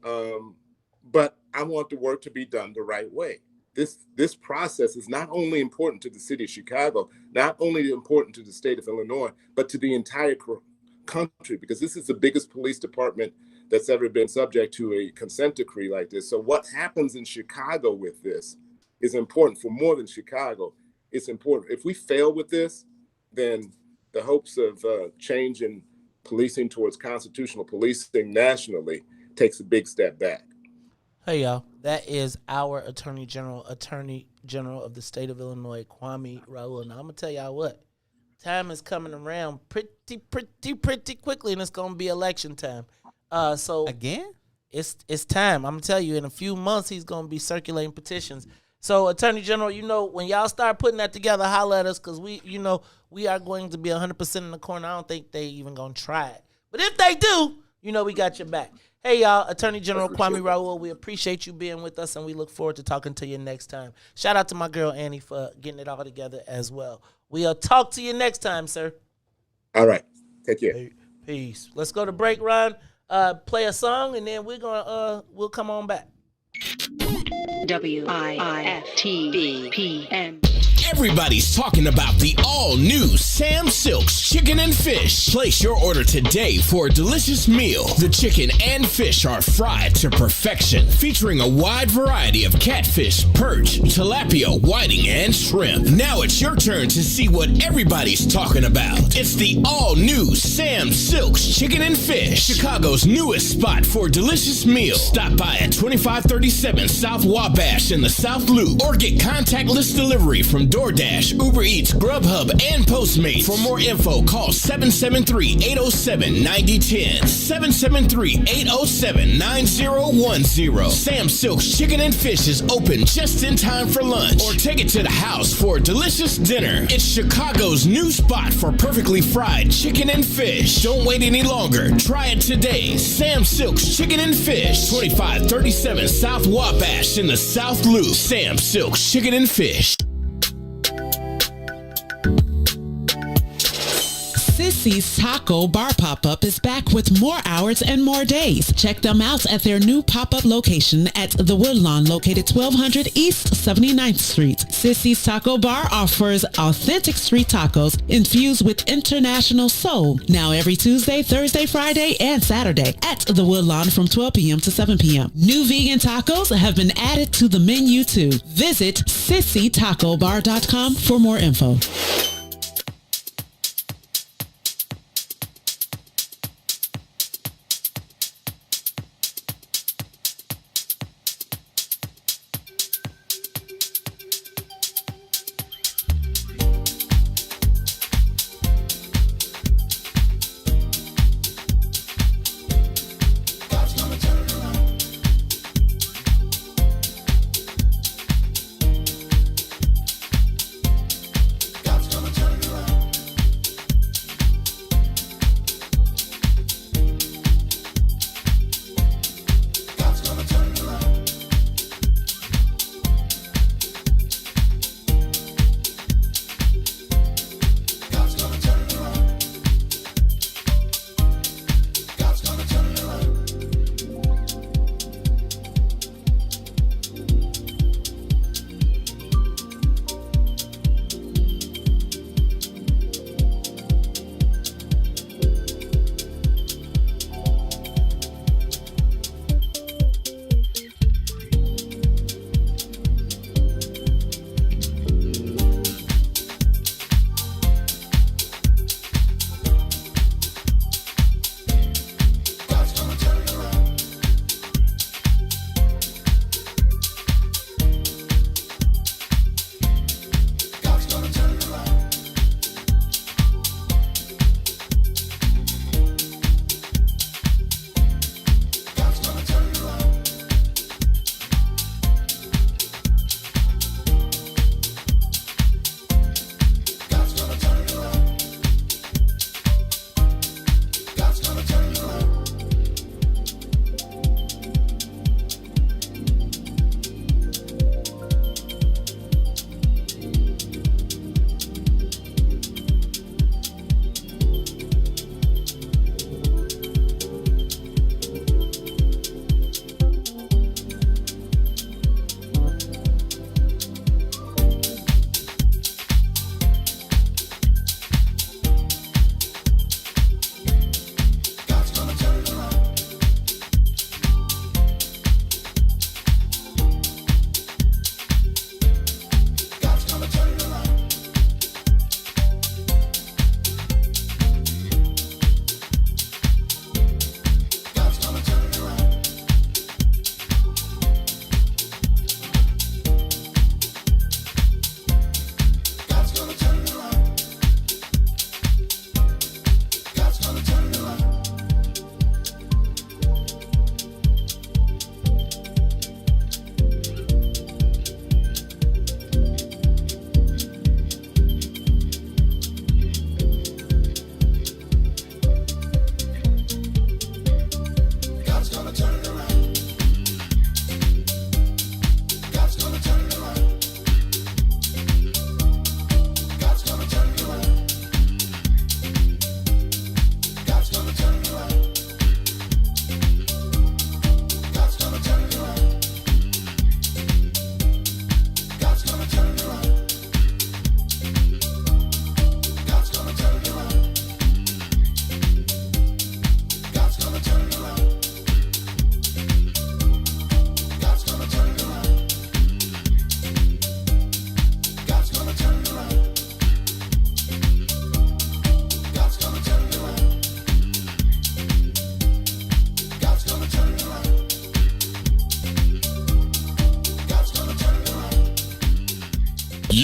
Speaker 3: But I want the work to be done the right way. This process is not only important to the city of Chicago, not only important to the state of Illinois, but to the entire country, because this is the biggest police department that's ever been subject to a consent decree like this. So what happens in Chicago with this is important for more than Chicago. It's important. If we fail with this, then the hopes of change in policing towards constitutional policing nationally takes a big step back.
Speaker 9: Hey, y'all. That is our Attorney General of the state of Illinois, Kwame Raoul. Now, I'm going to tell y'all what. Time is coming around pretty quickly, and it's going to be election time. So
Speaker 10: again?
Speaker 9: It's time. I'm going to tell you, in a few months, he's going to be circulating petitions. So, Attorney General, when y'all start putting that together, holler at us, because we are going to be 100% in the corner. I don't think they even going to try it. But if they do, we got your back. Hey, y'all, Attorney General Kwame Raoul, we appreciate you being with us, and we look forward to talking to you next time. Shout out to my girl, Annie, for getting it all together as well. We'll talk to you next time, sir.
Speaker 3: All right. Take care.
Speaker 9: Peace. Let's go to break, Ron. play a song, and then we'll come on back.
Speaker 21: WIIFTBPM.
Speaker 5: Everybody's talking about the all-new Sam Silk's Chicken and Fish. Place your order today for a delicious meal. The chicken and fish are fried to perfection, featuring a wide variety of catfish, perch, tilapia, whiting, and shrimp. Now it's your turn to see what everybody's talking about. It's the all-new Sam Silk's Chicken and Fish, Chicago's newest spot for delicious meals. Stop by at 2537 South Wabash in the South Loop, or get contactless delivery from DoorDash, Uber Eats, Grubhub, and Postmates. For more info, call 773-807-9010. 773-807-9010. Sam Silk's Chicken and Fish is open just in time for lunch, or take it to the house for a delicious dinner. It's Chicago's new spot for perfectly fried chicken and fish. Don't wait any longer. Try it today. Sam Silk's Chicken and Fish, 2537 South Wabash in the South Loop. Sam Silk's Chicken and Fish.
Speaker 6: Sissy's Taco Bar Pop-Up is back with more hours and more days. Check them out at their new pop-up location at The Woodlawn, located 1200 East 79th Street. Sissy's Taco Bar offers authentic street tacos infused with international soul. Now every Tuesday, Thursday, Friday, and Saturday at The Woodlawn from 12 p.m. to 7 p.m. New vegan tacos have been added to the menu too. Visit sissytacobar.com for more info.
Speaker 1: God's gonna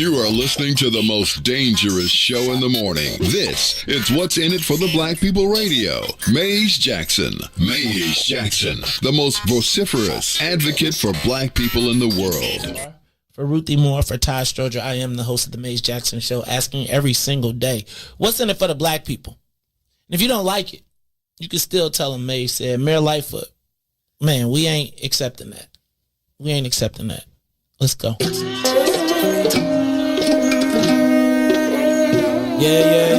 Speaker 4: You are listening to the most dangerous show in the morning. This is What's in It for the Black People Radio. Maze Jackson. Maze Jackson, the most vociferous advocate for black people in the world.
Speaker 9: For Ruthie Moore, for Todd Stroger, I am the host of the Maze Jackson Show, asking every single day, what's in it for the black people? And if you don't like it, you can still tell them Maze said, Mayor Lightfoot, man, we ain't accepting that. We ain't accepting that. Let's go. Yeah.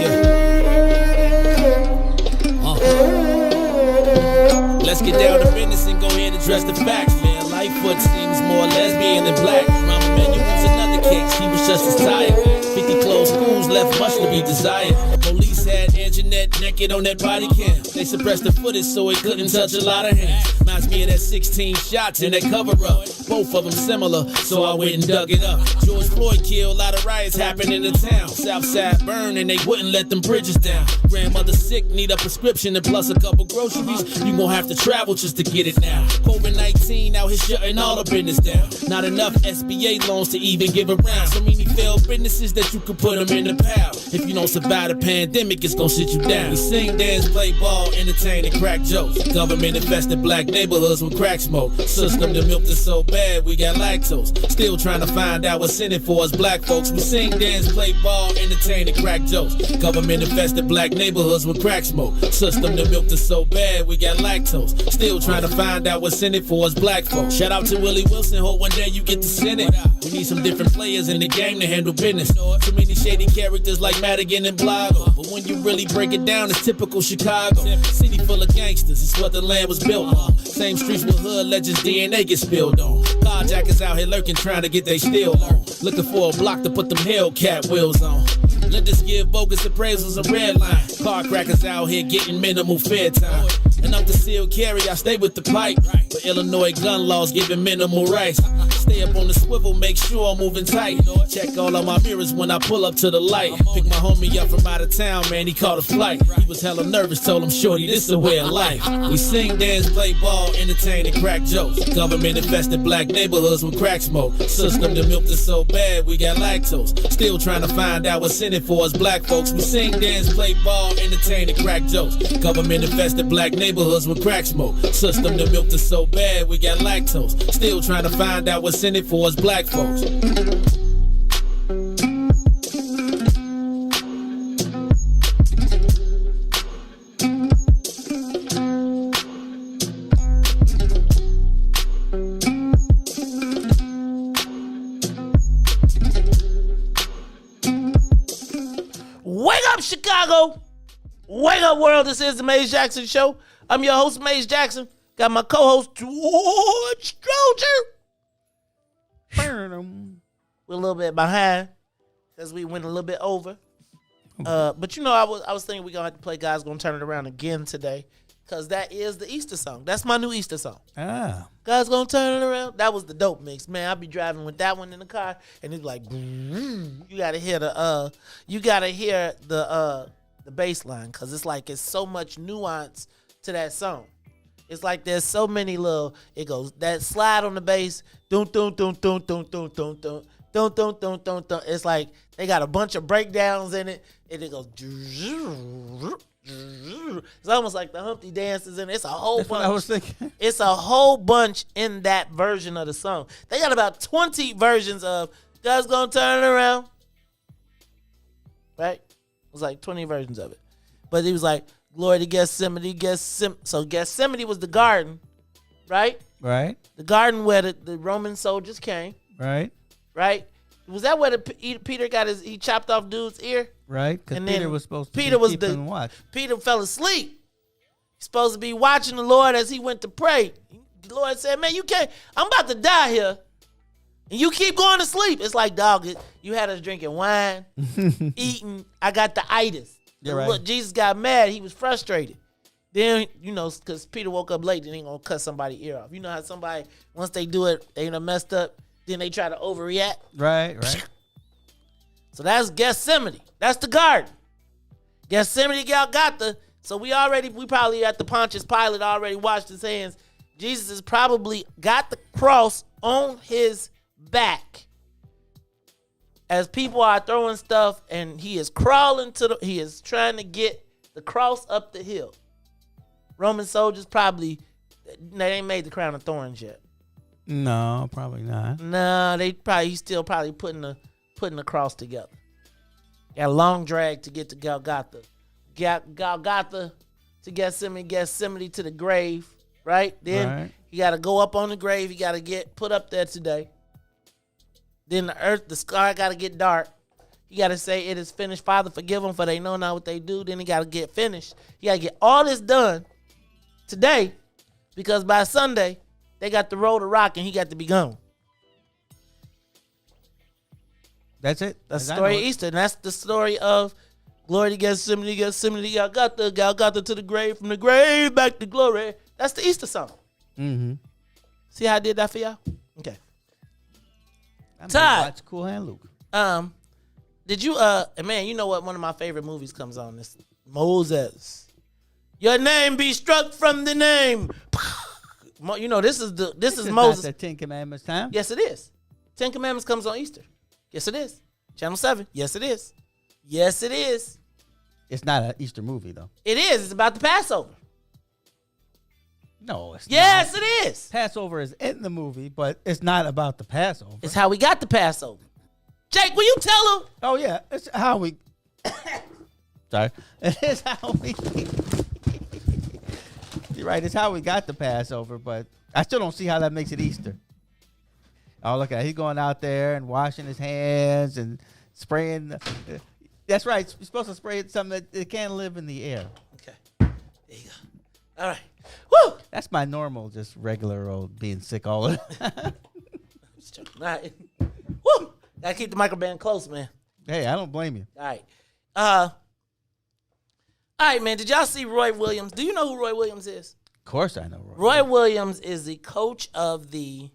Speaker 7: Let's get down to business and go ahead and address the facts, man. Lightfoot seems more lesbian than black. Mama Manuel was another case. He was just as tired. 50 closed schools left much to be desired. Police had Anjanette naked on that body cam. They suppressed the footage so it couldn't touch a lot of hands. Reminds me of that 16 shots in that cover-up. Both of them similar, so I went and dug it up. George Floyd killed, a lot of riots happened in the town. Southside burned and they wouldn't let them bridges down. Grandmother sick, need a prescription and plus a couple groceries. You gon' have to travel just to get it now. COVID-19 out here shutting all the business down. Not enough SBA loans to even give around. So many failed businesses that you could put them in the pile. If you don't survive the pandemic, it's gon' sit you down. We sing, dance, play ball, entertain, and crack jokes. Government infested black neighborhoods with crack smoke. System that milked us so bad, we got lactose. Still trying to find out what's in it for us black folks. We sing, dance, play ball, entertain, and crack jokes. Government infested black neighborhoods with crack smoke. System that milked us so bad, we got lactose. Still trying to find out what's in it for us black folks. Shout out to Willie Wilson, hope one day you get to send it. We need some different players in the game to handle business. Too many shady characters like Madigan and Blago. But when you really break it down, it's typical Chicago. City full of gangsters, it's what the land was built on. Same streets with hood legends, DNA get spilled on. Carjackers out here lurking, trying to get they steal on. Looking for a block to put them Hellcat wheels on. Let us give bogus appraisals a red line. Car crackers out here getting minimal fair time. And I'm concealed carry, I stay with the pipe. But Illinois gun laws giving minimal rights. Stay up on the swivel, make sure I'm moving tight. Check all of my mirrors when I pull up to the light. Pick my homie up from out of town, man, he caught a flight. He was hella nervous, told him, shorty, this a way of life. We sing, dance, play ball, entertain, and crack jokes. Government infested black neighborhoods with crack smoke. System that milked us so bad, we got lactose. Still trying to find out what's in it for us black folks. We sing, dance, play ball, entertain, and crack jokes. Government infested black neighborhoods with crack smoke. System that milked us so bad, we got lactose. Still trying to find out what's in it for us black folks.
Speaker 9: Wake up, Chicago! Wake up, world! This is the Maze Jackson Show. I'm your host, Maze Jackson. Got my co-host, Todd Stroger. We're a little bit behind because we went a little bit over. But you know, I was thinking we're gonna have to play God's Gonna Turn It Around again today, because that is the Easter song. That's my new Easter song. God's Gonna Turn It Around. That was the dope mix, man. I'll be driving with that one in the car, and it's like, you gotta hear the bass line, because it's so much nuance to that song. It's like there's so many it goes, that slide on the bass, dun dun dun dun dun dun dun dun dun dun dun dun dun. It's like they got a bunch of breakdowns in it, and it goes. It's almost like the Humpty dances in it. It's a whole bunch. What I was thinking. It's a whole bunch in that version of the song. They got about 20 versions of God's Gonna Turn It Around. Right? It was like 20 versions of it. But he was like, glory to Gethsemane, so Gethsemane was the garden, right?
Speaker 10: Right.
Speaker 9: The garden where the Roman soldiers came.
Speaker 10: Right.
Speaker 9: Right? Was that where Peter got he chopped off dude's ear?
Speaker 10: Right, because Peter was supposed to keep and watch.
Speaker 9: Peter fell asleep. He's supposed to be watching the Lord as he went to pray. The Lord said, man, you can't, I'm about to die here, and you keep going to sleep. It's like, dog, you had us drinking wine, eating. I got the itis. Right. Look, Jesus got mad. He was frustrated. Then, because Peter woke up late, then he gonna cut somebody's ear off. You know how somebody, once they do it, they messed up, then they try to overreact.
Speaker 10: Right.
Speaker 9: So that's Gethsemane. That's the garden. Gethsemane got so we probably at the Pontius Pilate already washed his hands. Jesus has probably got the cross on his back. as people are throwing stuff, and he is he is trying to get the cross up the hill. Roman soldiers they ain't made the crown of thorns yet.
Speaker 10: No, probably not.
Speaker 9: No, he's still probably putting the cross together. Got a long drag to get to Golgotha. Golgotha to Gethsemane to the grave, right? Then you got to go up on the grave. You got to get put up there today. Then the sky got to get dark. You got to say, it is finished. Father, forgive them, for they know not what they do. Then you got to get finished. You got to get all this done today, because by Sunday, they got the road to rock and he got to be gone.
Speaker 10: That's it.
Speaker 9: That's the story of Easter. And that's the story of glory to Gethsemane, Golgotha to the grave, from the grave back to glory. That's the Easter song.
Speaker 10: Mm-hmm.
Speaker 9: See how I did that for y'all? Okay.
Speaker 10: Todd. Watch Cool Hand Luke.
Speaker 9: Did you man, you know what? One of my favorite movies comes on. This Moses. Your name be struck from the name. You know, this is Moses.
Speaker 10: Not the Ten Commandments time?
Speaker 9: Yes, it is. 10 Commandments comes on Easter. Yes, it is. Channel 7. Yes, it is. Yes, it is.
Speaker 10: It's not an Easter movie, though.
Speaker 9: It is. It's about the Passover.
Speaker 10: No, it's
Speaker 9: yes,
Speaker 10: not.
Speaker 9: It is.
Speaker 10: Passover is in the movie, but it's not about the Passover.
Speaker 9: It's how we got the Passover. Jake, will you tell him?
Speaker 10: Oh, yeah. It's how we... Sorry. It is how we... You're right. It's how we got the Passover, but I still don't see how that makes it Easter. Oh, look at it. He's going out there and washing his hands and spraying. That's right. You're supposed to spray something that can't live in the air.
Speaker 9: Okay. There you go. All right. Woo!
Speaker 10: That's my normal, just regular old being sick all the time.
Speaker 9: All right. Woo! Gotta keep the microphone close, man.
Speaker 10: Hey, I don't blame you.
Speaker 9: All right. All right, man. Did y'all see Roy Williams? Do you know who Roy Williams is?
Speaker 10: Of course I know
Speaker 9: Roy Williams is the coach of the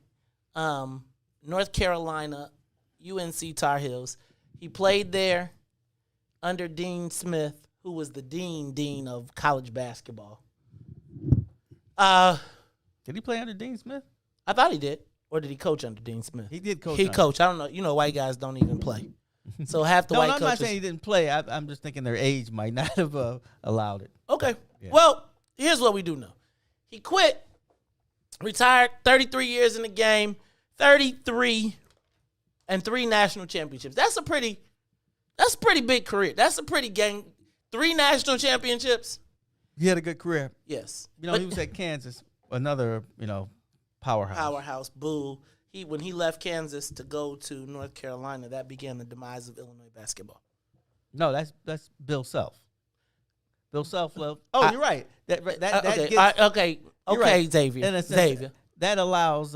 Speaker 9: North Carolina UNC Tar Heels. He played there under Dean Smith, who was the dean of college basketball.
Speaker 10: Did he play under Dean Smith?
Speaker 9: I thought he did. Or did he coach under Dean Smith?
Speaker 10: He did coach.
Speaker 9: He coached. I don't know. You know, white guys don't even play. So half the white coaches.
Speaker 10: I'm not saying he didn't play. I'm just thinking their age might not have allowed it.
Speaker 9: Okay.
Speaker 10: Yeah.
Speaker 9: Well, here's what we do know. He quit, retired, 33 years in the game, 33 and 3 national championships. That's a pretty big career. That's a pretty gang. 3 national championships.
Speaker 10: He had a good career.
Speaker 9: Yes.
Speaker 10: He was at Kansas, another, powerhouse.
Speaker 9: Powerhouse, boo. When he left Kansas to go to North Carolina, that began the demise of Illinois basketball.
Speaker 10: No, that's Bill Self. Bill Self left. Oh, you're right.
Speaker 9: Okay, right. Xavier.
Speaker 10: That allows,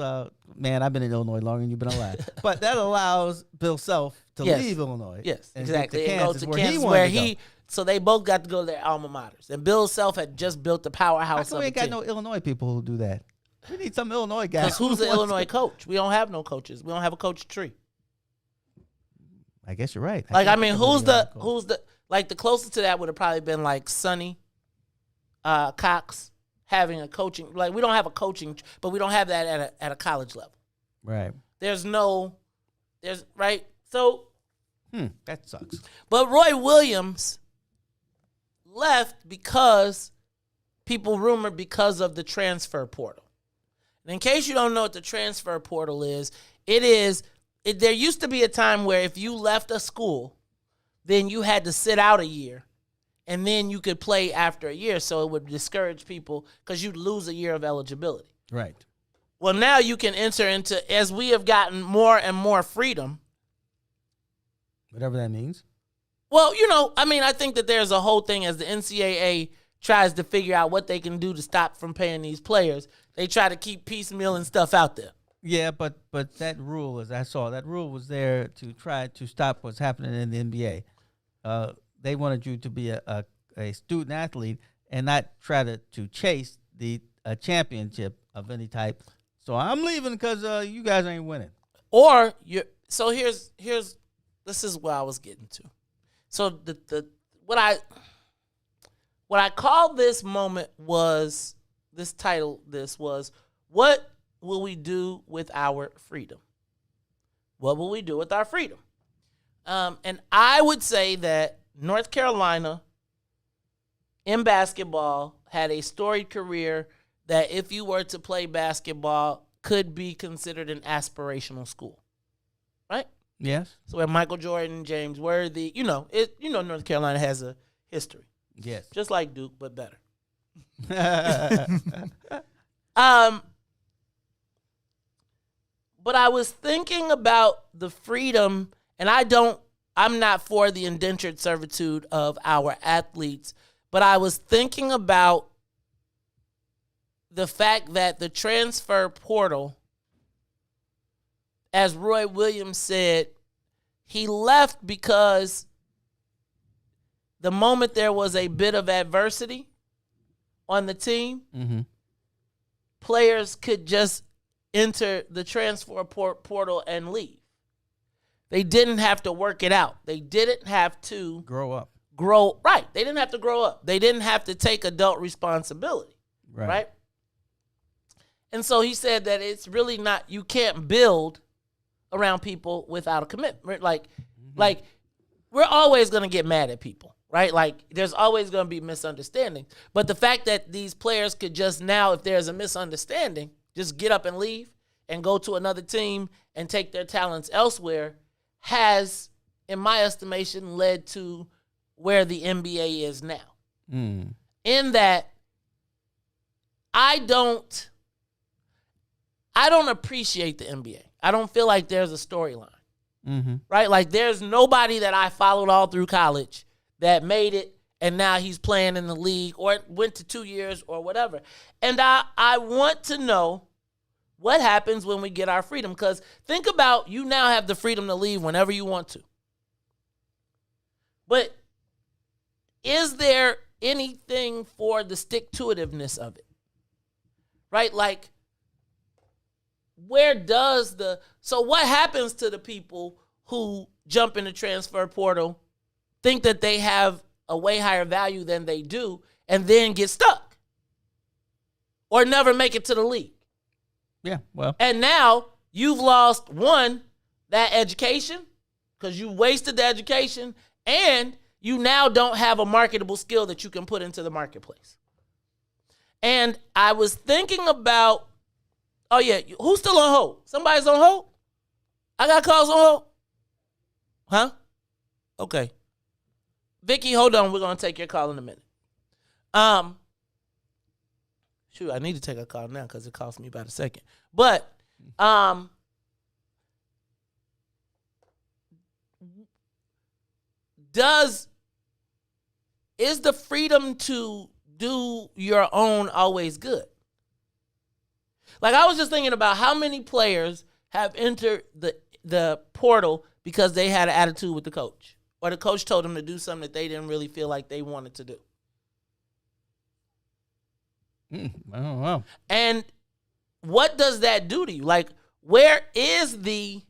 Speaker 10: man, I've been in Illinois longer than you've been alive. But that allows Bill Self to leave Illinois.
Speaker 9: Yes,
Speaker 10: and
Speaker 9: exactly.
Speaker 10: Get to Kansas,
Speaker 9: and go to Kansas where he so they both got to go to their alma maters. And Bill Self had just built the powerhouse.
Speaker 10: How come we ain't got no Illinois people who do that? We need some Illinois guys.
Speaker 9: Because who's the Illinois coach? We don't have no coaches. We don't have a coach tree.
Speaker 10: I guess you're right.
Speaker 9: Who's the the closest to that would have probably been like Sonny Cox having a coaching. Like, we don't have a coaching, but we don't have that at a college level.
Speaker 10: Right.
Speaker 9: Right. So
Speaker 10: that sucks.
Speaker 9: But Roy Williams left because people rumored because of the transfer portal. And in case you don't know what the transfer portal is, there used to be a time where if you left a school, then you had to sit out a year, and then you could play after a year, so it would discourage people because you'd lose a year of eligibility.
Speaker 10: Right.
Speaker 9: Well, now you can enter into, as we have gotten more and more freedom.
Speaker 10: Whatever that means.
Speaker 9: Well, I think that there's a whole thing as the NCAA tries to figure out what they can do to stop from paying these players. They try to keep piecemeal and stuff out there.
Speaker 10: Yeah, but that rule, as I saw, that rule was there to try to stop what's happening in the NBA. They wanted you to be a student athlete and not try to chase a championship of any type. So I'm leaving because you guys ain't winning.
Speaker 9: So here's this is what I was getting to. So what I called this moment was this title. This was, what will we do with our freedom? What will we do with our freedom? And I would say that North Carolina in basketball had a storied career that if you were to play basketball could be considered an aspirational school. Right?
Speaker 10: Yes.
Speaker 9: So where Michael Jordan, James Worthy, North Carolina has a history.
Speaker 10: Yes.
Speaker 9: Just like Duke, but better. But I was thinking about the freedom, and I'm not for the indentured servitude of our athletes, but I was thinking about the fact that the transfer portal, as Roy Williams said, he left because the moment there was a bit of adversity on the team, players could just enter the transfer portal and leave. They didn't have to work it out. They didn't have to
Speaker 10: grow up.
Speaker 9: They didn't have to grow up. They didn't have to take adult responsibility. Right? And so he said that it's really not, you can't build around people without a commitment. Like we're always going to get mad at people, right? Like there's always going to be misunderstandings. But the fact that these players could just now, if there's a misunderstanding, just get up and leave and go to another team and take their talents elsewhere has, in my estimation, led to where the NBA is now. In that I don't appreciate the NBA. I don't feel like there's a storyline. Right? Like there's nobody that I followed all through college that made it and now he's playing in the league or went to 2 years or whatever. And I want to know what happens when we get our freedom. Because think about, you now have the freedom to leave whenever you want to. But is there anything for the stick-to-itiveness of it? Right? Like, so what happens to the people who jump in the transfer portal, think that they have a way higher value than they do, and then get stuck? Or never make it to the league?
Speaker 10: Yeah, well.
Speaker 9: And now you've lost, one, that education, because you wasted the education, and you now don't have a marketable skill that you can put into the marketplace. And I was thinking about, oh yeah, who's still on hold? Somebody's on hold? I got calls on hold? Huh? Okay. Vicky, hold on. We're going to take your call in a minute. Shoot, I need to take a call now because it cost me about a second. But is the freedom to do your own always good? Like, I was just thinking about how many players have entered the portal because they had an attitude with the coach, or the coach told them to do something that they didn't really feel like they wanted to do.
Speaker 10: I don't know.
Speaker 9: And what does that do to you? Like, where is the...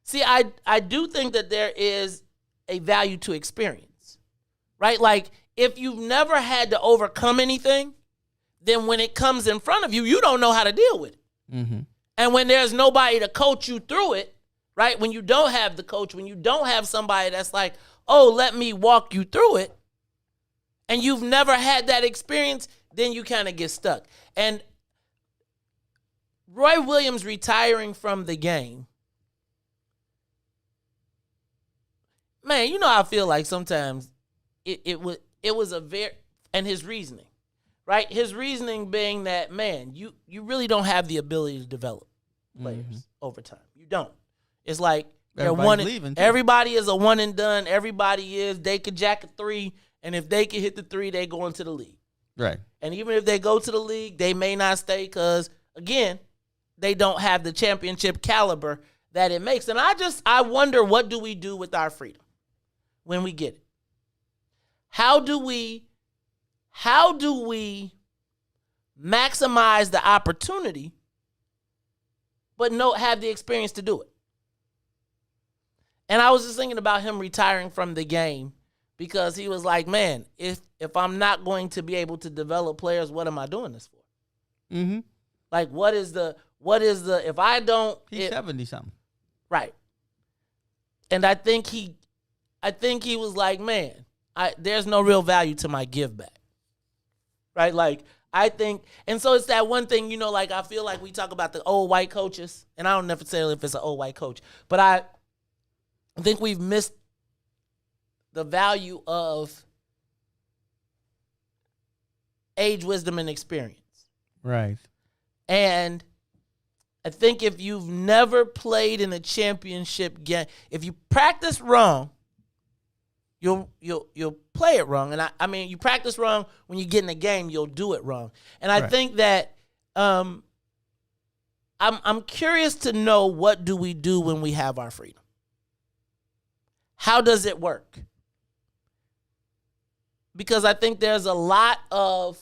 Speaker 9: See, I do think that there is a value to experience, right? Like, if you've never had to overcome anything, then when it comes in front of you, you don't know how to deal with it. And when there's nobody to coach you through it, right? When you don't have the coach, when you don't have somebody that's like, oh, let me walk you through it, and you've never had that experience, then you kind of get stuck. And Roy Williams retiring from the game, man, you know how I feel like sometimes it was a very, and his reasoning, right? His reasoning being that, man, you really don't have the ability to develop players over time. You don't. It's like everybody is a one and done. They could jack a three, and if they can hit the three, they go into the league.
Speaker 10: Right.
Speaker 9: And even if they go to the league, they may not stay because, again, they don't have the championship caliber that it makes. And I wonder, what do we do with our freedom when we get it? How do we maximize the opportunity but have the experience to do it? And I was just thinking about him retiring from the game because he was like, man, if I'm not going to be able to develop players, what am I doing this for? Like, what is the, if I don't...
Speaker 10: He's 70-something.
Speaker 9: Right. And I think he was like, man, there's no real value to my give back. Right? Like, I think, and so it's that one thing, like I feel like we talk about the old white coaches, and I don't necessarily if it's an old white coach, but I think we've missed the value of age, wisdom, and experience.
Speaker 10: Right.
Speaker 9: And I think if you've never played in a championship game, if you practice wrong, you'll play it wrong. And I mean, you practice wrong when you get in a game, you'll do it wrong. And I think that I'm curious to know, what do we do when we have our freedom? How does it work? Because I think there is a lack of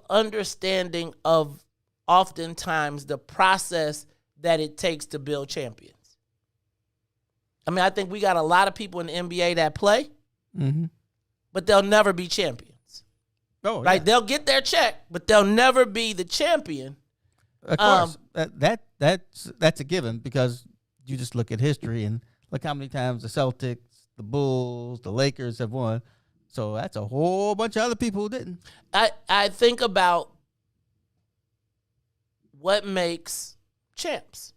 Speaker 9: understanding of oftentimes the process that it takes to build champions. I mean, I think we got a lot of people in the NBA that play, but they'll never be champions.
Speaker 10: Oh,
Speaker 9: right? Yeah. They'll get their check, but they'll never be the champion.
Speaker 10: Of course, that's a given, because you just look at history and look how many times the Celtics, the Bulls, the Lakers have won. So that's a whole bunch of other people who didn't.
Speaker 9: I think about what makes champs.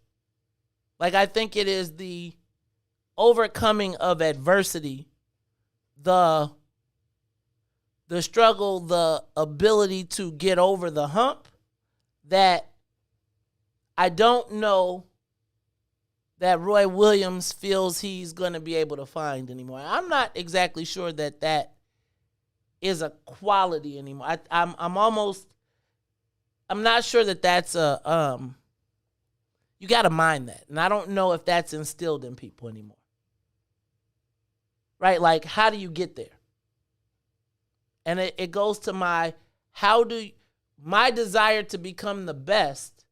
Speaker 9: Like, I think it is the overcoming of adversity, the struggle, the ability to get over the hump, that I don't know that Roy Williams feels he's going to be able to find anymore. I'm not exactly sure that is a quality anymore. I'm not sure that's you got to mind that. And I don't know if that's instilled in people anymore. Right? Like, how do you get there? And it goes to my desire to become the best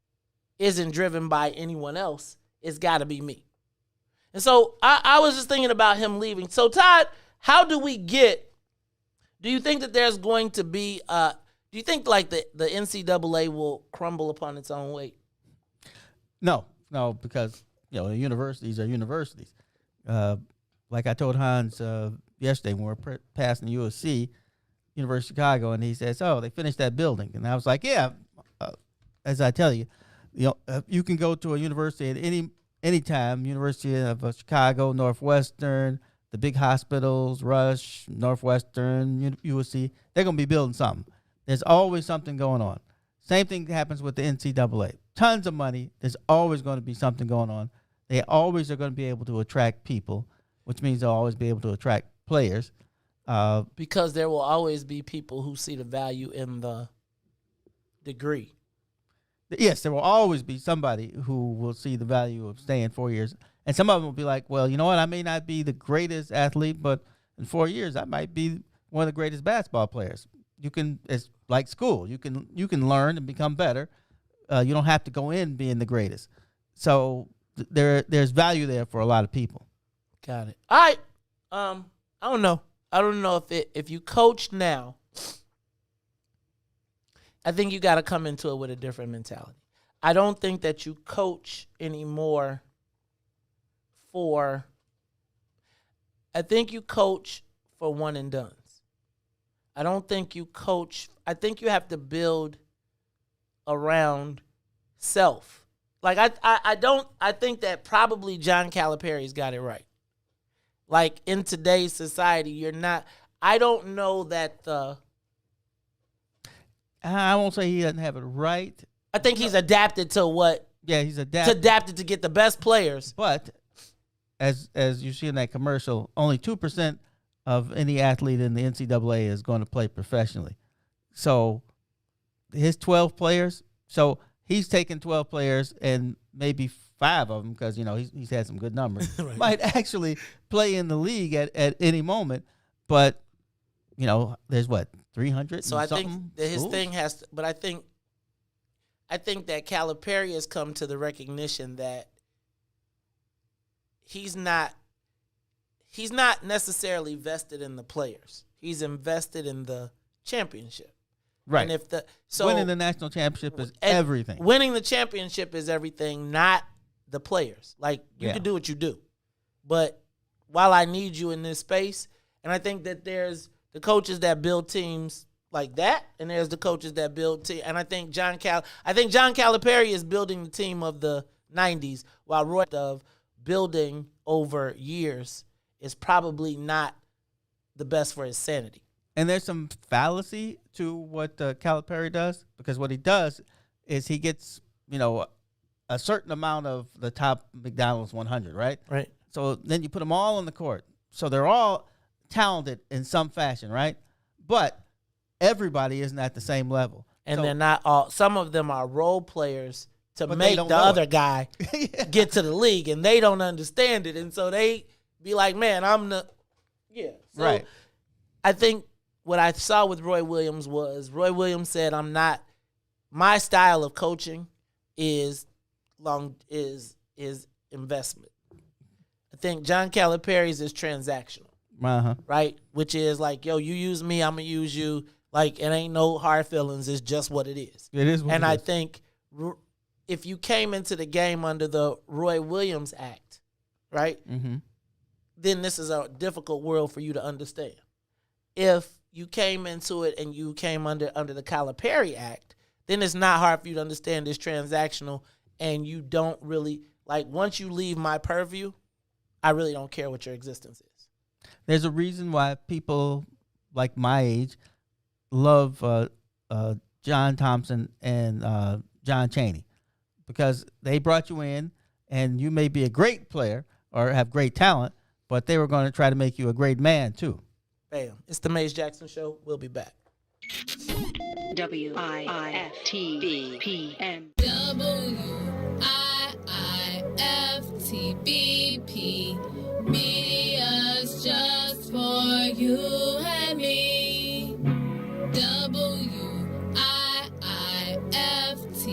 Speaker 9: isn't driven by anyone else. It's got to be me. And so I was just thinking about him leaving. So, Todd, how do you think that there's going to be, do you think like the NCAA will crumble upon its own weight?
Speaker 10: No, because, universities are universities. Like I told Hans yesterday when we were passing USC, University of Chicago, and he says, "Oh, they finished that building." And I was like, "Yeah." As I tell you, you can go to a university at any time. University of Chicago, Northwestern, the big hospitals, Rush, Northwestern, USC. They're gonna be building something. There's always something going on. Same thing happens with the NCAA. Tons of money. There's always going to be something going on. They always are going to be able to attract people, which means they'll always be able to attract players.
Speaker 9: Because there will always be people who see the value in the degree.
Speaker 10: Yes, there will always be somebody who will see the value of staying 4 years. And some of them will be like, well, you know what? I may not be the greatest athlete, but in 4 years, I might be one of the greatest basketball players. It's like school. You can learn and become better. You don't have to go in being the greatest. So there's value there for a lot of people.
Speaker 9: Got it. All right. I don't know. I don't know if you coach now, I think you got to come into it with a different mentality. I don't think that you coach anymore I think you coach for one and dones. I don't think you coach. I think you have to build around self. Like I think that probably John Calipari's got it right. Like, in today's society, I don't know that
Speaker 10: I won't say he doesn't have it right.
Speaker 9: I think he's adapted to what.
Speaker 10: Yeah, he's adapted.
Speaker 9: Adapted to get the best players.
Speaker 10: But as you see in that commercial, only 2% of any athlete in the NCAA is going to play professionally. So his 12 players, so he's taken 12 players and maybe 5 of them, because, he's had some good numbers, right, might actually play in the league at any moment. But, there's 300
Speaker 9: So I think that his thing has to, but I think that Calipari has come to the recognition that he's not necessarily vested in the players. He's invested in the championship.
Speaker 10: Right.
Speaker 9: And
Speaker 10: winning the national championship is everything.
Speaker 9: Winning the championship is everything, not the players. Like, you can do what you do. But while I need you in this space, and I think that there's the coaches that build teams like that, and there's the coaches that build team. And I think John Calipari is building the team of the 90s, while Roy of building over years is probably not the best for his sanity.
Speaker 10: And there's some fallacy to what Calipari does, because what he does is he gets, a certain amount of the top McDonald's 100, right?
Speaker 9: Right.
Speaker 10: So then you put them all on the court. So they're all talented in some fashion, right? But everybody isn't at the same level.
Speaker 9: And they're not all, some of them are role players to make the other guy get to the league, and they don't understand it. And so they be like, man, So
Speaker 10: right.
Speaker 9: I think what I saw with Roy Williams was Roy Williams said, my style of coaching is investment. I think John Calipari's is transactional, right? Which is like, yo, you use me, I'm gonna use you. Like, it ain't no hard feelings. It's just what it is.
Speaker 10: It is what
Speaker 9: and
Speaker 10: it
Speaker 9: I
Speaker 10: is.
Speaker 9: think if you came into the game under the Roy Williams Act, right, then this is a difficult world for you to understand. If you came into it and you came under the Calipari Act, then it's not hard for you to understand it's transactional, and you don't really, like, once you leave my purview, I really don't care what your existence is.
Speaker 10: There's a reason why people like my age love John Thompson and John Chaney, because they brought you in, and you may be a great player or have great talent, but they were going to try to make you a great man too.
Speaker 9: Bam. It's the Maze Jackson Show. We'll be back.
Speaker 21: WIIFTBPM.
Speaker 2: WIIFTBP. Media's just for you and me.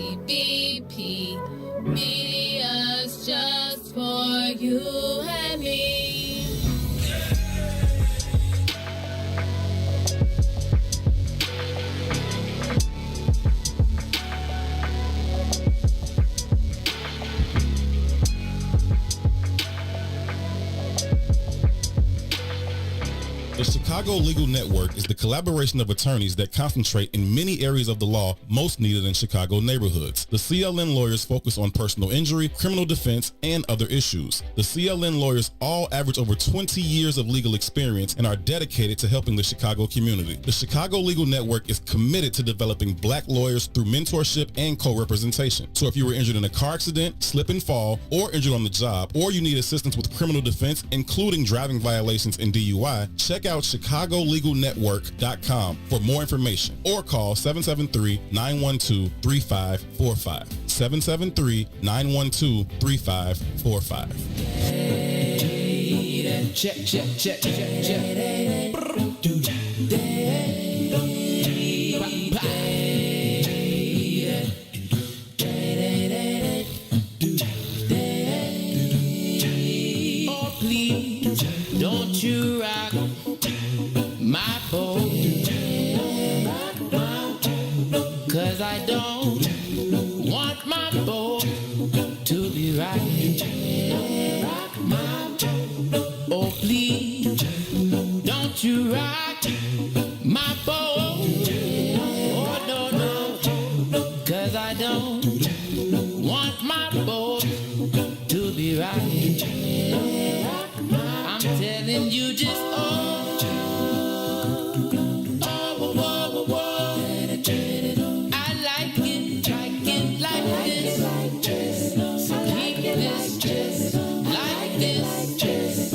Speaker 2: WIIFTBP. Media's just for you and me.
Speaker 16: The Chicago Legal Network is the collaboration of attorneys that concentrate in many areas of the law most needed in Chicago neighborhoods. The CLN lawyers focus on personal injury, criminal defense, and other issues. The CLN lawyers all average over 20 years of legal experience and are dedicated to helping the Chicago community. The Chicago Legal Network is committed to developing black lawyers through mentorship and co-representation. So if you were injured in a car accident, slip and fall, or injured on the job, or you need assistance with criminal defense, including driving violations and DUI, check out ChicagoLegalNetwork.com for more information, or call 773-912-3545. 773-912-3545.
Speaker 2: Check. Oh, please, don't you rock my boat, 'cause I don't want my boat to be right. Oh, please, don't you rock my boat. Oh, no, 'cause I don't want my boat to be right. I'm telling you just, I like it like this. Keep this like this.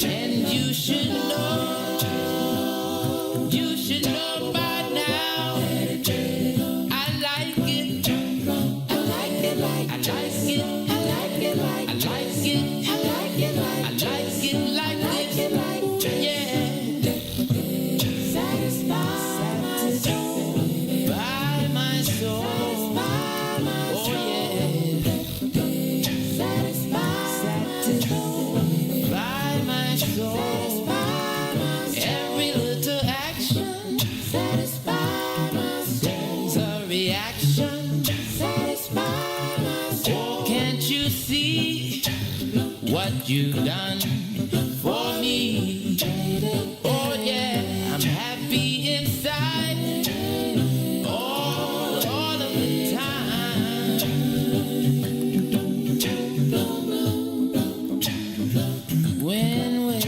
Speaker 2: And you should know what you done for me. Oh yeah, I'm happy inside all of the time. When we're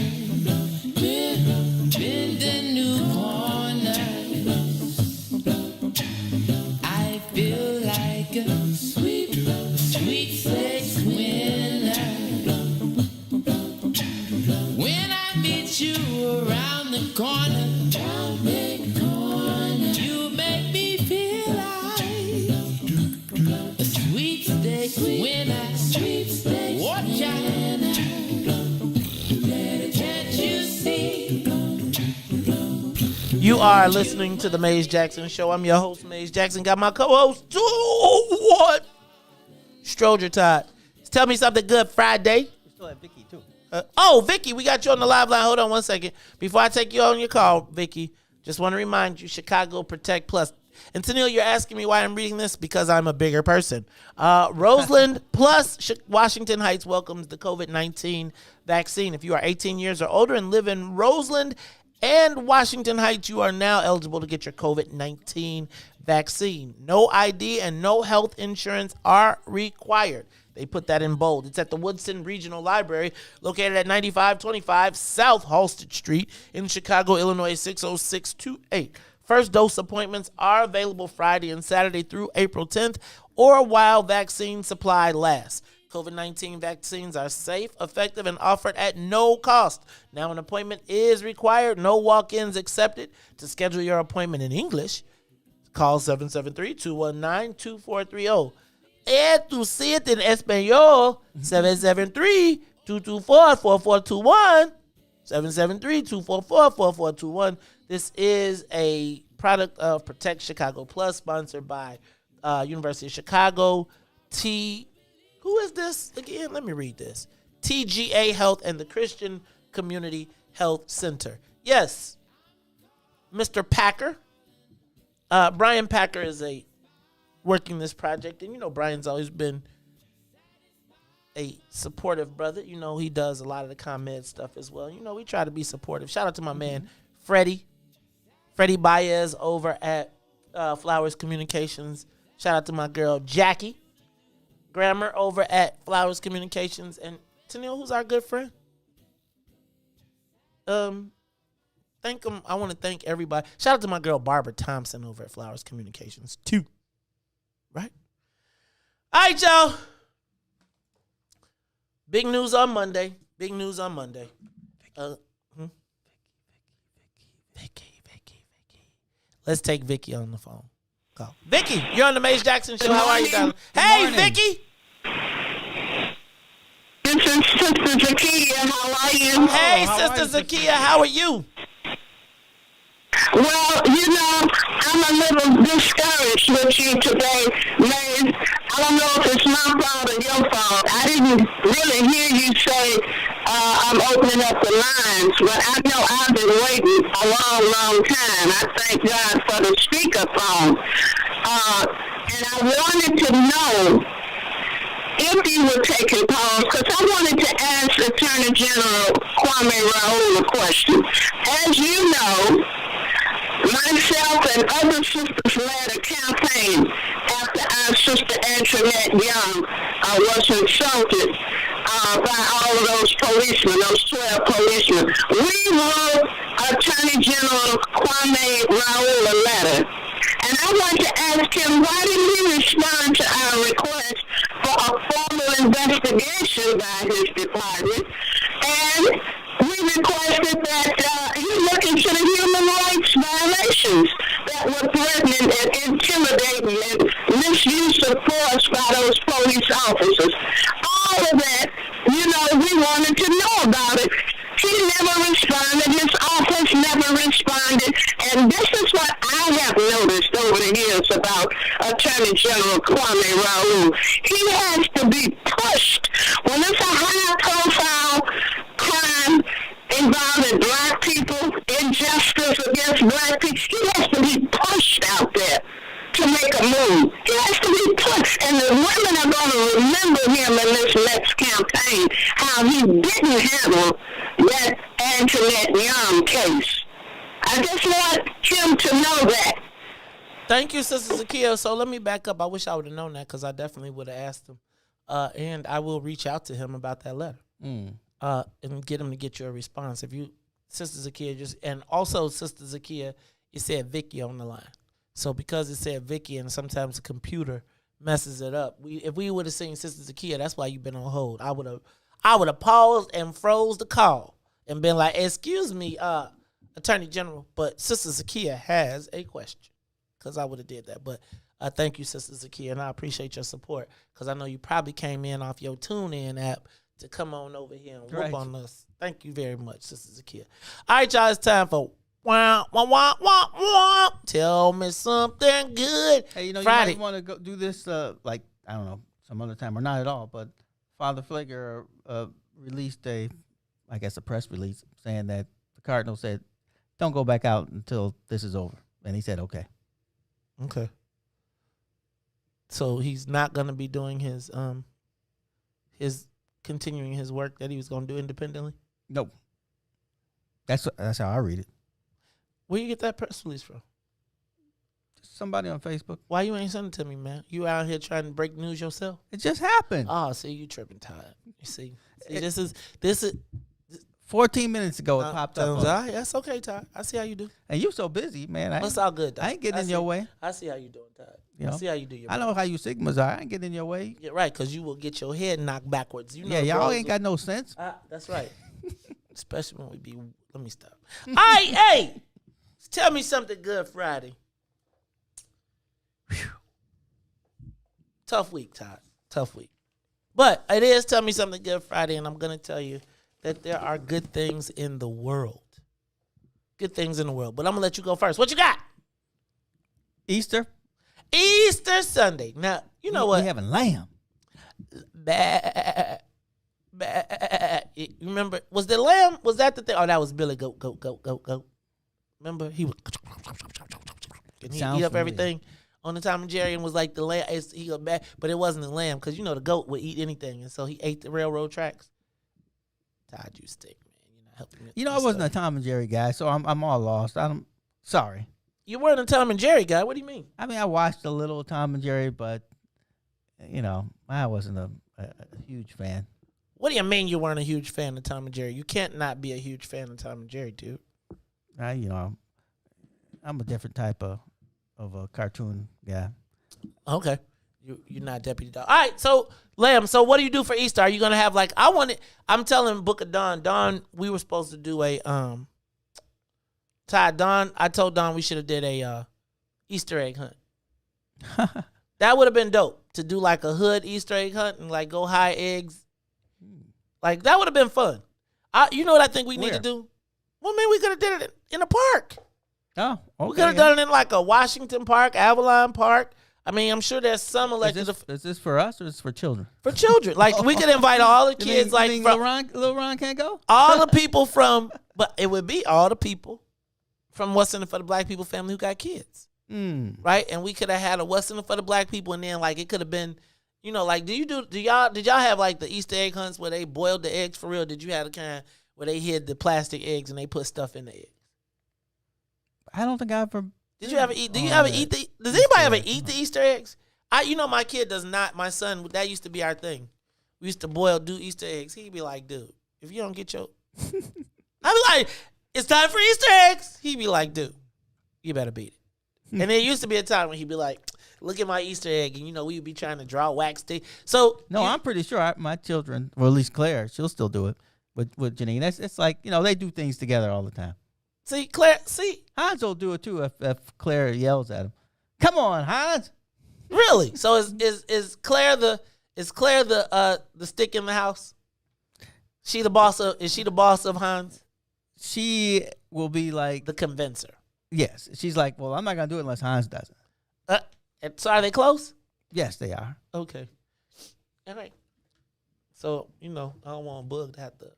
Speaker 2: bending new corners, I feel like a sweet sex winner. When I meet you around the corner, you make me feel like a sweet steak winner. Watch out, can't you see?
Speaker 9: You are listening to the Maze Jackson Show. I'm your host, Maze Jackson. Got my co-host, what? Stroger Todd. Tell me something good Friday.
Speaker 10: We still have Vicky, too.
Speaker 9: Vicky, we got you on the live line. Hold on 1 second. Before I take you on your call, Vicky, just want to remind you, Chicago Protect Plus. And Tennille, you're asking me why I'm reading this? Because I'm a bigger person. Roseland Plus Washington Heights welcomes the COVID-19 vaccine. If you are 18 years or older and live in Roseland and Washington Heights, you are now eligible to get your COVID-19 vaccine. No ID and no health insurance are required. They put that in bold. It's at the Woodson Regional Library, located at 9525 South Halsted Street in Chicago, Illinois, 60628. First dose appointments are available Friday and Saturday through April 10th or while vaccine supply lasts. COVID-19 vaccines are safe, effective, and offered at no cost. Now an appointment is required. No walk-ins accepted. To schedule your appointment in English, call 773-219-2430. And to see it in Espanol, 773-224-4421. 773-244-4421. This is a product of Protect Chicago Plus, sponsored by University of Chicago. Who is this again? Let me read this. TGA Health and the Christian Community Health Center. Yes, Mr. Packer. Brian Packer is working this project. And, you know, Brian's always been a supportive brother. You know, he does a lot of the ComEd stuff as well. You know, we try to be supportive. Shout out to my man, Freddie Baez over at Flowers Communications. Shout out to my girl, Jackie Grammer over at Flowers Communications. And Tennille, who's our good friend? Thank him. I want to thank everybody. Shout out to my girl, Barbara Thompson over at Flowers Communications, too. Right? All right, y'all. Big news on Monday. Vicky. Let's take Vicky on the phone. Call. Vicky, you're on the Maze Jackson Show. How are you, darling? Hey, Vicky.
Speaker 8: This is Sister Zakia. How are you?
Speaker 9: Hey, Sister Zakia. How are you?
Speaker 8: Well, you know, I'm a little discouraged with you today, Maze. I don't know if it's my fault or your fault. I didn't really hear you say I'm opening up the lines, but I know I've been waiting a long, long time. I thank God for the speakerphone. And I wanted to know if you were taking calls, because I wanted to ask Attorney General KWAME RAOUL a question. As you know, myself and other sisters led a campaign after our sister Antoinette Young was insulted by all of those policemen, those 12 policemen. We wrote Attorney General KWAME RAOUL a letter. And I want to ask him, why didn't he respond to our request for a formal investigation by his department? And we requested that he look into the human rights violations that were threatening and intimidating and misuse of force by those police officers. All of that, you know, we wanted to know about it. He never responded. His office never responded. And this is what I have noticed over the years about Attorney General KWAME RAOUL. He has to be pushed. When it's a high-profile crime involving black people, injustice against black people, he has to be pushed out there to make a move. He has to be pushed. And the women are going to remember him in this next campaign, how he did case. I just want him to know that.
Speaker 9: Thank you, Sister Zakia. So let me back up. I wish I would have known that because I definitely would have asked him. And I will reach out to him about that letter and get him to get you a response. If you, Sister Zakia, and also Sister Zakia, it said Vicky on the line. So because it said Vicky and sometimes the computer messes it up, if we would have seen Sister Zakia, that's why you've been on hold. I would have paused and froze the call and been like, excuse me, Attorney General, but Sister Zakia has a question. Because I would have did that. But thank you, Sister Zakia, and I appreciate your support because I know you probably came in off your TuneIn app to come on over here and whoop on us. Thank you very much, Sister Zakia. All right, y'all, it's time for wah, wah, wah, wah, wah. Tell me something good.
Speaker 10: Hey, you know,
Speaker 9: Friday.
Speaker 10: you might want to go do this, like, I don't know, some other time or not at all, but Father Flicker released a press release saying that the Cardinal said, don't go back out until this is over. And he said, okay.
Speaker 9: Okay. So he's not going to be doing his continuing his work that he was going to do independently?
Speaker 10: Nope. That's how I read it.
Speaker 9: Where you get that press release from?
Speaker 10: Somebody on Facebook.
Speaker 9: Why you ain't sending it to me, man? You out here trying to break news yourself?
Speaker 10: It just happened.
Speaker 9: Oh, see, you tripping, Todd. You see this is
Speaker 10: 14 minutes ago, it popped up.
Speaker 9: That's okay, Todd. I see how you do.
Speaker 10: And you so busy, man.
Speaker 9: That's all good, though.
Speaker 10: I ain't getting in your way.
Speaker 9: I see how you doing, Todd.
Speaker 10: You know?
Speaker 9: I see how you do your
Speaker 10: I know how you Sigmas are. I ain't getting in your way.
Speaker 9: Yeah, right, because you will get your head knocked backwards. You know,
Speaker 10: yeah, y'all ain't got no sense.
Speaker 9: That's right. Especially when we be, let me stop. All right, hey, tell me something good Friday. Whew. Tough week, Todd. Tough week. But it is Tell Me Something Good Friday, and I'm going to tell you that there are good things in the world. Good things in the world. But I'm going to let you go first. What you got?
Speaker 10: Easter
Speaker 9: Sunday. Now, you know what?
Speaker 10: We having lamb.
Speaker 9: You remember, was the lamb, was that the thing? Oh, that was Billy Goat. Remember? He would eat up everything on the Tom and Jerry and was like the lamb. He got bad, but it wasn't the lamb because, you know, the goat would eat anything. And so he ate the railroad tracks. Todd, you stink, man. You're not helping me.
Speaker 10: You know, I wasn't a Tom and Jerry guy, so I'm all lost. I'm sorry.
Speaker 9: You weren't a Tom and Jerry guy. What do you mean?
Speaker 10: I mean, I watched a little Tom and Jerry, but, you know, I wasn't a huge fan.
Speaker 9: What do you mean you weren't a huge fan of Tom and Jerry? You can't not be a huge fan of Tom and Jerry, dude.
Speaker 10: You know, I'm a different type of a cartoon guy.
Speaker 9: Okay. You're not Deputy Dog. All right, so, Lamb, so what do you do for Easter? Are you going to have, like, I'm telling Book of Dawn. Dawn, we were supposed to do a, Todd, I told Dawn we should have did a Easter egg hunt. That would have been dope, to do, like, a hood Easter egg hunt and, like, go hide eggs. Like, that would have been fun. You know what I think we need to do? Well, man, we could have did it in a park.
Speaker 10: Oh, okay.
Speaker 9: We could have done it in, like, a Washington Park, Avalon Park. I mean, I'm sure there's some elected.
Speaker 10: Is this for us or is this for children?
Speaker 9: For children. Like, we could invite all the kids.
Speaker 10: You think Lil Ron can't go?
Speaker 9: All the people but it would be all the people from What's in It for the Black People family who got kids. Right? And we could have had a What's in It for the Black People, and then, like, it could have been, you know, like, did y'all have, like, the Easter egg hunts where they boiled the eggs for real? Did you have the kind where they hid the plastic eggs and they put stuff in the eggs?
Speaker 10: I don't think I ever.
Speaker 9: Did you ever eat? Does anybody ever eat the Easter eggs? You know, my kid does not. My son, that used to be our thing. We used to do Easter eggs. He'd be like, dude, if you don't get your, I'd be like, it's time for Easter eggs. He'd be like, dude, you better beat it. And there used to be a time when he'd be like, look at my Easter egg, and, you know, we'd be trying to draw wax tape. So
Speaker 10: no, I'm pretty sure my children, or at least Claire, she'll still do it with Janine. It's like, you know, they do things together all the time.
Speaker 9: See, Claire,
Speaker 10: Hans will do it too if Claire yells at him. Come on, Hans.
Speaker 9: Really? So is Claire the stick in the house? Is she the boss of Hans?
Speaker 10: She will be like
Speaker 9: the convincer.
Speaker 10: Yes. She's like, well, I'm not gonna do it unless Hans does it.
Speaker 9: So are they close?
Speaker 10: Yes, they are.
Speaker 9: Okay. All right. So, you know, I don't want Bug to have to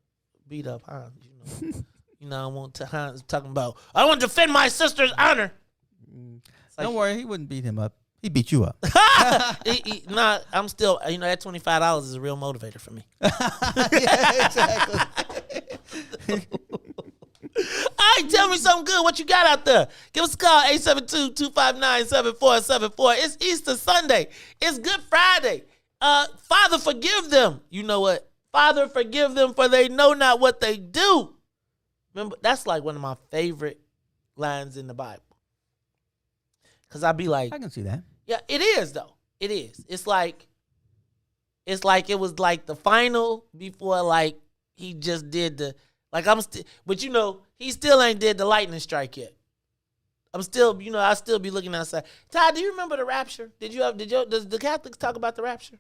Speaker 9: beat up Hans, you know. You know, I want to Hans talking about, I want to defend my sister's honor. Like,
Speaker 10: don't worry, he wouldn't beat him up. He'd beat you up.
Speaker 9: Nah, I'm still, you know, that $25 is a real motivator for me.
Speaker 10: Yeah, exactly.
Speaker 9: All right, tell me something good. What you got out there? Give us a call, 872-259-7474. It's Easter Sunday. It's Good Friday. Father, forgive them. You know what? Father, forgive them, for they know not what they do. Remember, that's like one of my favorite lines in the Bible. Because I'd be like,
Speaker 10: I can see that.
Speaker 9: Yeah, it is, though. It is. It's like it was like the final before, like, he just did the, like, but you know, he still ain't did the lightning strike yet. I'm still, you know, I still be looking outside. Todd, do you remember the rapture? Does the Catholics talk about the rapture?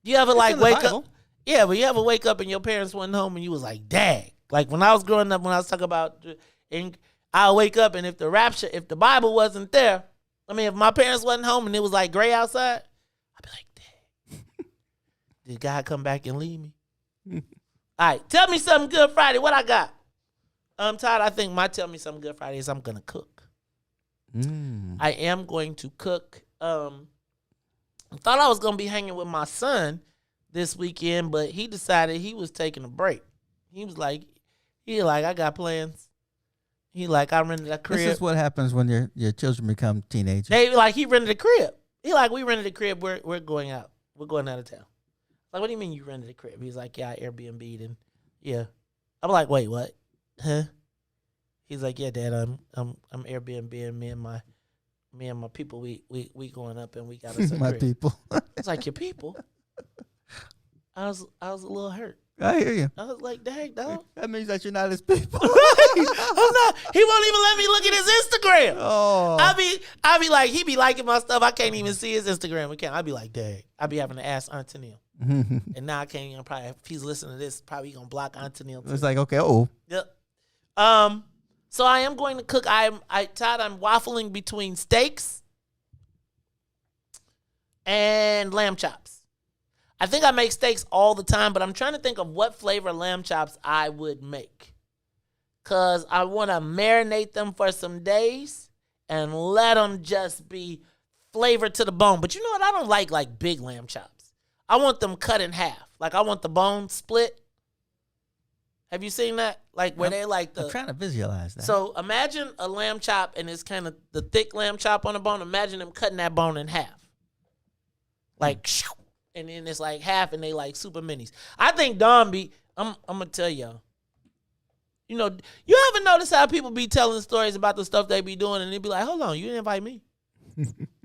Speaker 9: You ever like wake up? Yeah, but you ever wake up and your parents wasn't home and you was like, dang. Like when I was growing up, when I was talking about, and I'll wake up and if the rapture, if the Bible wasn't there, I mean, if my parents wasn't home and it was like gray outside, I'd be like, dang. Did God come back and leave me? All right, tell me something good Friday. What I got? Todd, I think my tell me something good Friday is I'm going to cook. I am going to cook. I thought I was going to be hanging with my son this weekend, but he decided he was taking a break. He was like, I got plans. He like, I rented a crib.
Speaker 10: This is what happens when your children become teenagers.
Speaker 9: He rented a crib. He like, we rented a crib. We're going out. We're going out of town. Like, what do you mean you rented a crib? He's like, yeah, I Airbnb'd and yeah. I'm like, wait, what? Huh? He's like, yeah, Dad, I'm Airbnb and me and my people, we going up and we got us a
Speaker 10: my
Speaker 9: crib.
Speaker 10: people.
Speaker 9: It's like, your people? I was a little hurt.
Speaker 10: I hear you.
Speaker 9: I was like, dang, dog.
Speaker 10: That means that you're not his people.
Speaker 9: I'm not. He won't even let me look at his Instagram.
Speaker 10: Oh.
Speaker 9: I be like, he be liking my stuff. I can't even see his Instagram account. I be like, dang. I be having to ask Aunt Neil. And now I can't even probably, if he's listening to this, probably gonna block Aunt Neil too.
Speaker 10: It's like, okay,
Speaker 9: Yep. So I am going to cook. Todd, I'm waffling between steaks and lamb chops. I think I make steaks all the time, but I'm trying to think of what flavor lamb chops I would make. Because I want to marinate them for some days and let them just be flavored to the bone. But you know what? I don't like big lamb chops. I want them cut in half. Like, I want the bone split. Have you seen that? Like, where they like the...
Speaker 10: I'm trying to visualize that.
Speaker 9: So, imagine a lamb chop, and it's kind of the thick lamb chop on the bone. Imagine them cutting that bone in half. Like, and then it's like half, and they like super minis. I think Don I'm going to tell y'all. You know, you ever notice how people be telling stories about the stuff they be doing, and they be like, hold on, you didn't invite me.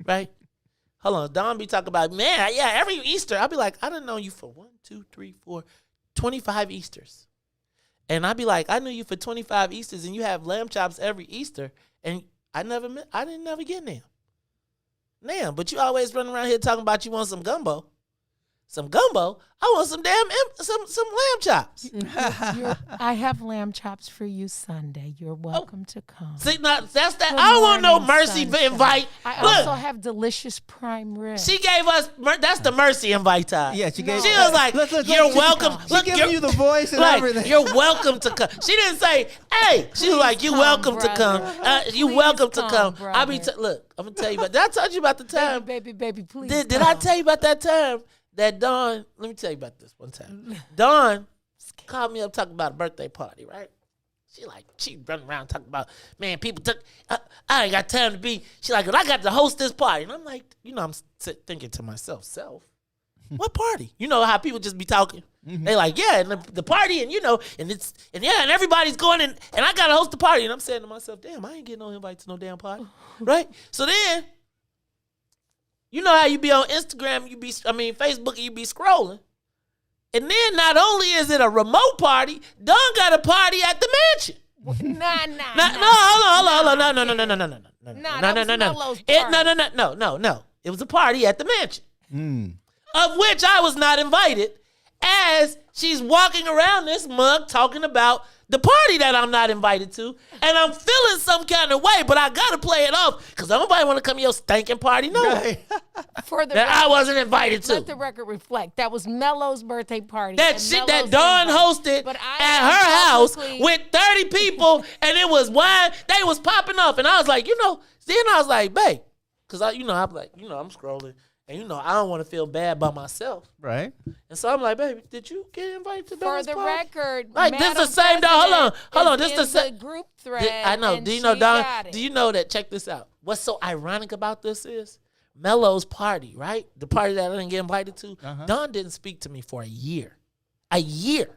Speaker 9: Right? Hold on. Don be talking about, man, yeah, every Easter. I'll be like, I done know you for 25 Easters. And I'd be like, I knew you for 25 Easters, and you have lamb chops every Easter, and I didn't never get them. Damn, but you always running around here talking about you want some gumbo. Some gumbo? I want some damn some lamb chops.
Speaker 13: I have lamb chops for you Sunday. You're welcome to come.
Speaker 9: See, now, that's that. I don't want no mercy invite.
Speaker 13: I also have delicious prime rib.
Speaker 9: She gave us, that's the mercy invite time.
Speaker 10: Yeah, she gave.
Speaker 9: She was like, you're welcome.
Speaker 10: She giving you the voice and everything.
Speaker 9: You're welcome to come. She didn't say, hey. She was like, you're welcome to come. You welcome to come. Look, I'm going to tell you about, did I tell you about the time?
Speaker 13: Baby, please.
Speaker 9: Did I tell you about that time? That Dawn, let me tell you about this one time. Dawn called me up talking about a birthday party, right? She running around talking about, man, people took, I ain't got time to be. She like, well, I got to host this party. And I'm like, you know, I'm thinking to myself, what party? You know how people just be talking. Mm-hmm. They like, yeah, and the party, and you know, and everybody's going, and I got to host the party. And I'm saying to myself, damn, I ain't getting no invite to no damn party, right? So then, you know how you be on Instagram, Facebook, you be scrolling. And then not only is it a remote party, Dawn got a party at the mansion. Hold on. No. It was a party at the mansion. Of which I was not invited, as she's walking around this mug talking about the party that I'm not invited to, and I'm feeling some kind of way, but I gotta play it off because nobody want to come to your stinking party. No,
Speaker 13: right.
Speaker 9: I wasn't invited to.
Speaker 13: Let the record reflect that was Mello's birthday party.
Speaker 9: That shit that Dawn hosted at her house with 30 people, and it was wine. They was popping off, and I was like, then I was like, babe, because I'm scrolling. And I don't want to feel bad by myself.
Speaker 10: Right.
Speaker 9: And so I'm like, baby, did you get invited to
Speaker 13: For
Speaker 9: Dawn's
Speaker 13: the
Speaker 9: party?
Speaker 13: record,
Speaker 9: Like, this the same Dawn. Hold on. This the same
Speaker 13: group thread.
Speaker 9: I know.
Speaker 13: And
Speaker 9: Do you know,
Speaker 13: she
Speaker 9: Dawn?
Speaker 13: got it.
Speaker 9: Do you know that? Check this out. What's so ironic about this is Melo's party, right? The party that I didn't get invited to. Dawn didn't speak to me for a year. A year.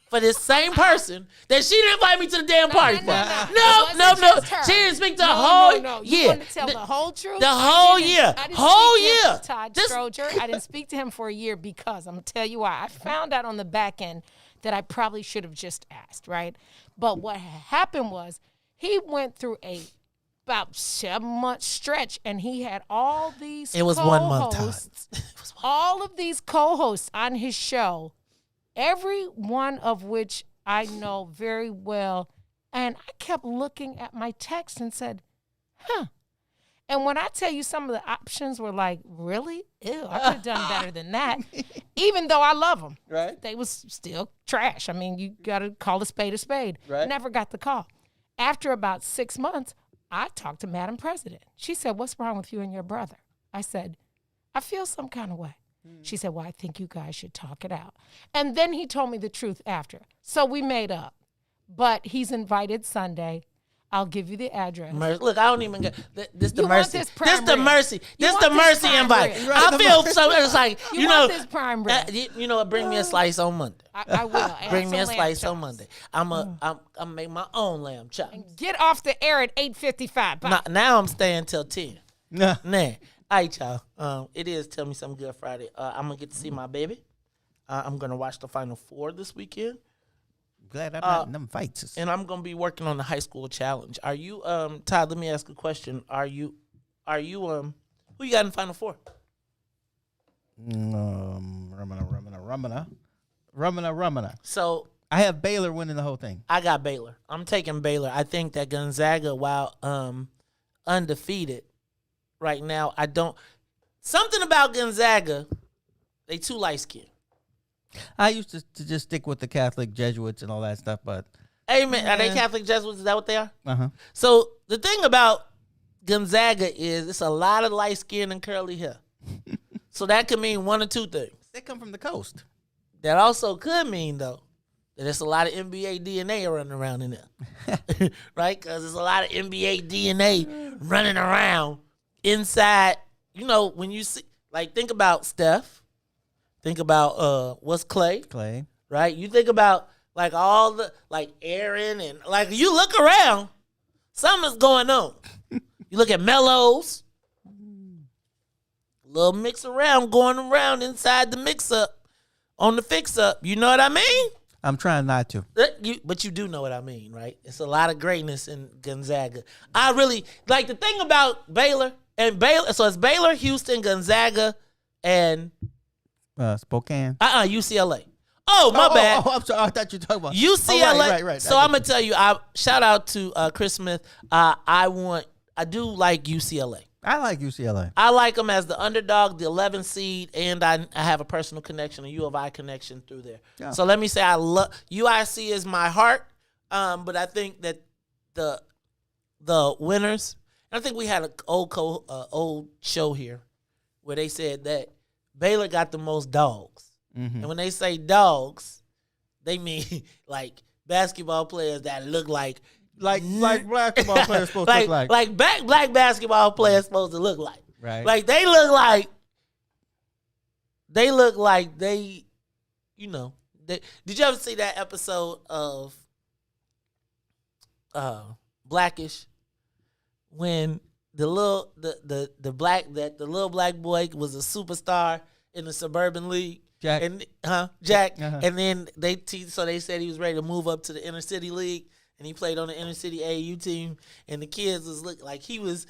Speaker 9: For this same person that she didn't invite me to the damn party for. No. She didn't speak to the whole
Speaker 13: You
Speaker 9: year.
Speaker 13: want to tell the whole truth?
Speaker 9: The whole year.
Speaker 13: I didn't
Speaker 9: Whole
Speaker 13: speak to him,
Speaker 9: year.
Speaker 13: Todd Stroger. I didn't speak to him for a year because I'm going to tell you why. I found out on the back end that I probably should have just asked, right? But what happened was he went through about 7-month stretch, and he had all these
Speaker 9: It was 1 month, Todd.
Speaker 13: All of these co-hosts on his show, every one of which I know very well. And I kept looking at my text and said, huh. And when I tell you some of the options were like, really? Ew, I could have done better than that. Even though I love them.
Speaker 10: Right.
Speaker 13: They was still trash. I mean, you got to call a spade a spade.
Speaker 10: Right.
Speaker 13: Never got the call. After about 6 months, I talked to Madam President. She said, what's wrong with you and your brother? I said, I feel some kind of way. She said, well, I think you guys should talk it out. And then he told me the truth after. So we made up. But he's invited Sunday. I'll give you the address.
Speaker 9: Look, I don't even get this. The
Speaker 13: You
Speaker 9: mercy.
Speaker 13: want this
Speaker 9: This
Speaker 13: prime
Speaker 9: the
Speaker 13: rib.
Speaker 9: mercy.
Speaker 13: You
Speaker 9: This
Speaker 13: want
Speaker 9: the
Speaker 13: this
Speaker 9: mercy
Speaker 13: prime
Speaker 9: invite.
Speaker 13: rib.
Speaker 9: I feel so. It's like
Speaker 13: You want this prime rib.
Speaker 9: Bring me a slice on Monday.
Speaker 13: I will. And
Speaker 9: Bring me a
Speaker 13: some
Speaker 9: slice
Speaker 13: lamb
Speaker 9: on
Speaker 13: chops.
Speaker 9: Monday. I'm make my own lamb chop.
Speaker 13: Get off the air at 8:55.
Speaker 9: Now I'm staying till 10.
Speaker 10: Nah.
Speaker 9: All right, y'all. It is Tell Me Something Good Friday. I'm gonna get to see my baby. I'm gonna watch the Final Four this weekend.
Speaker 10: Glad I'm not in them fights.
Speaker 9: And I'm gonna be working on the high school challenge. Are you, Todd? Let me ask a question. Are you, who you got in the Final Four?
Speaker 10: Rumina.
Speaker 9: So
Speaker 10: I have Baylor winning the whole thing.
Speaker 9: I got Baylor. I'm taking Baylor. I think that Gonzaga, while undefeated right now, something about Gonzaga, they too light skinned.
Speaker 10: I used to just stick with the Catholic Jesuits and all that stuff, but
Speaker 9: Amen. Are they Catholic Jesuits? Is that what they are?
Speaker 10: Uh-huh.
Speaker 9: So the thing about Gonzaga is it's a lot of light skin and curly hair. So that could mean one or two things.
Speaker 10: They come from the coast.
Speaker 9: That also could mean, though, that there's a lot of NBA DNA running around in there. Right? Because there's a lot of NBA DNA running around inside. When you see, think about Steph. Think about what's Clay.
Speaker 10: Clay.
Speaker 9: Right? You think about all the Aaron and you look around, something's going on. You look at Mellows, little mix around going around inside the mix up on the fix up. You know what I mean?
Speaker 10: I'm trying not to.
Speaker 9: But you do know what I mean, right? It's a lot of greatness in Gonzaga. I really like the thing about Baylor and Baylor. So it's Baylor, Houston, Gonzaga, and
Speaker 10: Spokane.
Speaker 9: UCLA. Oh, my bad.
Speaker 10: I'm sorry. I thought you were talking about
Speaker 9: UCLA.
Speaker 10: Right.
Speaker 9: So I'm gonna tell you. Shout out to Chris Smith. I do like UCLA.
Speaker 10: I like UCLA.
Speaker 9: I like them as the underdog, the 11th seed, and I have a personal connection, a U of I connection through there. Yeah. So let me say I love UIC is my heart, but I think that the winners. I think we had an old show here where they said that Baylor got the most dogs. Mm-hmm. And when they say dogs, they mean basketball players that look like
Speaker 10: basketball players supposed to look like.
Speaker 9: Black basketball players supposed to look like.
Speaker 10: Right.
Speaker 9: They look like they did you ever see that episode of Blackish when the little black boy was a superstar in the suburban league?
Speaker 10: Jack.
Speaker 9: Jack.
Speaker 10: Uh-huh.
Speaker 9: And then they said he was ready to move up to the inner city league, and he played on the inner city AAU team. And the kids was looking like he was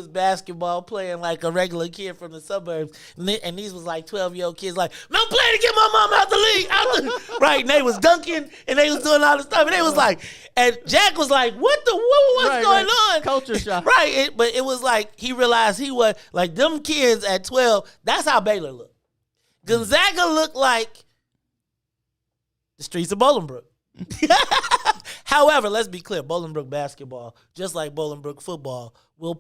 Speaker 9: basketball playing like a regular kid from the suburbs. And these was 12-year-old kids man, I'm playing to get my mom out the league. Right? And they was dunking and they was doing all this stuff. And they was and Jack was like, what's going on?
Speaker 10: Culture shock.
Speaker 9: Right. But it was he realized he was them kids at 12. That's how Baylor looked. Gonzaga looked like the streets of Bolingbrook. However, let's be clear, Bolingbrook basketball, just like Bolingbrook football, we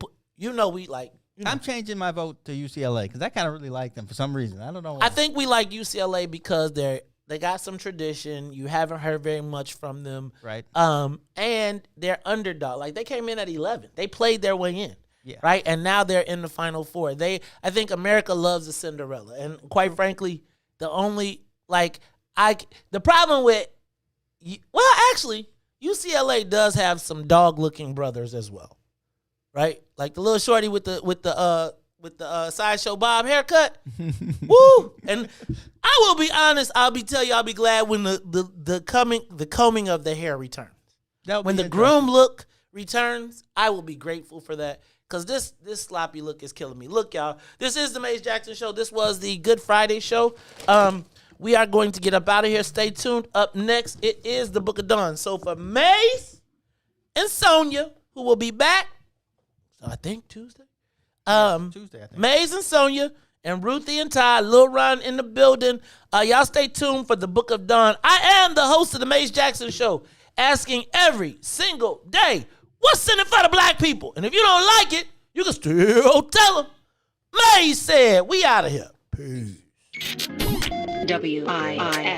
Speaker 10: I'm changing my vote to UCLA because I kind of really like them for some reason. I don't know why.
Speaker 9: I think we like UCLA because they got some tradition. You haven't heard very much from them.
Speaker 10: Right.
Speaker 9: And they're underdog. Like, they came in at 11. They played their way in.
Speaker 10: Yeah.
Speaker 9: Right? And now they're in the Final Four. I think America loves a Cinderella. And quite frankly, the problem with, actually, UCLA does have some dog-looking brothers as well. Right? Like the little shorty with the sideshow Bob haircut. Woo! And I will be honest, I'll be glad when the combing of the hair returns. When the groom look returns, I will be grateful for that. Because this sloppy look is killing me. Look, y'all, this is the Maze Jackson Show. This was the Good Friday show. We are going to get up out of here. Stay tuned. Up next, it is the Book of Dawn. So for Maze and Sonia, who will be back, I think Tuesday.
Speaker 10: Tuesday, I think.
Speaker 9: Maze and Sonia and Ruthie and Todd, Lil Ron in the building. Y'all stay tuned for the Book of Dawn. I am the host of the Maze Jackson Show, asking every single day, what's in it for the black people? And if you don't like it, you can still tell them. Maze said, we out of here. Peace.
Speaker 21: WBGX.